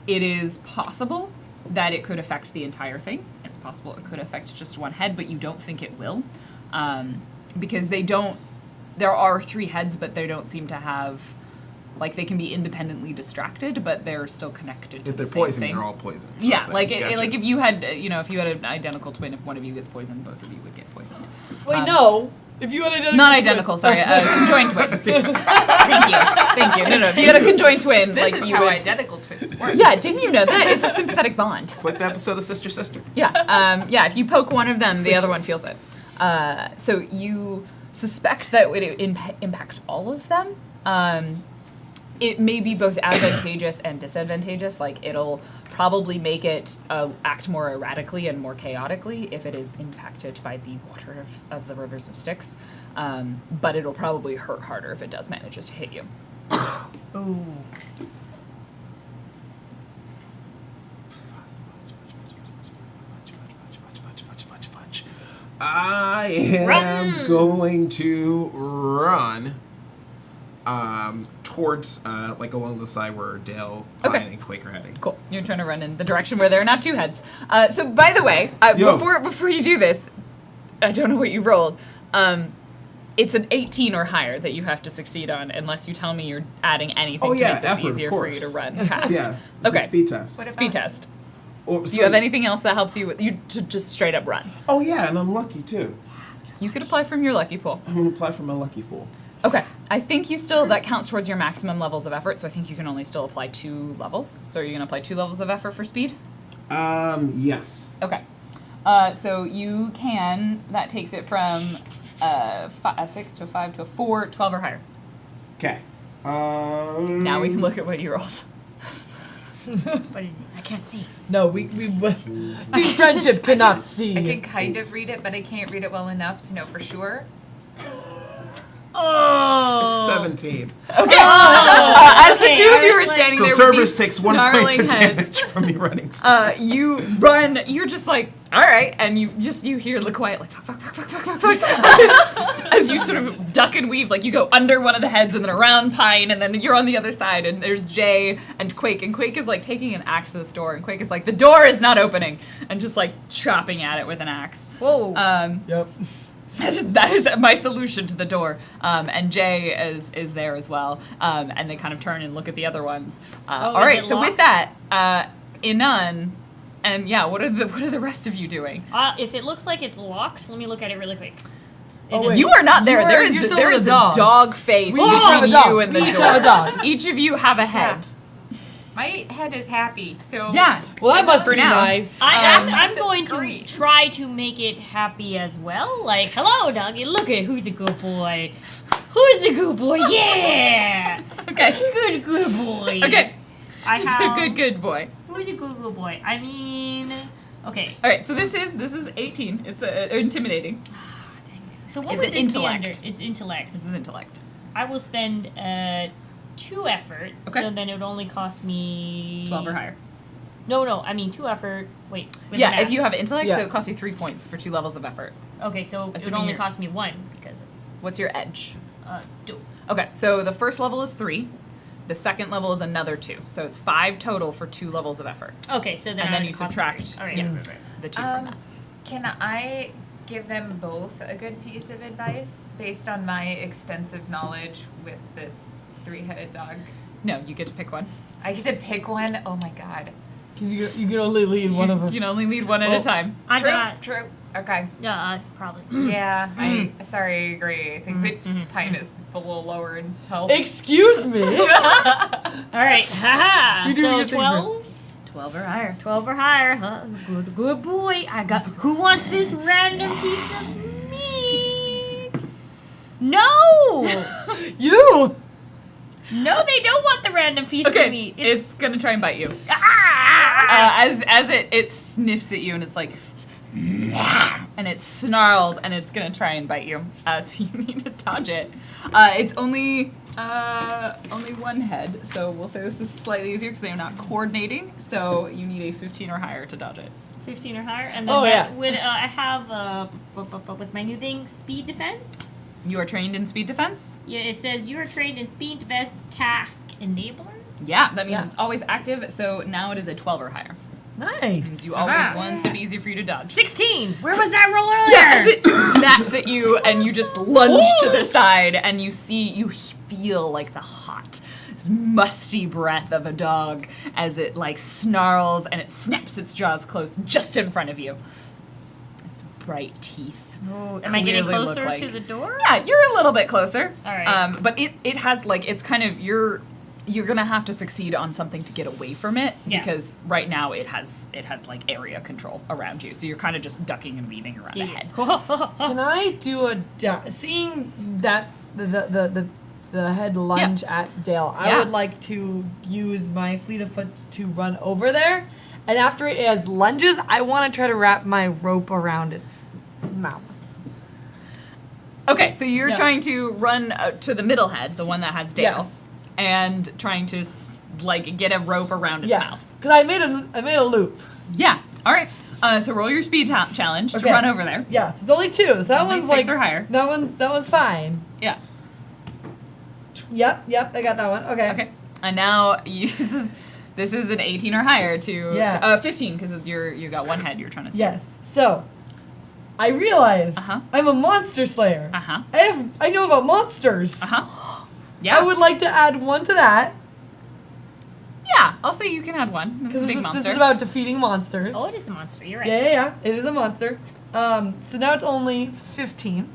It is possible that it could affect the entire thing. It's possible it could affect just one head, but you don't think it will, because they don't. There are 3 heads, but they don't seem to have. Like they can be independently distracted, but they're still connected to If the they're same poisoned, thing. they're all poisoned. Yeah, sort of like thing. Gotcha. like if you had if you had an identical twin, if one of you gets poisoned, both of you would get poisoned. Wait, no. If you had identical Not twin- identical, sorry, conjoined twin. Thank you. No, if you had a conjoined twin, This like is you how would. identical twins work. Yeah, didn't you know that? It's a sympathetic bond. It's like the episode of Sister Sister. Yeah, yeah. If you poke one of them, the other one feels it. So you suspect that it would impact all of them. It may be both advantageous and disadvantageous. Like it'll probably make it act more erratically and more chaotically if it is impacted by the water of the rivers of Styx. But it'll probably hurt harder if it does manages to hit you. Ooh. I am Run! going to run towards like along the side where Dale, Pine, Okay. and Quake are heading. Cool. You're trying to run in the direction where there are not 2 heads. So by the way, Yo. before you do this, I don't know what you rolled. It's an 18 or higher that you have to succeed on, unless you tell me you're adding anything Oh, to yeah, make this effort, of easier for you to course. run past. Yeah. It's Okay. a speed test. What Speed about- test. Oh, Do you have anything else that helps you with you to just straight up run? Oh yeah, and I'm lucky too. You could apply from your lucky pool. I'm gonna apply for my lucky pool. Okay. I think you still that counts towards your maximum levels of effort, so I think you can only still apply 2 levels. So you're gonna apply 2 levels of effort for speed? Yes. Okay. So you can, that takes it from a 6 to a 5 to a 4, 12 or higher. Okay. Now we can look at what you rolled. But I can't see. No, we Team Friendship cannot see. I can kind of read it, but I can't read it well enough to know for sure. Oh. 17. As the okay, 2 of you are standing So there Cerberus with these takes 1 snarling point of heads, damage from me running. you run, you're just like, all right, and you hear the quiet, like, fuck, fuck, fuck, fuck, fuck, fuck, fuck, as you sort of duck and weave, like you go under one of the heads and then around Pine, and then you're on the other side, and there's Jay and Quake is like taking an axe to this door, and Quake is like, the door is not opening, and just like chopping at it with an axe. Whoa. Yep. That is my solution to the door. And Jay is there as well. And they kind of turn and look at the other ones. All is right. it So with locked? that, Inan, and yeah, what are the rest of you doing? If it looks like it's locked, let me look at it really quick. Oh, wait. You are not there. You're still There with is the dog. a dog face We each have a between dog. you and the We each door. have a dog. Each of you have a head. My head is happy, so Yeah. Well, that must For be now. nice. I'm going to great. try to make it happy as well. Like, hello, doggy. Look at who's a good boy. Who's a good boy? Yeah. Okay. Good boy. Okay. I He's have. a good boy. Who's a good boy? I mean, okay. All right. So this is 18. It's intimidating. So what It's would an this be intellect. under? It's intellect. This is intellect. I will spend 2 effort. Okay. So then it would only cost me 12 or higher. No, I mean 2 effort. Wait. with Yeah. math. If you have intellect, Yeah. so it costs you 3 points for 2 levels of effort. Okay, so it would Assuming only you're- cost me 1 because of What's your edge? 2. Okay. So the first level is 3. The second level is another 2. So it's 5 total for 2 levels of effort. Okay, so then And I then would you cost me subtract. 3. All right. Yeah. Right. The 2 from that. Can I give them both a good piece of advice based on my extensive knowledge with this 3-headed dog? No, you get to pick one. I get to pick one. Oh my god. Because you can only lead one of You them. can only lead one at Oh. a time. I True. got. True. Okay. Yeah, probably. Yeah. I sorry. I agree. I think that Pine is a little lower in health. Excuse me. All right. Haha. You do So your thing, 12. 12 or higher. 12 or higher, huh? Good boy. I got. Who wants this random piece of meat? No! You. No, they don't want the random piece Okay, of meat. it's gonna try and bite you. Ah! As it sniffs at you and it's like, and it snarls and it's gonna try and bite you. So you need to dodge it. It's only one head, so we'll say this is slightly easier because they're not coordinating. So you need a 15 or higher to dodge it. 15 or higher, and then Oh, that yeah. would I have with my new thing, speed defense. You are trained in speed defense. Yeah, it says you are trained in speed defense task enabler. Yeah, that means Yeah. it's always active. So now it is a 12 or higher. Nice. Means you always Ah. want to be easier for you to dodge. 16. Where was that roll earlier? Yeah, as it snaps at you and you just lunge to the side and you feel like the hot, musty breath of a dog as it like snarls and it snaps its jaws close just in front of you. Its bright teeth. Oh, am I getting clearly look closer like- to the door? Yeah, you're a little bit closer. All right. But it has like it's kind of you're gonna have to succeed on something to get away from it Yeah. because right now it has like area control around you, so you're kind of just ducking and weaving around a head. Can I do a seeing that the head lunge at Dale? I Yeah. would like to use my fleet of foot to run over there, and after it has lunges, I want to try to wrap my rope around its mouth. Okay, so you're Yeah. trying to run to the middle head, the one that has Dale, Yes. and trying to like get a rope around its Yeah, mouth. because I made a loop. Yeah. All right. So roll your speed challenge to Okay. run over there. Yes, it's only 2. So that Only one's 6 like or higher. That one's fine. Yeah. Yep, I got that one. Okay. Okay. And now this is an 18 or higher to Yeah. 15 because you got one head you're trying to. Yes. So, I realize Uh-huh. I'm a monster slayer. Uh huh. I know about monsters. Uh huh. Yeah. I would like to add 1 to that Yeah. I'll say you can add one. It's a because big this monster. is about defeating monsters. Oh, it is a monster. You're right. Yeah. It is a monster. So now it's only 15.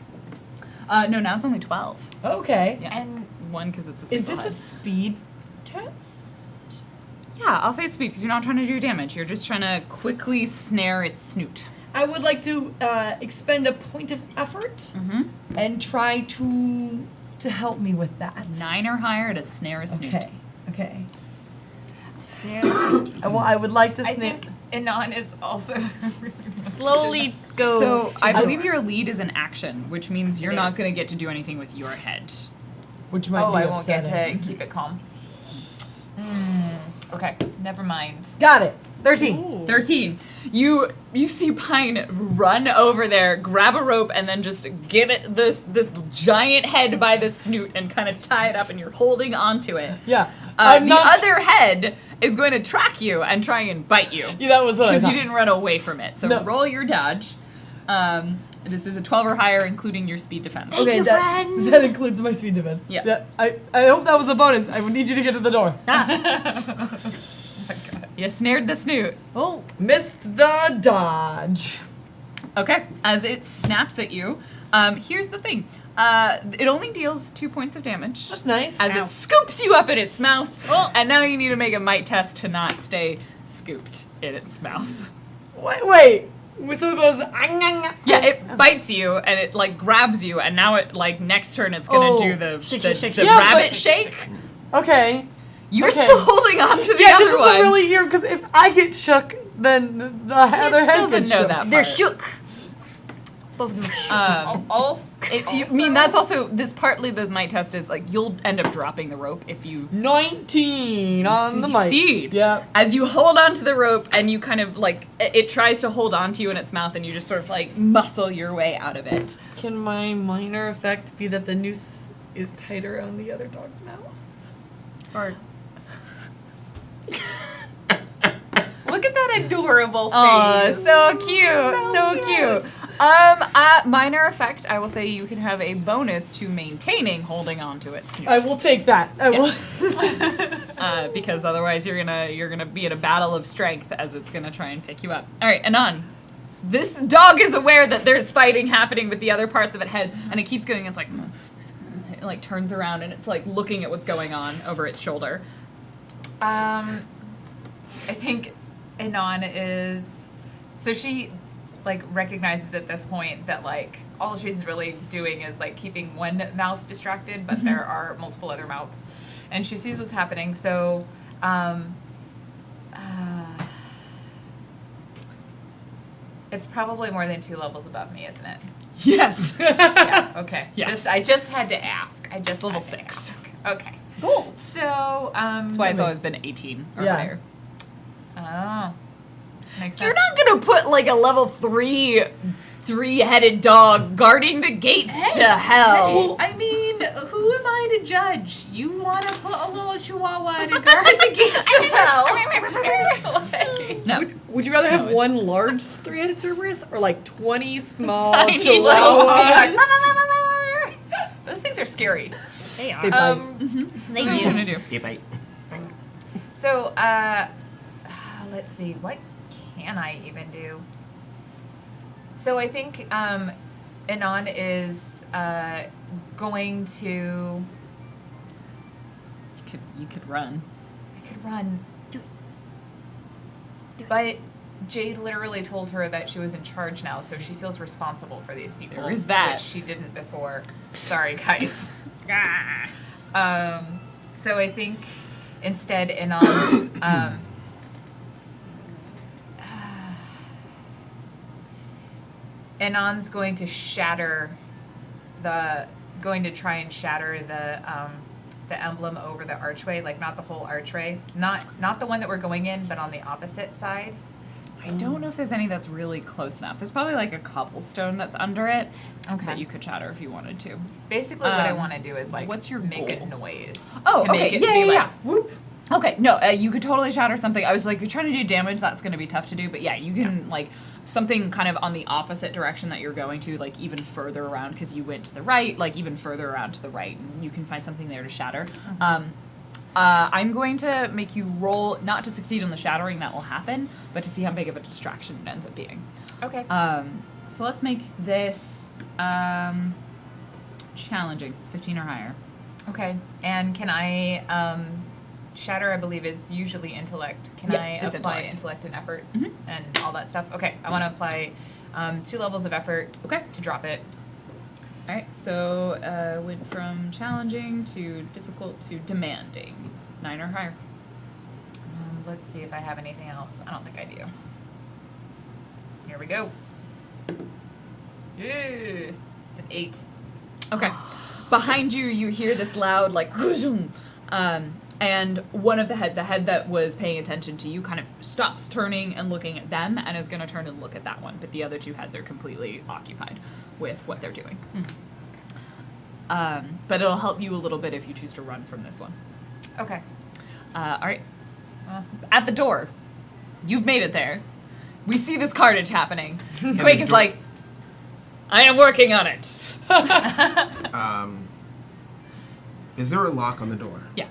No, now it's only 12. Okay. Yeah. And One because it's a Is single this a head. speed test? Yeah, I'll say it's speed because you're not trying to do damage. You're just trying to quickly snare its snoot. I would like to expend a point of effort Mm-hmm. and try to help me with that. 9 or higher to snare a snoot. Okay. Snare. I would like to I snare. think Anon is also. Slowly go. So I I- believe your lead is an action, which means you're It not is. going to get to do anything with your head. Which might Oh, be I won't get upsetting. to keep it calm. Okay, never mind. Got it. 13. Ooh. 13. You see Pine run over there, grab a rope, and then just get it this giant head by the snoot and kind of tie it up, and you're holding onto it. Yeah. The other head is going to track you and try and bite you Yeah, that was what I because thought. you didn't run away from it. So No. roll your dodge. This is a 12 or higher, including your speed defense. Okay, you, that, friend. that includes my speed defense. Yeah. I hope that was a bonus. I would need you to get to the door. You snared the snoot. Oh, Missed the dodge. Okay. As it snaps at you, Here's the thing. It only deals 2 points of damage. That's nice. As Ow. it scoops you up in its mouth. And now you need to make a might test to not stay scooped in its mouth. Wait. So it goes. Yeah, it bites you and it like grabs you, and now it like next turn it's gonna Oh. do the Shake, the, shake, the shake. Yeah, rabbit but- shake. Okay. You're Okay. still holding on to the Yeah, other this one. is really weird because if I get shook, then the other head doesn't gets know shook. that. They're part. shook. Both of them shook. I mean, that's also this partly the might test is like you'll end up dropping the rope if you 19 on the mic. succeed. Yep. As you hold onto the rope and you kind of like it tries to hold onto you in its mouth and you just sort of like muscle your way out of it. Can my minor effect be that the noose is tighter on the other dog's mouth? Or Look at that adorable face. oh, so cute, so cute. Minor effect. I will say you can have a bonus to maintaining holding on to its snoot. I will take that. I will. Because otherwise you're gonna be in a battle of strength as it's gonna try and pick you up. All right, Anon. This dog is aware that there's fighting happening with the other parts of its head, and it keeps going. It's like it like turns around and it's like looking at what's going on over its shoulder. I think Anon is so she like recognizes at this point that like all she's really doing is like keeping one mouth distracted, but there are multiple other mouths, and she sees what's happening. So, it's probably more than 2 levels above me, isn't it? Yes. Yeah. Okay. Yes. I just had to ask. I just level had to 6. ask. Okay. Cool. So, That's why it's always been 18 or Yeah. higher. Oh. Makes You're sense. not gonna put like a level 3 3-headed dog guarding the gates to hell. I mean, who am I to judge? You want to put a little chihuahua to guard the gates of hell? No. Would you rather have No, it's- one large 3-headed Cerberus or like 20 small Tiny chihuahuas? Those things are scary. They are. They bite. They So what are you do. gonna do? You bite. So, let's see. What can I even do? So I think Anon is going to. You could run. I could run. But Jade literally told her that she was in charge now, so she feels responsible for these people. There is that. Which she didn't before. Sorry, guys. Ah. So I think instead Anon's Anon's going to try and shatter the emblem over the archway, like not the whole archway, not the one that we're going in, but on the opposite side. I don't know if there's any that's really close enough. There's probably like a cobblestone that's under it that you could shatter if you wanted to. Basically, what I Um, want to do is like what's your make goal? a noise. Oh, to okay. make it Yeah, be yeah, like yeah. whoop. Okay, no, you could totally shatter something. I was like, if you're trying to do damage, that's going to be tough to do. But yeah, you can like something kind of on the opposite direction that you're going to, like even further around because you went to the right, like even further around to the right, and you can find something there to shatter. I'm going to make you roll not to succeed on the shattering that will happen, but to see how big of a distraction it ends up being. Okay. So let's make this challenging. So it's 15 or higher. Okay. And can I shatter? I believe is usually intellect. Can Yeah, I it's apply intellect. and effort Mhm. and all that stuff? Okay. I want to apply 2 levels of effort Okay. to drop it. All right, so went from challenging to difficult to demanding. 9 or higher. Let's see if I have anything else. I don't think I do. Here we go. Yeah. It's an 8. Okay. Behind you, you hear this loud, like, and one of the head that was paying attention to you kind of stops turning and looking at them and is going to turn and look at that one. But the other 2 heads are completely occupied with what they're doing. But it'll help you a little bit if you choose to run from this one. Okay. All right. At the door. You've made it there. We see this carnage happening. Quake is like, I am working on it. Is there a lock on the door? Yeah.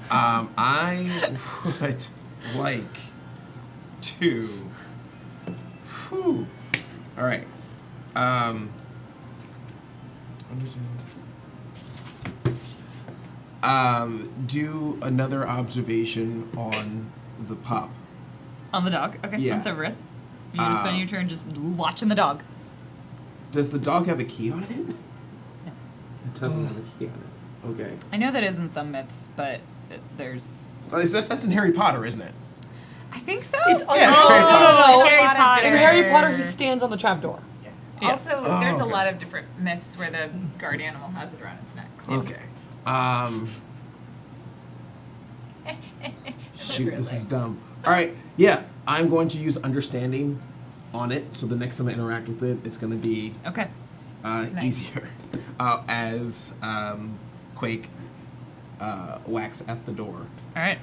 I would like to. Whew. All right. Do another observation on the pup. On the dog. Okay, Yeah. that's a risk. You just spend your turn just watching the dog. Does the dog have a key on it? It doesn't have a key on it. Okay. I know that is in some myths, but there's. Oh, that's in Harry Potter, isn't it? I think so. It's Yeah, it's Harry Potter. no. Harry lot of Potter. In Harry Potter, he stands on the trapdoor. Yeah. Also, Oh, there's a okay. lot of different myths where the guard animal has it around its neck. So. Okay. Shoot, this is dumb. All right. Yeah, I'm going to use understanding on it, so the next time I interact with it, it's going to be Okay. easier. As Quake whacks at the door. All right.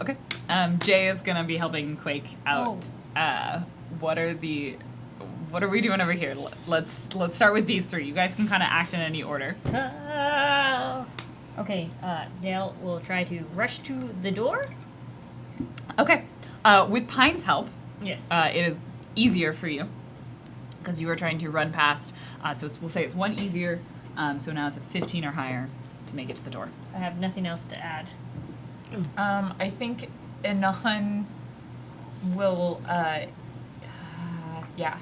Okay. Jay is gonna be helping Quake out. What are we doing over here? Let's start with these three. You guys can kind of act in any order. Okay, Dale will try to rush to the door. Okay. With Pine's help, Yes. it is easier for you because you were trying to run past. So we'll say it's one easier. So now it's a 15 or higher to make it to the door. I have nothing else to add. I think Anon will, yeah.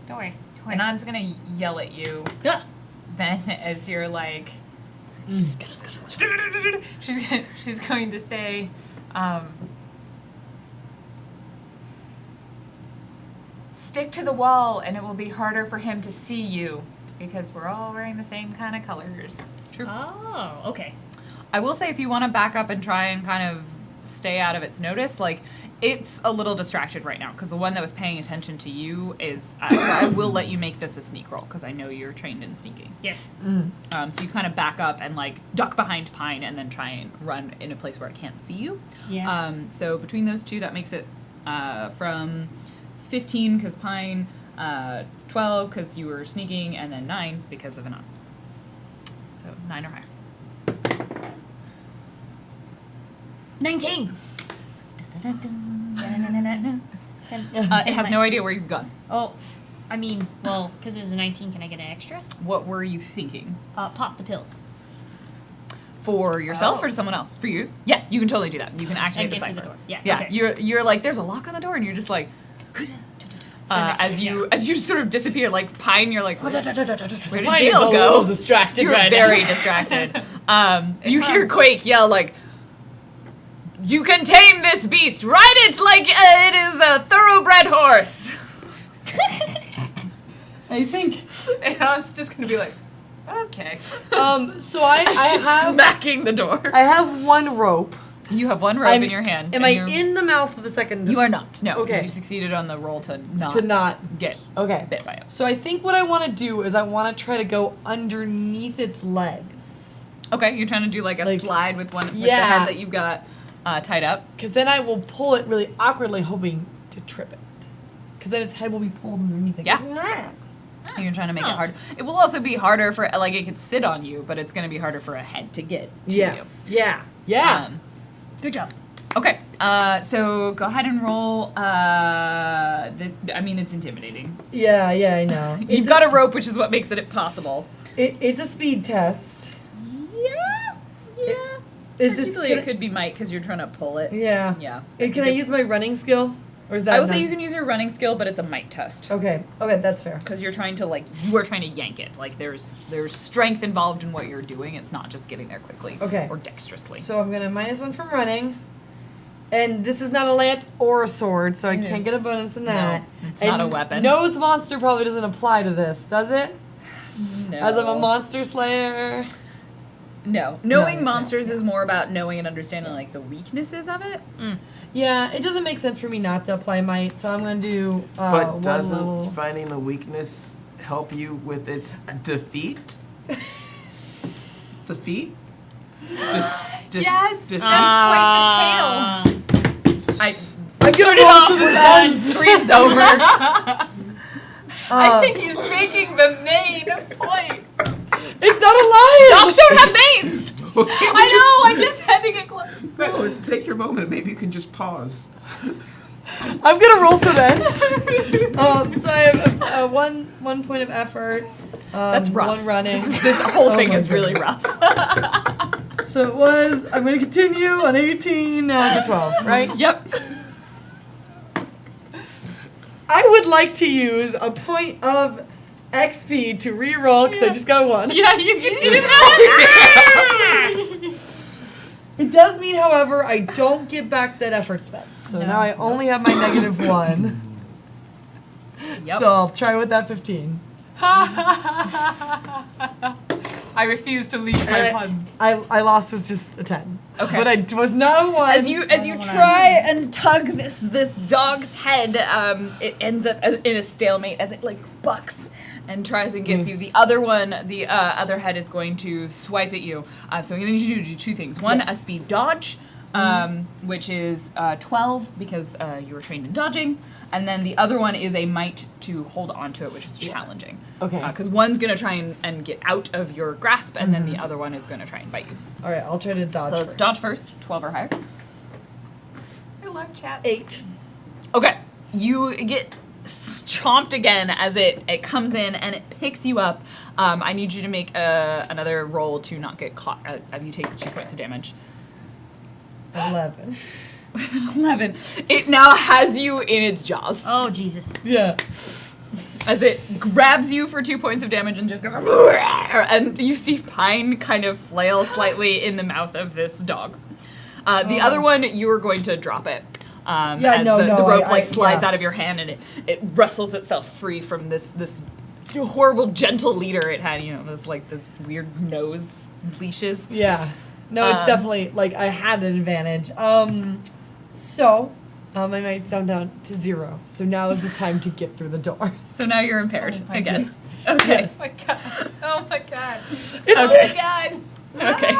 Don't worry. Anon's gonna yell at you Ah! then as you're like, she's going to say, stick to the wall and it will be harder for him to see you because we're all wearing the same kind of colors. True. Oh, okay. I will say if you want to back up and try and kind of stay out of its notice, like it's a little distracted right now because the one that was paying attention to you is. So I will let you make this a sneak roll because I know you're trained in sneaking. Yes. So you kind of back up and like duck behind Pine and then try and run in a place where it can't see you. Yeah. So between those two, that makes it from 15 because Pine, 12 because you were sneaking, and then 9 because of Anon. So 9 or higher. 19. It has no idea where you've gone. Oh, I mean, well, because it's a 19, can I get an extra? What were you thinking? Pop the pills. For yourself or someone else? For you? Yeah, you can totally do that. You can activate And the get through cipher. the door. Yeah, Yeah, okay. you're like, there's a lock on the door, and you're just like, as you sort of disappear, like Pine, you're like, where did Pine is Dale a go? little distracted You're right very now. distracted. You hear Quake yell like, "You can tame this beast. Ride it like it is a thoroughbred horse." I think. Anon's just gonna be like, okay. So I She's have smacking the door. I have one rope. You have one rope I'm- in your hand. Am and I you're- in the mouth of the second? You are not. No, because Okay. you succeeded on the roll to not to not. get Okay. bit by it. So I think what I want to do is I want to try to go underneath its legs. Okay, you're trying to do like a Like- slide with one with the Yeah. head that you've got tied up. Because then I will pull it really awkwardly, hoping to trip it. Because then its head will be pulled underneath it. Yeah. You're trying to make it Huh. hard. It will also be harder for like it could sit on you, but it's going to be harder for a head to get to Yes. Yeah. you. Yeah. Good job. Okay. So go ahead and roll. It's intimidating. Yeah. I know. You've got a rope, which is what makes it possible. It's a speed test. Yeah. Is this? Usually it could be might because you're trying to pull it. Yeah. Yeah. Can I use my running skill, or is that? I will say not- you can use your running skill, but it's a might test. Okay. Okay, that's fair. Because you're trying to you are trying to yank it. Like there's strength involved in what you're doing. It's not just getting there quickly. Okay. Or dexterously. So I'm gonna -1 from running, and this is not a lance or a sword, so I can't get a bonus in that. No, it's not a And weapon. Nose monster probably doesn't apply to this, does it? No. As I'm a monster slayer. No. Knowing No, monsters is more about knowing and understanding like the weaknesses of it. Yeah, it doesn't make sense for me not to apply might, so I'm gonna do. But one doesn't level. finding the weakness help you with its defeat? Defeat? Yes, de- that's quite the tale. I'm gonna roll to this end. Stream's over. I think he's making the main point. It's not a lion. Dogs don't have names. Okay, I just had to get close. No, take your moment. Maybe you can just pause. I'm gonna roll some ends. So I have 1 point of effort. That's rough. 1 running. This whole Oh thing my is really goodness. rough. So it was. I'm gonna continue on 18. Now it's a 12, right? Yep. I would like to use a point of XP to reroll because I just got a 1. Yeah, you can do that. It does mean, however, I don't get back that effort spent. So No. now I only have my -1. Yep. So I'll try with that 15. I refuse to leave my puns. I lost with just a 10. Okay. But I was not a 1. As you try and tug this dog's head, it ends up in a stalemate as it like bucks and tries and gets you. The other one, the other head is going to swipe at you. So I'm going to need you to do 2 things. One, a speed dodge, which is 12 because you were trained in dodging. And then the other one is a might to hold onto it, which is challenging. Okay. Because one's going to try and get out of your grasp, and then the other one is going to try and bite you. All right, I'll try to dodge So first. let's dodge first, 12 or higher. I love chat. 8. Okay, you get chomped again as it comes in and it picks you up. I need you to make another roll to not get caught. You take 2 points of damage. 11. 11. It now has you in its jaws Oh, Jesus. Yeah. as it grabs you for 2 points of damage and just goes. And you see Pine kind of flail slightly in the mouth of this dog. The other one, you are going to drop it. As the rope slides out of your hand and it wrestles itself free from this horrible gentle leader it had. This weird nose leashes. Yeah. No, it's definitely, I had an advantage. So, my might's down to 0. So now is the time to get through the door. So now you're impaired my again. Okay. Oh my god. Oh my god. It's Oh my god. Okay.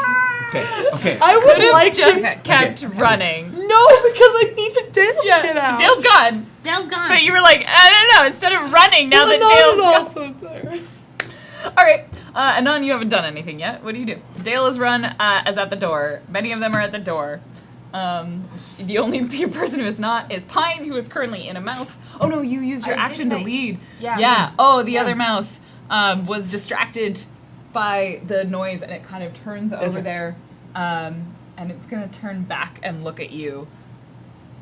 Okay. I would Could've like just to... kept running. No, because I needed Dale to get out. Dale's gone. Dale's gone. But you were like, I don't know. Instead of running, now that Dale's gone. also there. All right. Anon, you haven't done anything yet. What do? Dale is run is at the door. Many of them are at the door. The only person who is not is Pine, who is currently in a mouth. Oh no, you used your action to lead. Yeah. Yeah. Oh, the other mouth was distracted by the noise, and it kind of turns over right. there, and it's gonna turn back and look at you,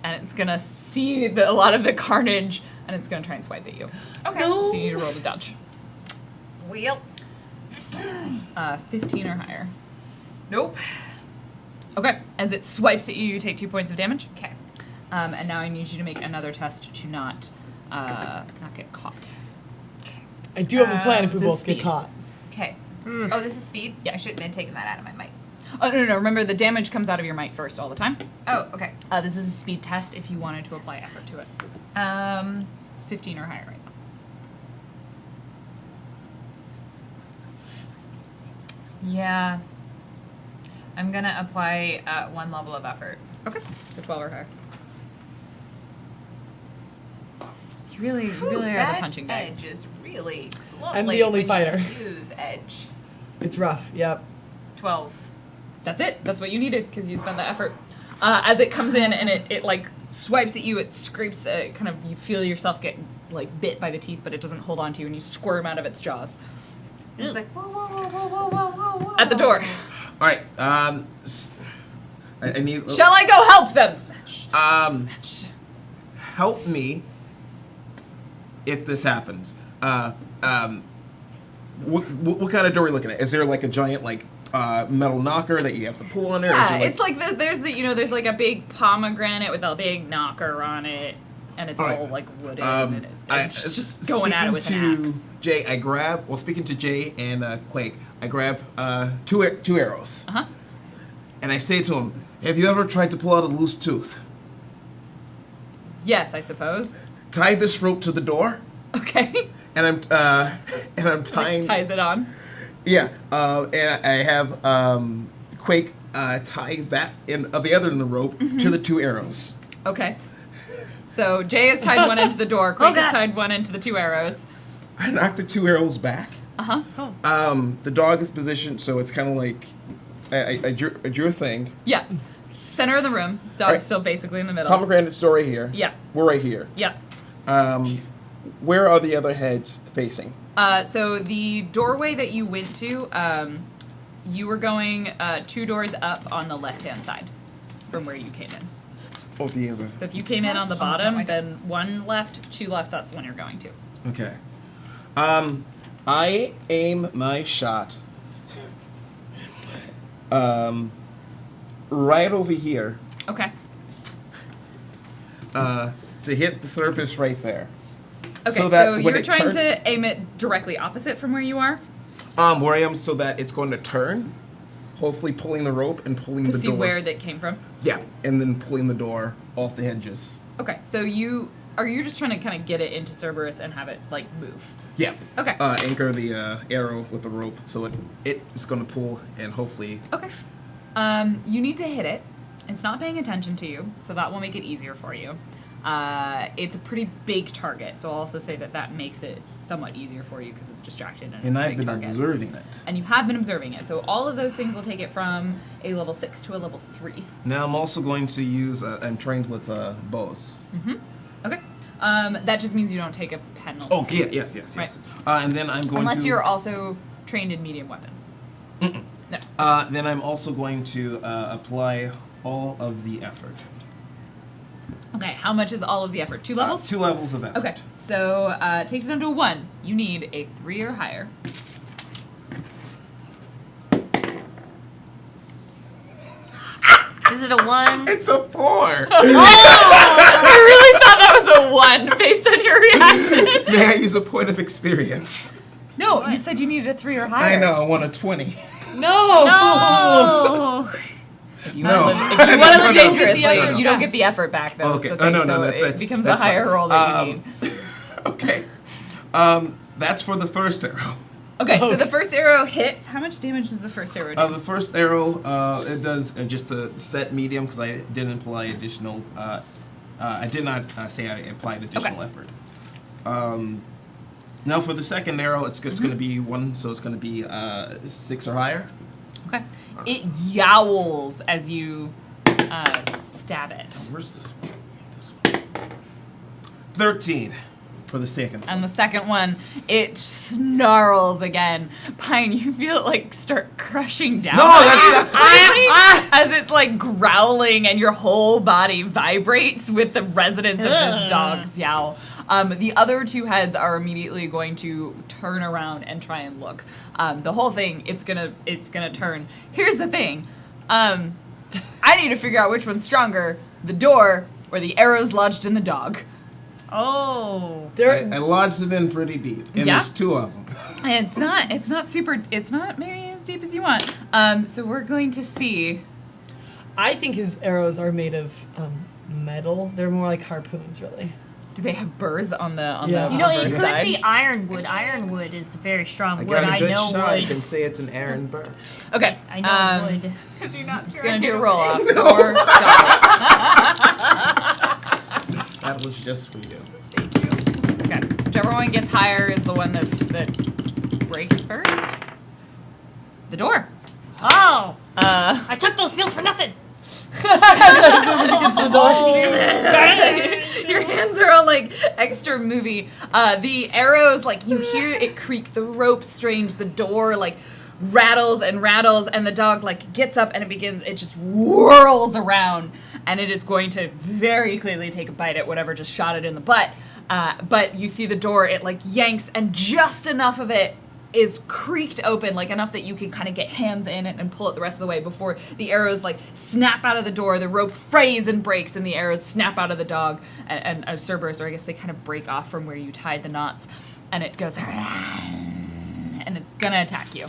and it's gonna see a lot of the carnage, and it's gonna try and swipe at you. Okay. So you need to roll to dodge. Wheel. 15 or higher. Nope. Okay. As it swipes at you, you take 2 points of damage. Okay. And now I need you to make another test to not get caught. I do have a plan if we this is both get speed. caught. Okay. Oh, this is speed? Yeah. I shouldn't have taken that out of my mic. Oh, no. Remember, the damage comes out of your might first all the time. Oh, okay. This is a speed test if you wanted to apply effort to it. It's 15 or higher right now. Yeah. I'm gonna apply 1 level of effort. Okay. So 12 or higher. You really are that the punching bag. edge is really lovely. I'm the only when you fighter. can use edge. It's rough, yep. 12. That's it. That's what you needed because you spent the effort. As it comes in and it like swipes at you, it scrapes. Kind of you feel yourself get like bit by the teeth, but it doesn't hold on to you, and you squirm out of its jaws. It's like whoa, whoa, whoa, whoa, whoa, whoa, whoa, whoa. At the door. All right. I need. Shall I go help them? Smash. Help me if this happens. What kind of door are we looking at? Is there like a giant metal knocker that you have to pull on there? Or is Yeah, there, it's like there's like a big pomegranate with a big knocker on it, and it's All right. all like wooden, and it's just going at it with speaking an to axe. Jay, speaking to Jay and Quake, I grab two arrows. Uh-huh. And I say to him, have you ever tried to pull out a loose tooth? Yes, I suppose. Tie this rope to the door, Okay. and I'm tying. Like, ties it on. Yeah, and I have Quake tie that end of the other end of the rope to the 2 arrows. Okay. So Jay has tied one end to the door. Quake God. has tied one end to the 2 arrows. I knock the 2 arrows back. The dog is positioned, so it's kind of like I drew a thing. Yeah. Center of the room. Dog's Right. still basically in the middle. Pomegranate's door right here. Yeah. We're right here. Yeah. Where are the other heads facing? So the doorway that you went to, you were going 2 doors up on the left-hand side from where you came in. Oh, the other. So if you came in on the bottom, then 1 left, 2 left, that's the one you're going to. Okay. I aim my shot right over here Okay. to hit the surface right there. Okay, So that so when you're it trying to aim it directly opposite from where you are Where I am, so that it's going to turn, hopefully pulling the rope and pulling to the see door. where that came from. Yeah, and then pulling the door off the hinges. Okay, so you're just trying to kind of get it into Cerberus and have it like move. Yeah. Okay. Anchor the arrow with the rope, so it is going to pull and hopefully. Okay. You need to hit it. It's not paying attention to you, so that will make it easier for you. It's a pretty big target, so I'll also say that makes it somewhat easier for you because it's distracted and it's a I've big been target. observing it. And you have been observing it, so all of those things will take it from a level 6 to a level 3. Now I'm also going to use. I'm trained with bows. Okay. That just means you don't take a penalty. Oh, yeah, yes. Right. And then I'm going Unless to. you're also trained in medium weapons. No. Then I'm also going to apply all of the effort. Okay, how much is all of the effort? 2 levels? 2 levels of effort. Okay, so it takes it down to a 1. You need a 3 or higher. Is it a 1? It's a 4. I really thought that was a 1 based on your reaction. May I use a point of experience? No, you said you needed a 3 or higher. I know. I want a 20. No! No! If you No. want to live No. dangerously, No. you don't get the effort back, though. Okay. So, Oh, no, so it that's becomes that's a higher fine. roll that you need. Okay. That's for the first arrow. Okay, so the first arrow hits. How much damage does the first arrow do? The first arrow, it does just a set medium because I didn't apply additional. I did not say I applied additional effort. Now for the second arrow, it's just going to be 1, so it's going to be 6 or higher. Okay. It yowls as you stab it. Where's this one? This one. 13 for the second. And the second one, it snarls again. Pine, you feel it like start crushing down. No, on that's you not- slightly as it's like growling and your whole body vibrates with the resonance of this Ugh. dog's yowl. The other 2 heads are immediately going to turn around and try and look. The whole thing, it's gonna turn. Here's the thing. I need to figure out which one's stronger, the door or the arrows lodged in the dog. Oh. I lodged them in pretty deep, and Yeah? there's 2 of them. It's not maybe as deep as you want. So we're going to see. I think his arrows are made of metal. They're more like harpoons, really. Do they have burrs on the Yeah. You know, it reverse could side? be ironwood. Ironwood is a very strong I wood. got a I good know shot. You wood. can say it's an Aaron Burr. Okay. I know wood. I'm just gonna do a roll off. Door, dog. That was just for you. Thank you. Okay. Whichever one gets higher is the one that breaks first. The door. Oh! I took those pills for nothing. Your hands are all like extra movie. The arrows, like you hear it creak, the rope strains, the door like rattles, and the dog like gets up and it just whirls around, and it is going to very clearly take a bite at whatever just shot it in the butt. But you see the door, it like yanks, and just enough of it is creaked open, like enough that you can kind of get hands in it and pull it the rest of the way before the arrows like snap out of the door, the rope frays and breaks, and the arrows snap out of the dog and Cerberus, or I guess they kind of break off from where you tied the knots, and it goes and it's gonna attack you.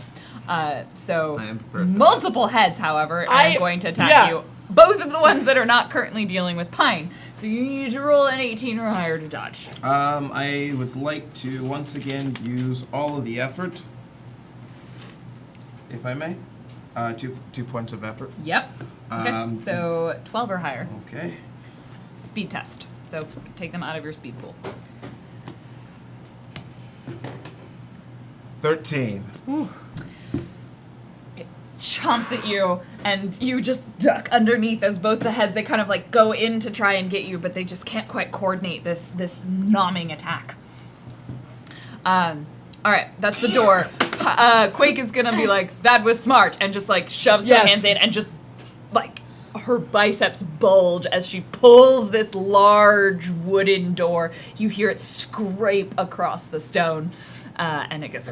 So I am prepared for multiple heads, however, are going to attack you. Both of the ones that are not currently dealing with Pine. So you need to roll an 18 or higher to dodge. I would like to once again use all of the effort, if I may. 2 points of effort. Yep. Okay. So 12 or higher. Okay. Speed test. So take them out of your speed pool. 13. Chomps at you, and you just duck underneath as both the heads, they kind of like go in to try and get you, but they just can't quite coordinate this nomming attack. Alright, that's the door. Quake is gonna be like, that was smart, and just like shoves her Yes. hands in and just like her biceps bulge as she pulls this large wooden door. You hear it scrape across the stone, and it goes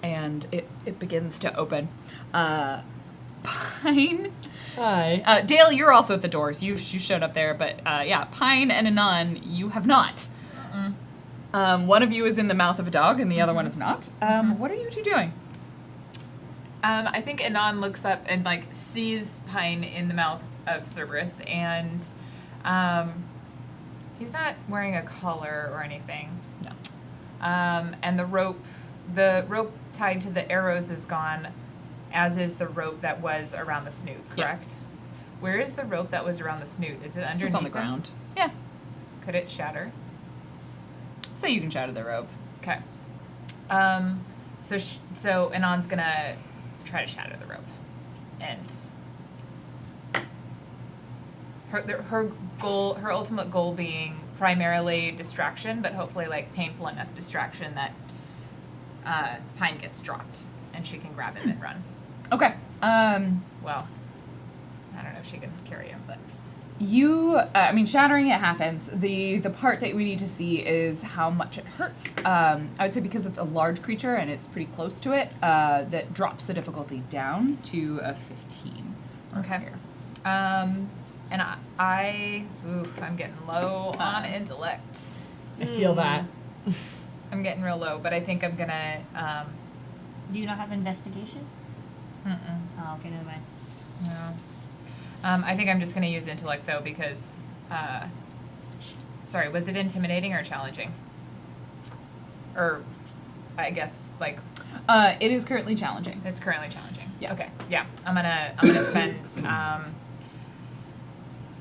and it begins to open. Pine. Hi. Dale, you're also at the doors. You showed up there, but yeah, Pine and Anon, you have not. One of you is in the mouth of a dog, and the other one is not. What are you two doing? I think Anon looks up and like sees Pine in the mouth of Cerberus, and he's not wearing a collar or anything. No. And the rope tied to the arrows is gone, as is the rope that was around the snoot. Correct. Where is the rope that was around the snoot? Is it underneath? It's just on the them? ground. Yeah. Could it shatter? So you can shatter the rope. Okay. So Anon's gonna try to shatter the rope, and her ultimate goal being primarily distraction, but hopefully like painful enough distraction that Pine gets dropped and she can grab him and run. Okay. Well, I don't know if she can carry him, but I mean, shattering it happens. The part that we need to see is how much it hurts. I would say because it's a large creature and it's pretty close to it, that drops the difficulty down to a 15. Okay. Here. and I'm getting low on intellect. I feel that. I'm getting real low, but I think I'm gonna. Do you not have investigation? Mm-mm. Oh, okay, never mind. No. I think I'm just gonna use intellect though because. Sorry, was it intimidating or challenging? Or, I guess like It is currently challenging. it's currently challenging. Yeah. Okay. Yeah. I'm gonna spend.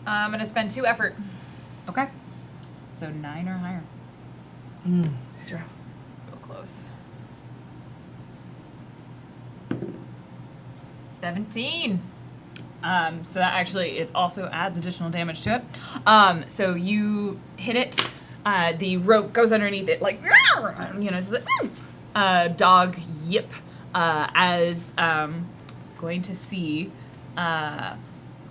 I'm gonna spend 2 effort. Okay. So 9 or higher. That's rough. Real close. 17. So that actually, it also adds additional damage to it. So you hit it, the rope goes underneath it, like, it's like, dog yip, as, going to see,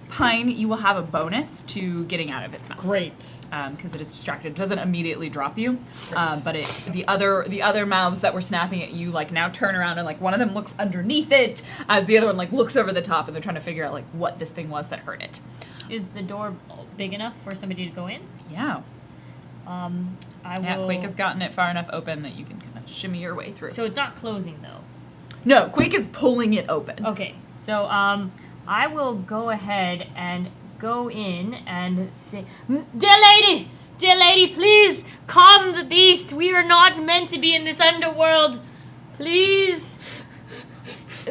Pine, you will have a bonus to getting out of its mouth. Great. Because it is distracted. It doesn't immediately drop you, but the other mouths that were snapping at you like now turn around and like one of them looks underneath it as the other one like looks over the top, and they're trying to figure out like what this thing was that hurt it. Is the door big enough for somebody to go in? Yeah. I will. Yeah, Quake has gotten it far enough open that you can kind of shimmy your way through. So it's not closing though. No, Quake is pulling it open. Okay, so I will go ahead and go in and say, dear lady, please calm the beast. We are not meant to be in this underworld. Please,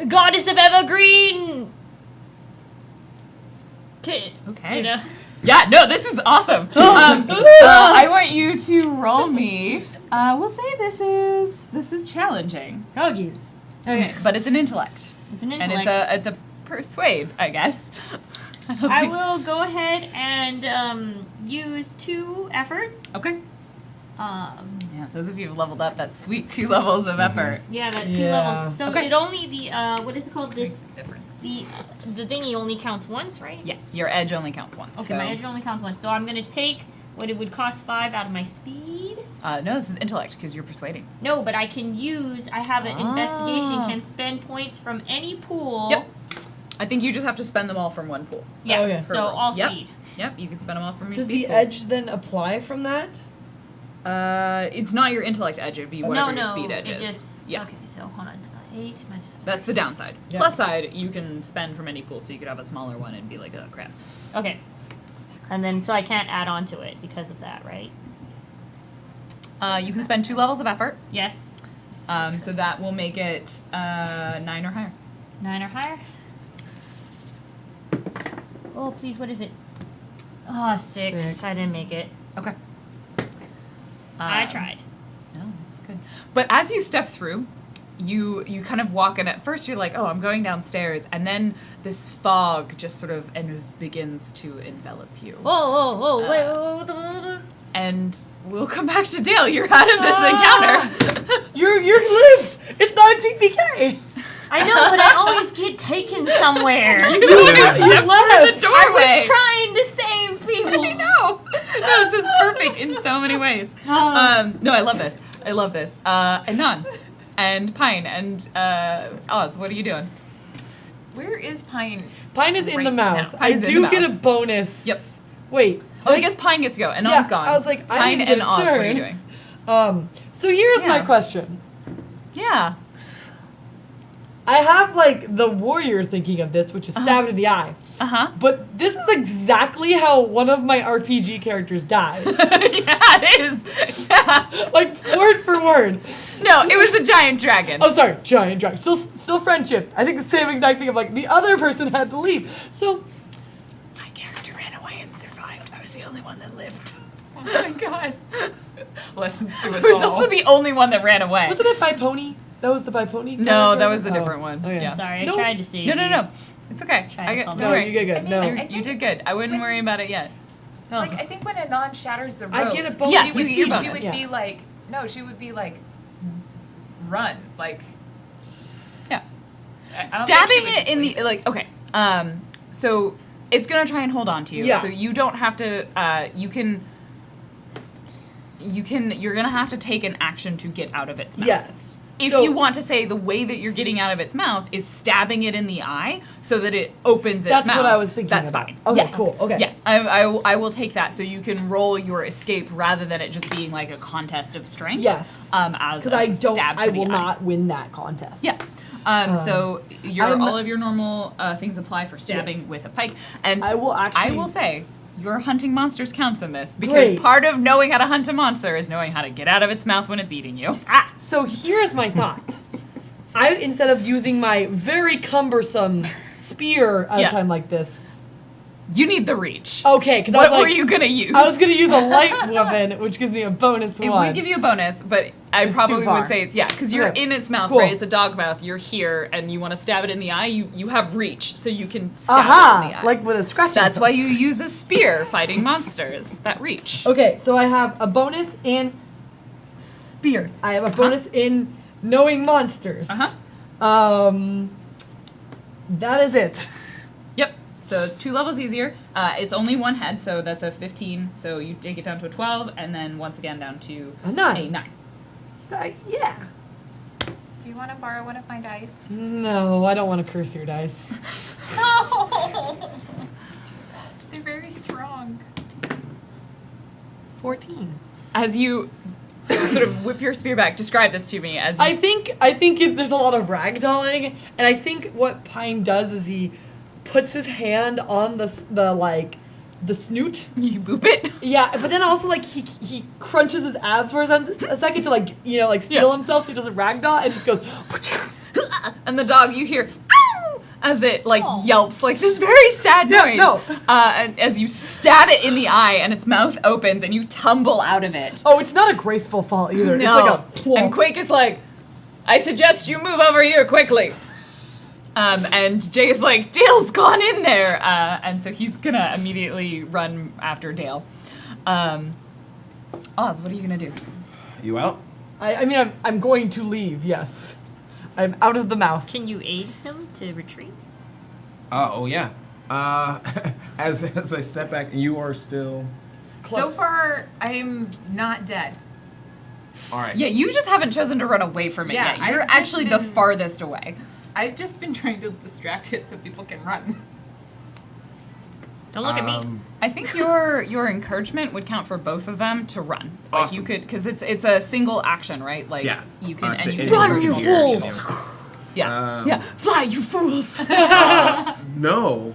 goddess of Evergreen. Okay. You know? Yeah, no, this is awesome. I want you to roll me. We'll say this is challenging. Oh jeez. Okay, But it's an intellect. it's an And intellect. it's a persuade, I guess. I will go ahead and use 2 effort. Okay. Yeah, Those of you who've leveled up, that's sweet 2 levels of effort. that 2 Yeah. levels. So Okay. it only the what is it called? This Difference. the thingy only counts once, right? Yeah, your edge only counts once. Okay, so. my edge only counts once. So I'm gonna take what it would cost 5 out of my speed. No, this is intellect because you're persuading. No, but I can use. I have an Ah. investigation. Can spend points from any pool. Yep. I think you just have to spend them all from one pool. Yeah. Oh, yeah. So all Yep. speed. Yep, you can spend them all from your Does speed the pool. edge then apply from that? It's not your intellect edge, it'd be whatever no, your speed edge it is. just. Yeah. Okay, so hold on. 8 minus. That's the downside. Yeah. Plus side, you can spend from any pool, so you could have a smaller one and be like, oh crap. Okay. And then so I can't add on to it because of that, right? You can spend 2 levels of effort, Yes. so that will make it 9 or higher. 9 or higher. Oh, please, what is it? Oh, 6. 6. I didn't make it. Okay. I tried. No, that's good. But as you step through, you kind of walk in. At first, you're like, "Oh, I'm going downstairs," and then this fog just sort of begins to envelop you. Whoa, wait. And we'll come back to Dale. You're out of this encounter. You're live. It's not a TPK. I know, but I always get taken somewhere. You The left. doorway. I was trying to save people. I know. No, this is perfect in so many ways. No, I love this. I love this. And Nan, and Pine, and Oz, what are you doing? Where is Pine? Pine is in the Right mouth. now. I Pine's in do the get a mouth. bonus. Yep. Wait. Oh, I guess Pine gets to go, and Nan's gone. I was like, I Pine didn't and get a Oz, what are you turn. doing? So here's my Yeah. question. Yeah. I have like the warrior thinking of this, which is stabbed in the eye. Uh-huh. But this is exactly how one of my RPG characters died. Yeah, it is. Yeah. Like word for word. No, it was a giant dragon. Oh, sorry, giant dragon. Still friendship. I think the same exact thing of like the other person had to leave. So my character ran away and survived. I was the only one that lived. Oh my god. Lessons to us It was all. also the only one that ran away. Wasn't it by pony? That was the by pony? No, character? that was a Oh, different one. okay. Yeah. Sorry, I No. tried to save No. you. It's okay. Try to I get, calm don't No, worry. you get good. I mean, No. I You did good. I wouldn't worry about it yet. Oh. Like, I think when Anon shatters the rope, I get a bonus. Yeah, she you would, get your be, she bonus. would Yeah. be like, no, she would be like, run. Like, Yeah. I don't think Stabbing she would it just in leave. the like. Okay. So it's gonna try and hold on to you. Yeah. So you don't have to. You're gonna have to take an action to get out of its mouth. Yes. If So- you want to say the way that you're getting out of its mouth is stabbing it in the eye so that it opens its That's mouth. what I was thinking That's about. fine. Okay, Yes. cool. Okay. Yeah, I will take that so you can roll your escape rather than it just being like a contest of strength. Yes. As Because I a don't. stab to I the will eye. not win that contest. Yeah. So I'm- all of your normal things apply for stabbing Yes. with a pike, and I will actually. I will say your hunting monsters counts in this because Great. part of knowing how to hunt a monster is knowing how to get out of its mouth when it's eating you. Ah. So here's my thought. I instead of using my very cumbersome spear at Yeah. a time like this. You need the reach. Okay, because I What was were like, you gonna use? I was gonna use a light weapon, which gives me a bonus It one. would give you a bonus, but I It's too probably far. would say it's because you're Okay. in its mouth, Cool. right? It's a dog mouth. You're here, and you want to stab it in the eye. You have reach, so you can stab it in the Aha! eye. Like with a scratching. That's why post. you use a spear fighting monsters. That reach. Okay, so I have a bonus in spears. I have a bonus in knowing monsters. Uh-huh. That is it. Yep. So it's 2 levels easier. It's only 1 head, so that's a 15. So you take it down to a 12, and then once again down to A 9. a 9. Yeah. Do you want to borrow one of my dice? No, I don't want to curse your dice. No! They're very strong. 14. As you sort of whip your spear back, describe this to me. As you I think there's a lot of ragdolling, and I think what Pine does is he puts his hand on the snoot. you boop it. Yeah, but then also like he crunches his abs for a second to like steal Yeah. himself so he doesn't ragdoll and just goes. And the dog, you hear "Ow!" as it like yelps like this very sad Yeah, noise. no. And as you stab it in the eye, and its mouth opens, and you tumble out of it. Oh, it's not a graceful fall either. No. It's like a plump. And Quake is like, I suggest you move over here quickly. And Jay is like, Dale's gone in there. And so he's gonna immediately run after Dale. Oz, what are you gonna do? You out? I mean, I'm going to leave. Yes, I'm out of the mouth. Can you aid him to retreat? Oh yeah. As I step back, you are still. So Close. far, I'm not dead. All right. Yeah, you just haven't chosen to run away from it Yeah, yet. You're I've just actually the been- farthest away. I've just been trying to distract it so people can run. Don't look at me. I think your encouragement would count for both of them to run. Like Awesome. you could, because it's a single action, right? Like Yeah. you can to and you any can Run, encourage you multiple fools! people. Yeah, Um, yeah. Fly, you fools! No.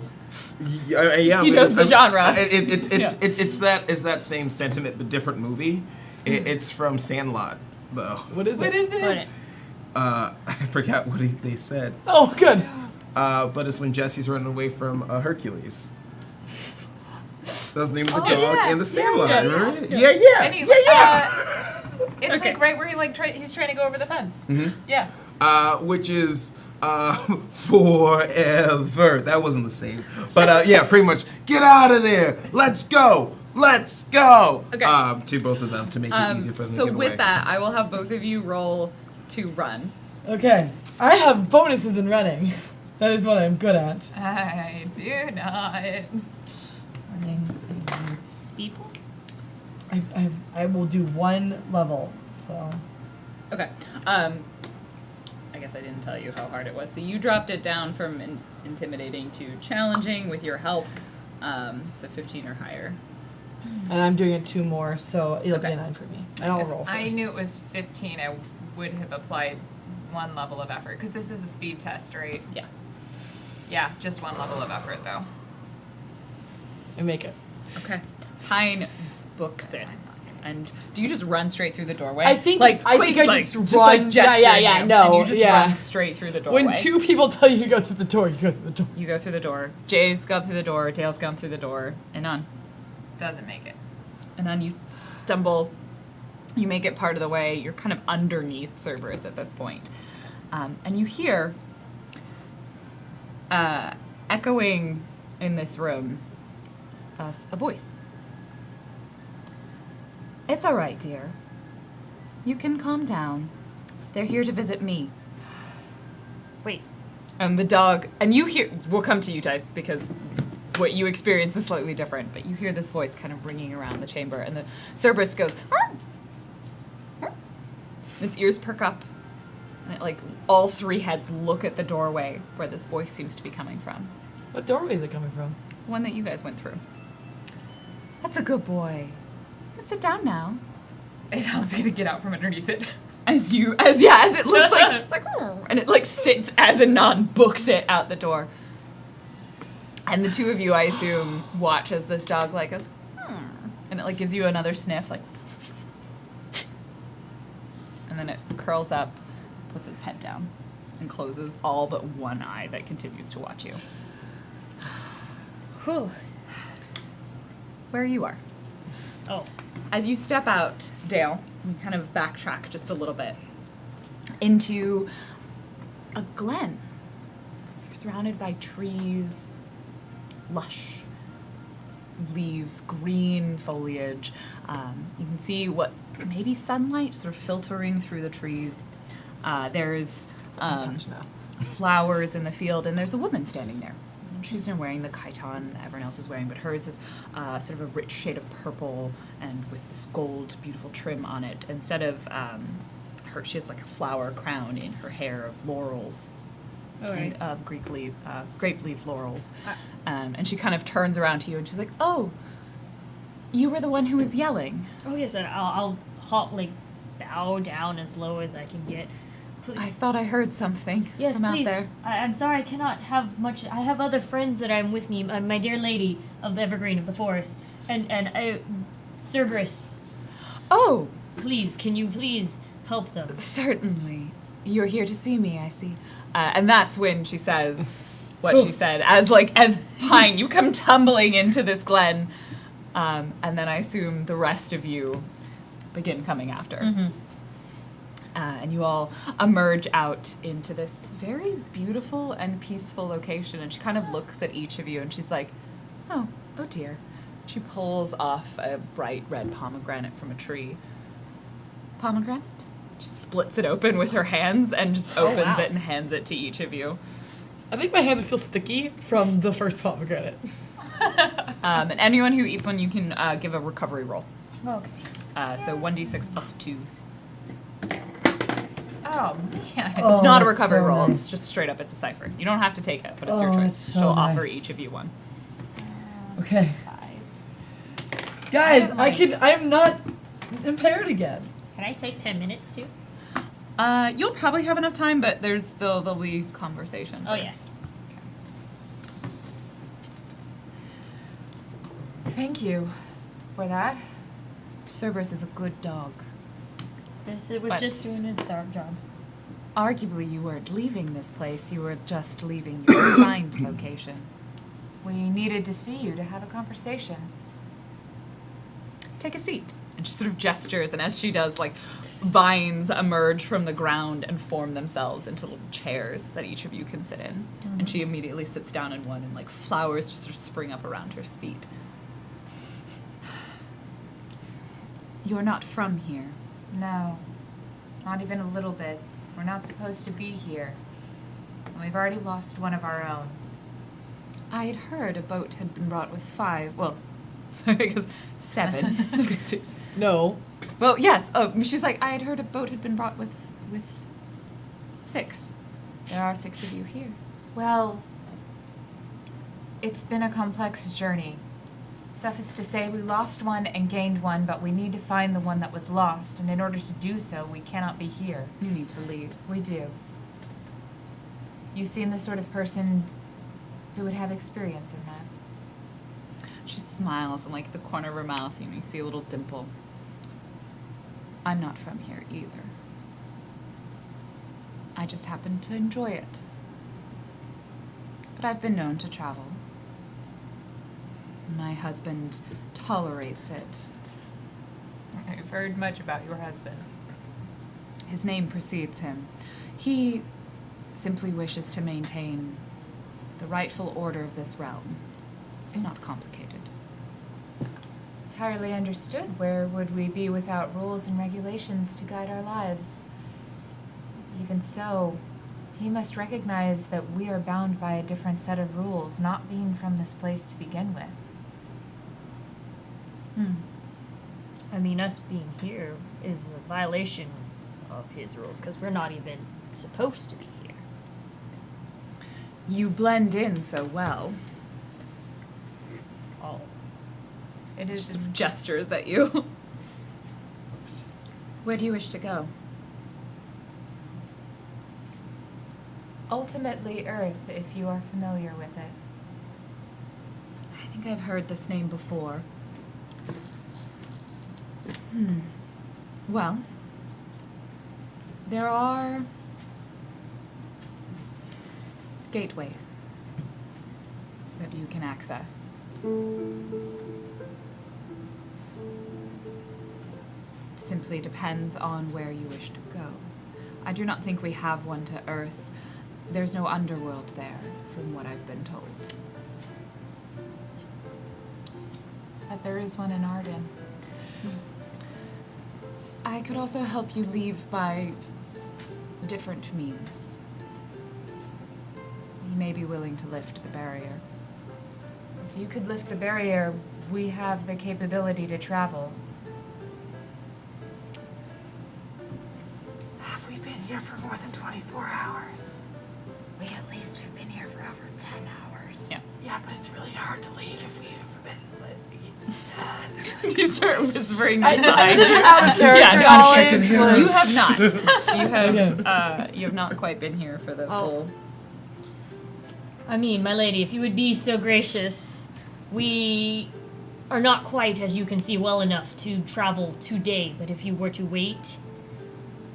Yeah, He but knows the I'm- genre. It's that same sentiment but different movie. It's from Sandlot though. What is What it? is Put it? it. I forgot what they said. Oh, good. But it's when Jesse's running away from Hercules. That's the name of the Oh, dog yeah. in the Sandlot. Yeah, remember? yeah. Yeah. Anyway, It's Okay. like right where he's trying to go over the fence. Mhm. Yeah. Which is forever. That wasn't the same. But yeah, pretty much. Get out of there. Let's go. Let's go. Okay. To both of them to make it easier for them so to get with away. that, I will have both of you roll to run. Okay. I have bonuses in running. That is what I'm good at. I do not. Speedball? I will do one level, so. Okay. I guess I didn't tell you how hard it was. So you dropped it down from intimidating to challenging with your help. So 15 or higher. And I'm doing it 2 more, so it'll be Okay. a 9 for me. And I'll If roll first. I knew it was 15, I would have applied 1 level of effort because this is a speed test, right? Yeah. Yeah, just 1 level of effort though. I make it. Okay. Pine books it. And do you just run straight through the doorway? I think- like I quick, think I like, just just run- like yeah, gesturing yeah, you, no, and you just yeah. run straight through the doorway. When 2 people tell you to go through the door, you go through the door. You go through the door. Jay's gone through the door. Dale's gone through the door. And on. Doesn't make it. And then you stumble. You make it part of the way. You're kind of underneath Cerberus at this point. And you hear echoing in this room a voice. It's all right, dear. You can calm down. They're here to visit me. Wait. And the dog, and you hear, we'll come to you, Dice, because what you experience is slightly different, but you hear this voice kind of ringing around the chamber, and the Cerberus goes, "Arr! Arr!" Its ears perk up, and it, like, all 3 heads look at the doorway where this voice seems to be coming from. What doorway is it coming from? The one that you guys went through. That's a good boy. Let's sit down now. Adele's gonna get out from underneath it. As it looks like, it's like, "Oh," and it like sits as Anon books it out the door. And the 2 of you, I assume, watch as this dog like goes, and it like gives you another sniff, like, and then it curls up, puts its head down, and closes all but one eye that continues to watch you. Whew. Where you are. Oh. As you step out, Dale, you kind of backtrack just a little bit into a glen. You're surrounded by trees, lush leaves, green foliage. You can see what maybe sunlight sort of filtering through the trees. There's flowers in the field, and there's a woman standing there. And she's wearing the chiton that everyone else is wearing, but hers is sort of a rich shade of purple and with this gold, beautiful trim on it. Instead of her, she has like a flower crown in her hair of laurels, All right. and of grape leaf laurels. And she kind of turns around to you, and she's like, "Oh, you were the one who was yelling." Oh yes, and I'll like bow down as low as I can get. Please. I thought I heard something Yes, from please. out there. I'm sorry, I cannot have much. I have other friends that I'm with me. My dear lady of the Evergreen of the Forest, and Cerberus. Oh, Please, can you please help them? certainly. You're here to see me, I see. And that's when she says what she said. As Pine, you come tumbling into this glen, and then I assume the rest of you begin coming after. Mm-hmm. And you all emerge out into this very beautiful and peaceful location. And she kind of looks at each of you, and she's like, "Oh dear." She pulls off a bright red pomegranate from a tree. Pomegranate? She splits it open with her hands and just opens wow. it and hands it to each of you. I think my hands are still sticky from the first pomegranate. And anyone who eats one, you can give a recovery roll. Okay. So 1d6 plus 2. Oh man. Oh, It's not a that's recovery so roll. nice. It's just straight up. It's a cipher. You don't have to take it, but it's your Oh, choice. it's so She'll offer nice. each of you one. Okay. 5. Guys, I am not impaired again. Can I take 10 minutes too? You'll probably have enough time, but there'll be conversation. Oh yes. Thank you for that. Cerberus is a good dog. Yes, it was But- just doing his dark job. Arguably, you weren't leaving this place. You were just leaving your assigned location. We needed to see you to have a conversation. Take a seat. And she sort of gestures, and as she does, like, vines emerge from the ground and form themselves into little chairs that each of you can sit in. And she immediately sits down in one, and, like, flowers just sort of spring up around her feet. You're not from here. No, not even a little bit. We're not supposed to be here. And we've already lost one of our own. I had heard a boat had been brought with 5. Well, sorry, because 7. 6. No. Well, yes. Oh, she's like, I had heard a boat had been brought with 6. There are 6 of you here. Well, it's been a complex journey. Suffice to say, we lost one and gained one, but we need to find the one that was lost, and in order to do so, we cannot be here. You need to leave. We do. You seem the sort of person who would have experience in that. She smiles, and like the corner of her mouth, you see a little dimple. I'm not from here either. I just happen to enjoy it. But I've been known to travel. My husband tolerates it. I've heard much about your husband. His name precedes him. He simply wishes to maintain the rightful order of this realm. It's not complicated. Entirely understood. Where would we be without rules and regulations to guide our lives? Even so, he must recognize that we are bound by a different set of rules, not being from this place to begin with. I mean, us being here is a violation of his rules because we're not even supposed to be here. You blend in so well. Oh. It She is sort of gestures at you. Where do you wish to go? ultimately Earth, if you are familiar with it. I think I've heard this name before. Well, there are gateways that you can access. Simply depends on where you wish to go. I do not think we have one to Earth. There's no underworld there, from what I've been told. But there is one in Arden. I could also help you leave by different means. You may be willing to lift the barrier. If you could lift the barrier, we have the capability to travel. Have we been here for more than 24 hours? We at least have been here for over 10 hours. Yeah. Yeah, but it's really hard to leave if we've been. You start whispering I this think behind this is out of character Yeah, knowledge. no, You like- have not. You have not quite been here for the full. I mean, my lady, if you would be so gracious, we are not quite, as you can see, well enough to travel today, but if you were to wait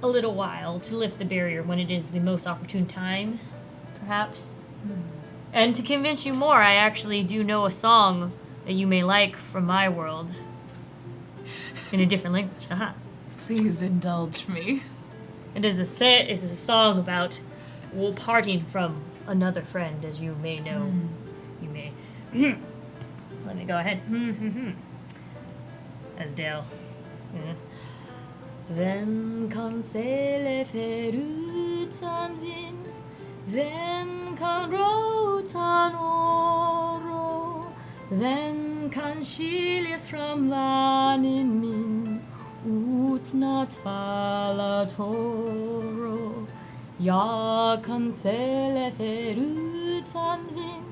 a little while to lift the barrier when it is the most opportune time, perhaps. And to convince you more, I actually do know a song that you may like from my world in a different language. Aha. Please indulge me. It is a song about parting from another friend, as you may know. You may. Let me go ahead. As Dale. Yeah. Vem kan seile förutan vind? Vem kan ro utan oro? Vem kan skiljas från världen min utan att falla tårar? Jag kan seila förutan vind.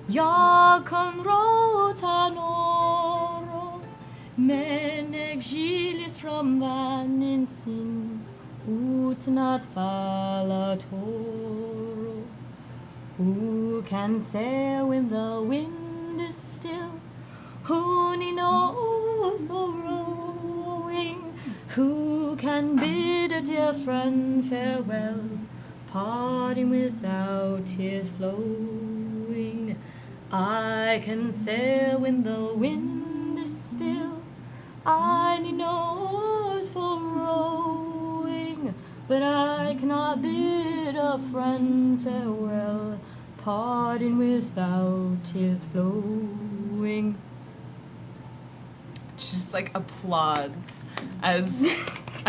Jag kan ro utan oro. Men jag skiljes från världen sin utan att falla tårar. Who can sail when the wind is still? Who knows the rowing? Who can bid a dear friend farewell, parting without tears flowing? I can sail when the wind is still. I need no oars for rowing, but I cannot bid a friend farewell, parting without tears flowing. She just like applauds as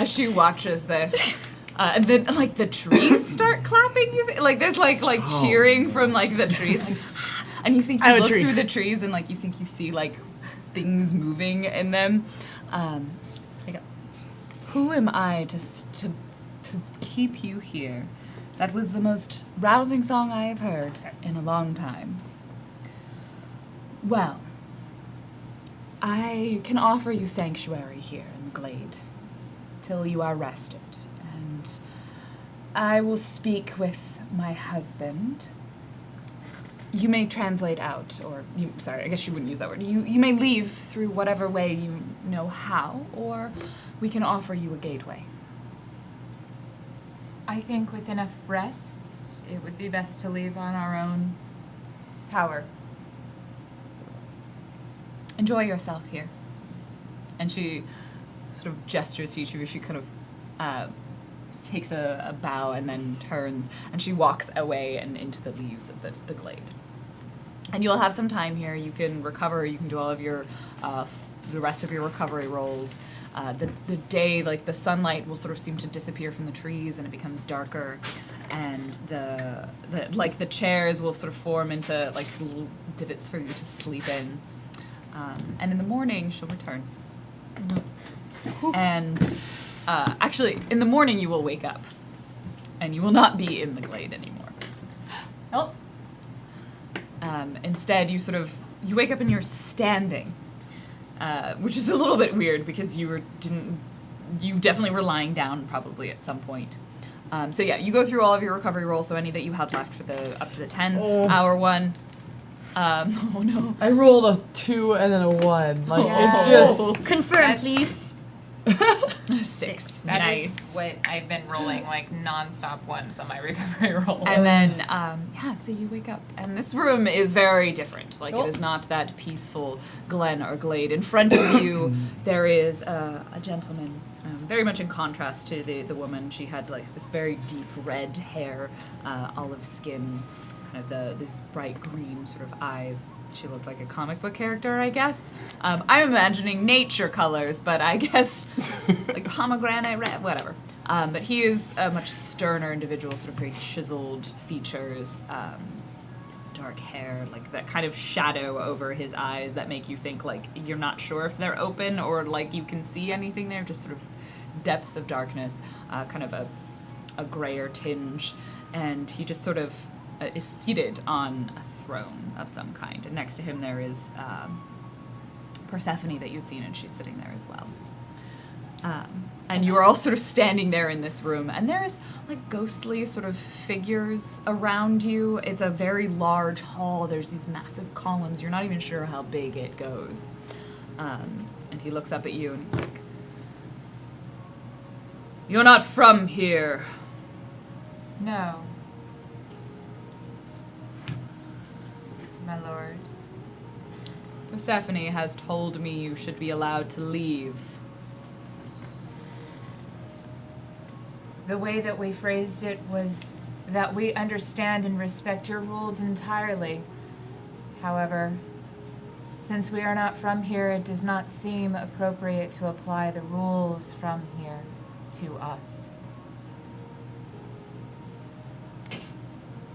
she watches this. And then like the trees start clapping. Like there's like cheering from like the trees, like, and you think you I'm a look tree. through the trees and like you think you see like things moving in them. Who am I to keep you here? That was the most rousing song I have heard in a long time. Well, I can offer you sanctuary here in the glade till you are rested, and I will speak with my husband. You may translate out, or sorry, I guess you wouldn't use that word. You may leave through whatever way you know how, or we can offer you a gateway. I think with enough rest, it would be best to leave on our own power. Enjoy yourself here. And she sort of gestures to each of you. She kind of takes a bow and then turns, and she walks away and into the leaves of the glade. And you'll have some time here. You can recover. You can do all of your the rest of your recovery rolls. The day, like the sunlight, will sort of seem to disappear from the trees, and it becomes darker. And the chairs will sort of form into like little divots for you to sleep in. And in the morning, she'll return. And actually, in the morning, you will wake up, and you will not be in the glade anymore. Oh, Instead, you wake up and you're standing, which is a little bit weird because you definitely were lying down probably at some point. So yeah, you go through all of your recovery rolls, so any that you had left for up to the 10-hour one. Oh no. I rolled a 2 and then a 1. Like it's Oh. just confirm, please. 6. That Nice. is what I've been rolling like nonstop ones on my recovery roll. And then, so you wake up, and this room is very different. Like, Oh. it is not that peaceful glen or glade. In front of you, there is a gentleman, very much in contrast to the woman. She had, like, this very deep red hair, olive skin, kind of this bright green sort of eyes. She looked like a comic book character, I guess. I'm imagining nature colors, but I guess like pomegranate red, whatever. But he is a much sterner individual, sort of very chiseled features, dark hair, like that kind of shadow over his eyes that make you think like you're not sure if they're open or like you can see anything there, just sort of depths of darkness, kind of a grayer tinge. And he just sort of is seated on a throne of some kind, and next to him there is Persephone that you've seen, and she's sitting there as well. And you are all sort of standing there in this room, and there's like ghostly sort of figures around you. It's a very large hall. There's these massive columns. You're not even sure how big it goes. And he looks up at you and he's like, "You're not from here." No. My lord. Persephone has told me you should be allowed to leave. The way that we phrased it was that we understand and respect your rules entirely. However, since we are not from here, it does not seem appropriate to apply the rules from here to us.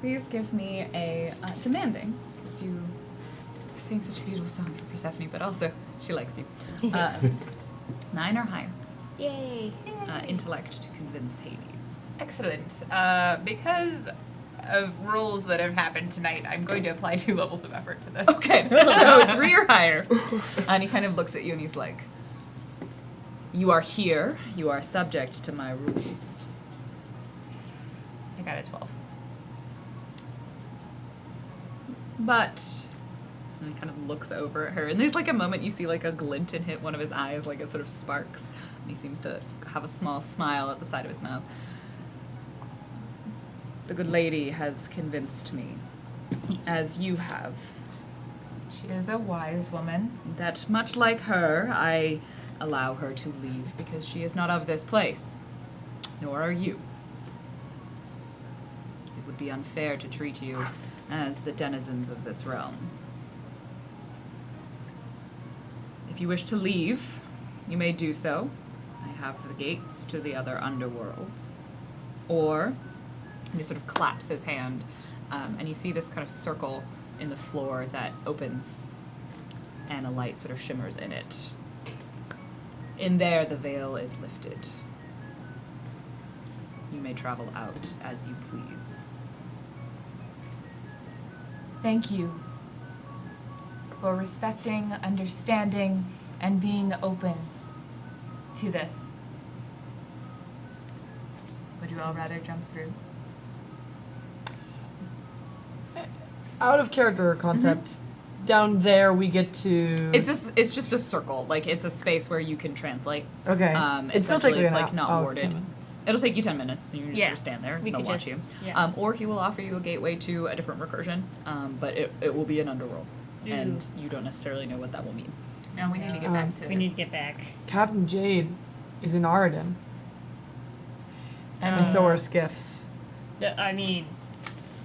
Please give me a demanding, because you sing such a beautiful song for Persephone, but also she likes you. 9 or higher. Yay. Intellect to convince Hades. Excellent. Because of rules that have happened tonight, I'm going to apply 2 levels of effort to this. Okay, so 3 or higher. And he kind of looks at you and he's like, "You are here. You are subject to my rules." I got a 12. But, and he kind of looks over at her, and there's like a moment you see like a glint in one of his eyes, like it sort of sparks, and he seems to have a small smile at the side of his mouth. "The good lady has convinced me, as you have, She is a wise woman. that much like her, I allow her to leave because she is not of this place, nor are you. It would be unfair to treat you as the denizens of this realm. If you wish to leave, you may do so. I have the gates to the other underworlds. Or, and he sort of claps his hand, and you see this kind of circle in the floor that opens, and a light sort of shimmers in it. In there, the veil is lifted. You may travel out as you please. Thank you for respecting, understanding, and being open to this. Would you all rather jump through? Out of character concept, down there we get to. It's just a circle. Like, it's a space where you can translate. Okay. It's still take it's an like hour- not 10 warded. minutes. It'll take you 10 minutes, so you can just Yeah. sort of stand there. We They'll could watch just- you. yeah. Or he will offer you a gateway to a different recursion, but it will be an underworld. And you don't necessarily know what that will mean. No, we need to get back to We need to get back. Captain Jade is in Arden, and so are skiffs. I mean,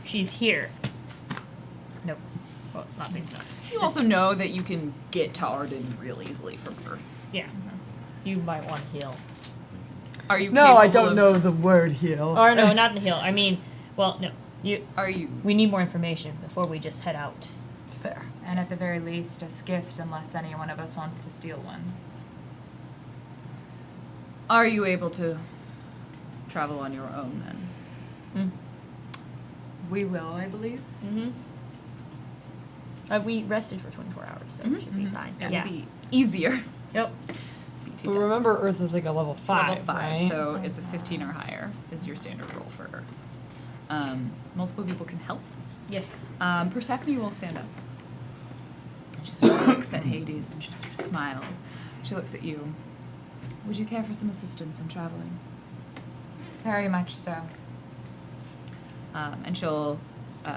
she's here. Notes. Well, not these notes. You also know that you can get to Arden real easily from Earth. Yeah. You might want to heal. Are you No, I capable don't of- know the word heal. Or no, not in the hill. I mean, well, no. Are you? We need more information before we just head out. Fair. And at the very least, a skiff, unless any one of us wants to steal one. Are you able to travel on your own then? We will, I believe. Mm-hmm. We rested for 24 hours, so it should be fine. It Yeah. will be easier. Yep. BT But does. remember, Earth is like a level It's 5. level 5, right? so it's a 15 or higher is your standard roll for Earth. Multiple people can help. Yes. Persephone will stand up. She sort of looks at Hades and she sort of smiles. She looks at you. Would you care for some assistance in traveling? Very much so. And she'll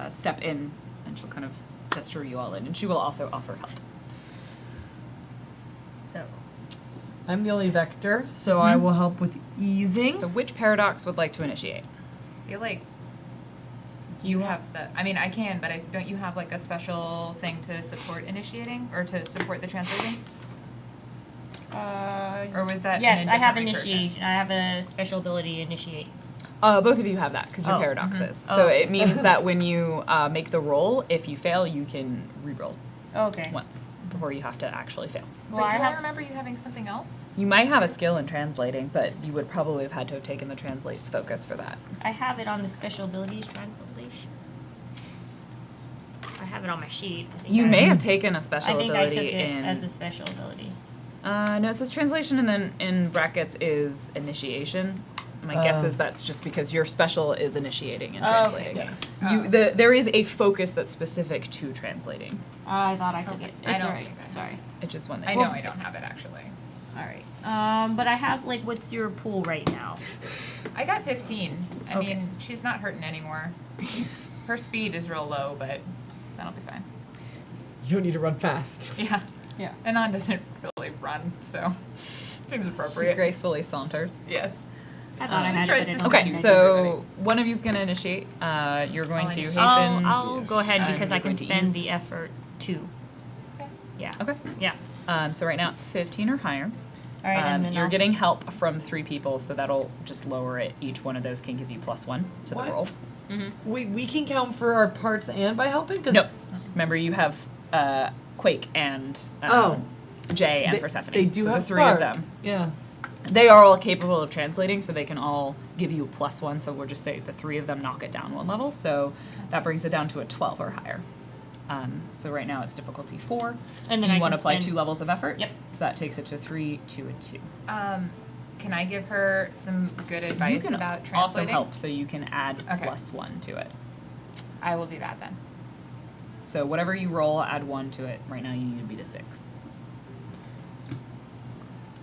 step in and she'll kind of gesture you all in. And she will also offer help. So, I'm the only vector, so I will help with easing. So which paradox would like to initiate? I feel like you have the. I mean, I can, but don't you have like a special thing to support initiating or to support the translating? Or was that? yes, in a I have different recursion? initiate. I have a special ability, initiate. Both of you have that because you're Oh. paradoxes. Mhm. So Oh. it means that when you make the roll, if you fail, you can re-roll Okay. once before you have to actually fail. Well, But I do I have. remember you having something else? You might have a skill in translating, but you would probably have had to have taken the translates focus for that. I have it on the special abilities translation. I have it on my sheet. I think You I, may have taken a special I think I ability took it in. as a special ability. No, it says translation, and then in brackets is initiation. My guess is that's just because your special is initiating and translating. Yeah. There is a focus that's specific to translating. I thought I took it. I It's don't alright. think I Sorry. It's just one that I you know can I take. don't have it actually. All right. But I have like, what's your pool right now? I got 15. I Okay. mean, she's not hurting anymore. Her speed is real low, but that'll be fine. You don't need to run fast. Yeah. Yeah. Anon doesn't really run, so seems She appropriate. gracefully saunters. Yes. I thought I This had tries it, but to it's stay Okay, okay. safe. so one of you's going to initiate. You're going I'll to initiate. hasten. I'll go ahead and because you're I can going to spend ease. the effort too. Okay. Yeah. Okay. Yeah. So right now it's 15 or higher. All right. and then You're I'll getting help from 3 people, so that'll just lower it. Each one of those can give you +1 to What? the roll. We can count for our parts and by helping? Cause No, remember you have Quake and Jay and Persephone. They do so have the 3 spark. of them. Yeah. They are all capable of translating, so they can all give you +1. So we'll just say the 3 of them knock it down 1 level. So that brings it down to a 12 or higher. So right now it's difficulty 4. And then you I want can to apply spend- 2 levels of effort. Yep. So that takes it to 3, 2, and 2. Can I give her some good You advice can about also translating? help, so you can add Okay. +1 to it. I will do that then. So whatever you roll, add 1 to it. Right now you need to beat a 6.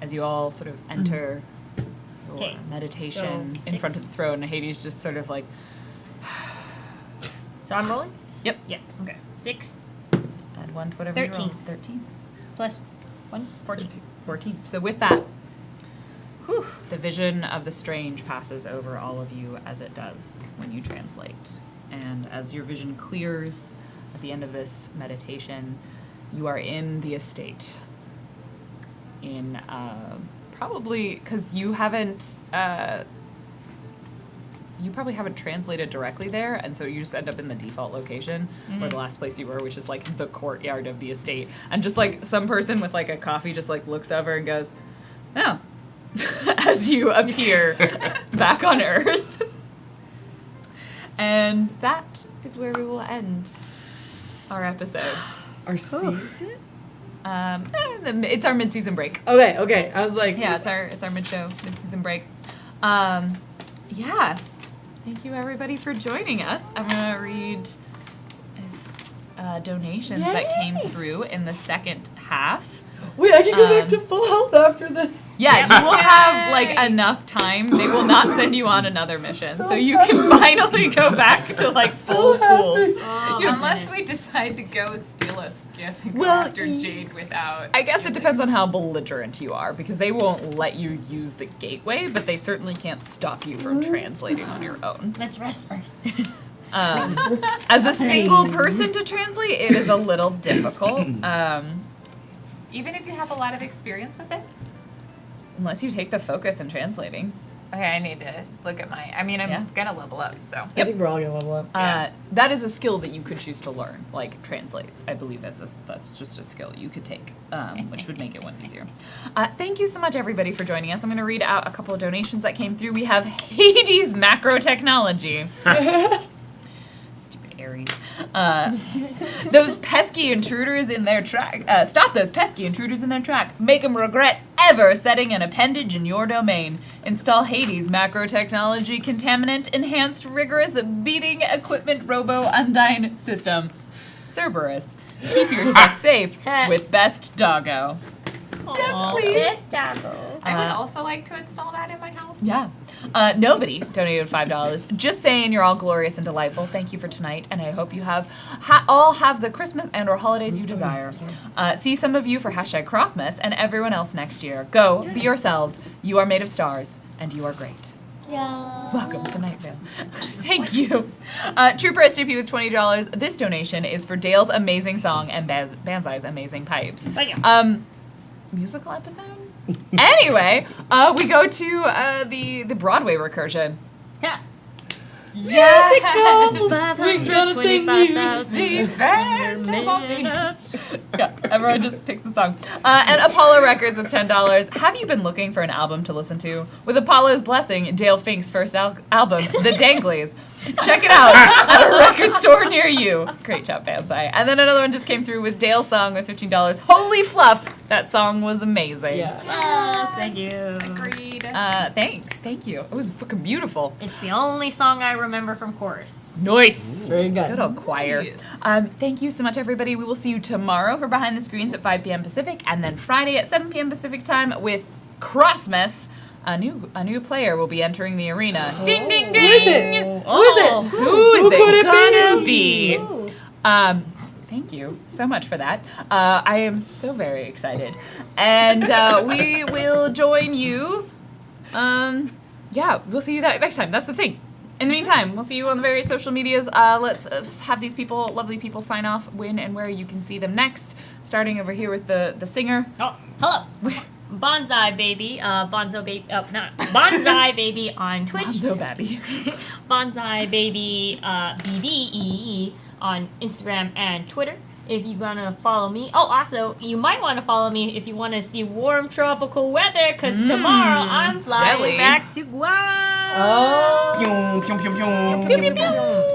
As you all sort of enter your Okay, meditation so in front of 6. the throne, Hades just sort of like, So I'm rolling. yep, Yeah. Okay. 6 add 1 to whatever you 13. roll. 13. plus 14. 14. So with that, whew, the vision of the strange passes over all of you as it does when you translate. And as your vision clears at the end of this meditation, you are in the estate. In probably, because you haven't, you probably haven't translated directly there, and so you just end up in the default location, or the last place you were, which is like the courtyard of the estate. And just like some person with like a coffee just like looks over and goes, oh, as you appear back on Earth. And that is where we will end our episode. Our season? It's our mid-season break. Okay. I was like, Yeah, it's our mid-show, mid-season break. Yeah. Thank you everybody for joining us. I'm gonna read donations that came through in the second half. wait, I can go back to full health after this. Yeah, you will have like enough time. They will not send you on another mission, so you can finally go back to like full pools. Unless we decide to go steal a skiff and go Well, after Jade without. I guess it depends on how belligerent you are, because they won't let you use the gateway, but they certainly can't stop you from translating on your own. Let's rest first. As a single person to translate, it is a little difficult, Even if you have a lot of experience with it. unless you take the focus in translating. Okay, I need to look at my. I mean, I'm Yeah. gonna level up, so. I think we're all gonna level up. That is a skill that you could choose to learn, like translates. I believe that's just a skill you could take, which would make it one easier. Thank you so much, everybody, for joining us. I'm going to read out a couple of donations that came through. We have Hades Macro Technology. Stupid Aries. Those pesky intruders in their track. Stop those pesky intruders in their track. Make them regret ever setting an appendage in your domain. Install Hades Macro Technology Contaminant Enhanced Rigorous Beating Equipment Robo Undyne System. Cerberus. Keep yourself safe with Best Doggo. Yes, please. Doggo. I would also like to install that in my house. Yeah. Nobody donated $5. Just saying, you're all glorious and delightful. Thank you for tonight, and I hope you have all have the Christmas and or holidays you desire. See some of you for #Crossmas and everyone else next year. Go, be yourselves. You are made of stars, and you are great. Yeah. Welcome to Night Vale. Thank you. Trooper SJP with $20. This donation is for Dale's amazing song and Banzai's amazing pipes. Thank you. Musical episode? Anyway, we go to the Broadway recursion. Yeah. Musicals! 525,000 minutes. Yeah, everyone just picks a song. And Apollo Records with $10. Have you been looking for an album to listen to? With Apollo's blessing, Dale Fink's first album, The Danglies. Check it out at a record store near you. Great job, Banzai. And then another one just came through with Dale's song with $15. Holy Fluff! That song was amazing. Yeah. Yes, thank you. Agreed. Thanks. Thank you. It was fucking beautiful. It's the only song I remember from chorus. Nice. Very good. Good old choir. Yes. Thank you so much, everybody. We will see you tomorrow for Behind the Screens at 5 p.m. Pacific, and then Friday at 7 p.m. Pacific time with Crossmas. A new player will be entering the arena. Ding, ding, ding. Who is it? Oh. Who is Who could it it gonna be? be? Thank you so much for that. I am so very excited. And we will join you. Yeah, we'll see you next time. That's the thing. In the meantime, we'll see you on the various social medias. Let's have these people, lovely people, sign off when and where you can see them next. Starting over here with the singer. Oh, hello. Bonsai Baby, Bonzo Baby, not Bonsai Baby on Twitch. Bonzo Babby. Bonsai Baby, BBEE on Instagram and Twitter. If you want to follow me. Oh, also, you might want to follow me if you want to see warm tropical weather, because tomorrow I'm flying jelly. back to Guam. Oh. Pew, pew, pew, pew.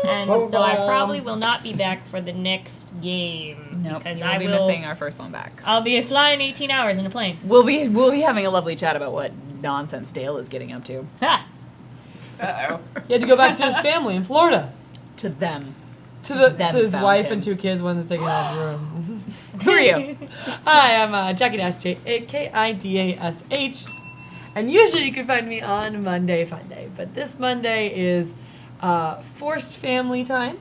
And so I probably will not be back for the next game. Nope, Because you I will be will. missing our first one back. I'll be flying 18 hours in a plane. We'll be having a lovely chat about what nonsense Dale is getting up to. Ha! Uh-oh. He had to go back to his family in Florida. To them. To Them his found wife him. and 2 kids. One's taking out of the room. Who are you? Hi, I'm Jackie Dash, Kidash. And usually you can find me on Monday Fun Day. But this Monday is forced family time.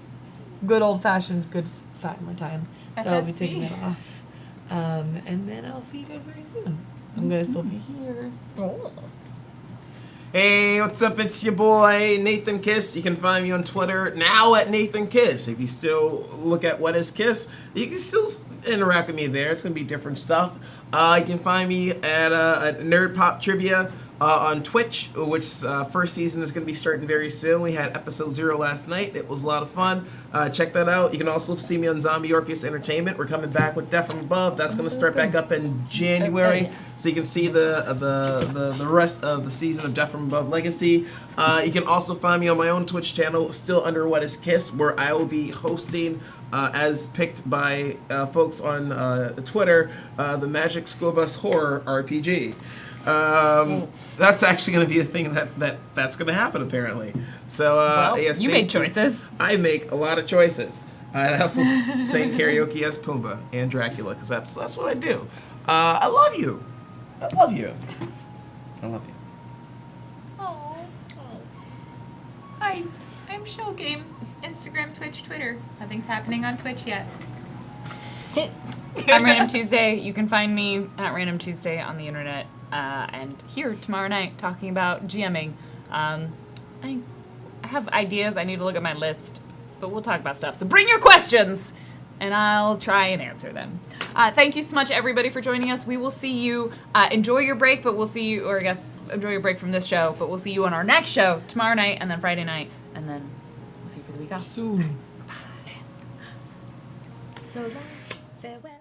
Good old fashioned good family time. So I'll be taking it off. And then I'll see you guys very soon. I'm gonna still be here. Oh. Hey, what's up? It's your boy Nathan Kiss. You can find me on Twitter now at Nathan Kiss. If you still look at What Is Kiss, you can still interact with me there. It's gonna be different stuff. You can find me at Nerd Pop Trivia on Twitch, which first season is gonna be starting very soon. We had episode 0 last night. It was a lot of fun. Check that out. You can also see me on Zombie Orpheus Entertainment. We're coming back with Death from Above. That's gonna start back up in January, Okay. so you can see the rest of the season of Death from Above Legacy. You can also find me on my own Twitch channel, still under What Is Kiss, where I will be hosting, as picked by folks on Twitter, the Magic School Bus Horror RPG. That's actually going to be a thing that's going to happen apparently. So Well, yeah, you stay made tuned. choices. I make a lot of choices. I also sing karaoke as Pumbaa and Dracula because that's what I do. I love you. I love you. I love you. Oh. Hi, I'm Shell Game. Instagram, Twitch, Twitter. Nothing's happening on Twitch yet. I'm Random Tuesday. You can find me at Random Tuesday on the internet and here tomorrow night talking about GMing. I have ideas. I need to look at my list, but we'll talk about stuff. So bring your questions, and I'll try and answer them. Thank you so much, everybody, for joining us. We will see you. Enjoy your break, but we'll see you, or I guess enjoy your break from this show, but we'll see you on our next show tomorrow night, and then Friday night, and then we'll see you for the week off. Soon. So long. Farewell.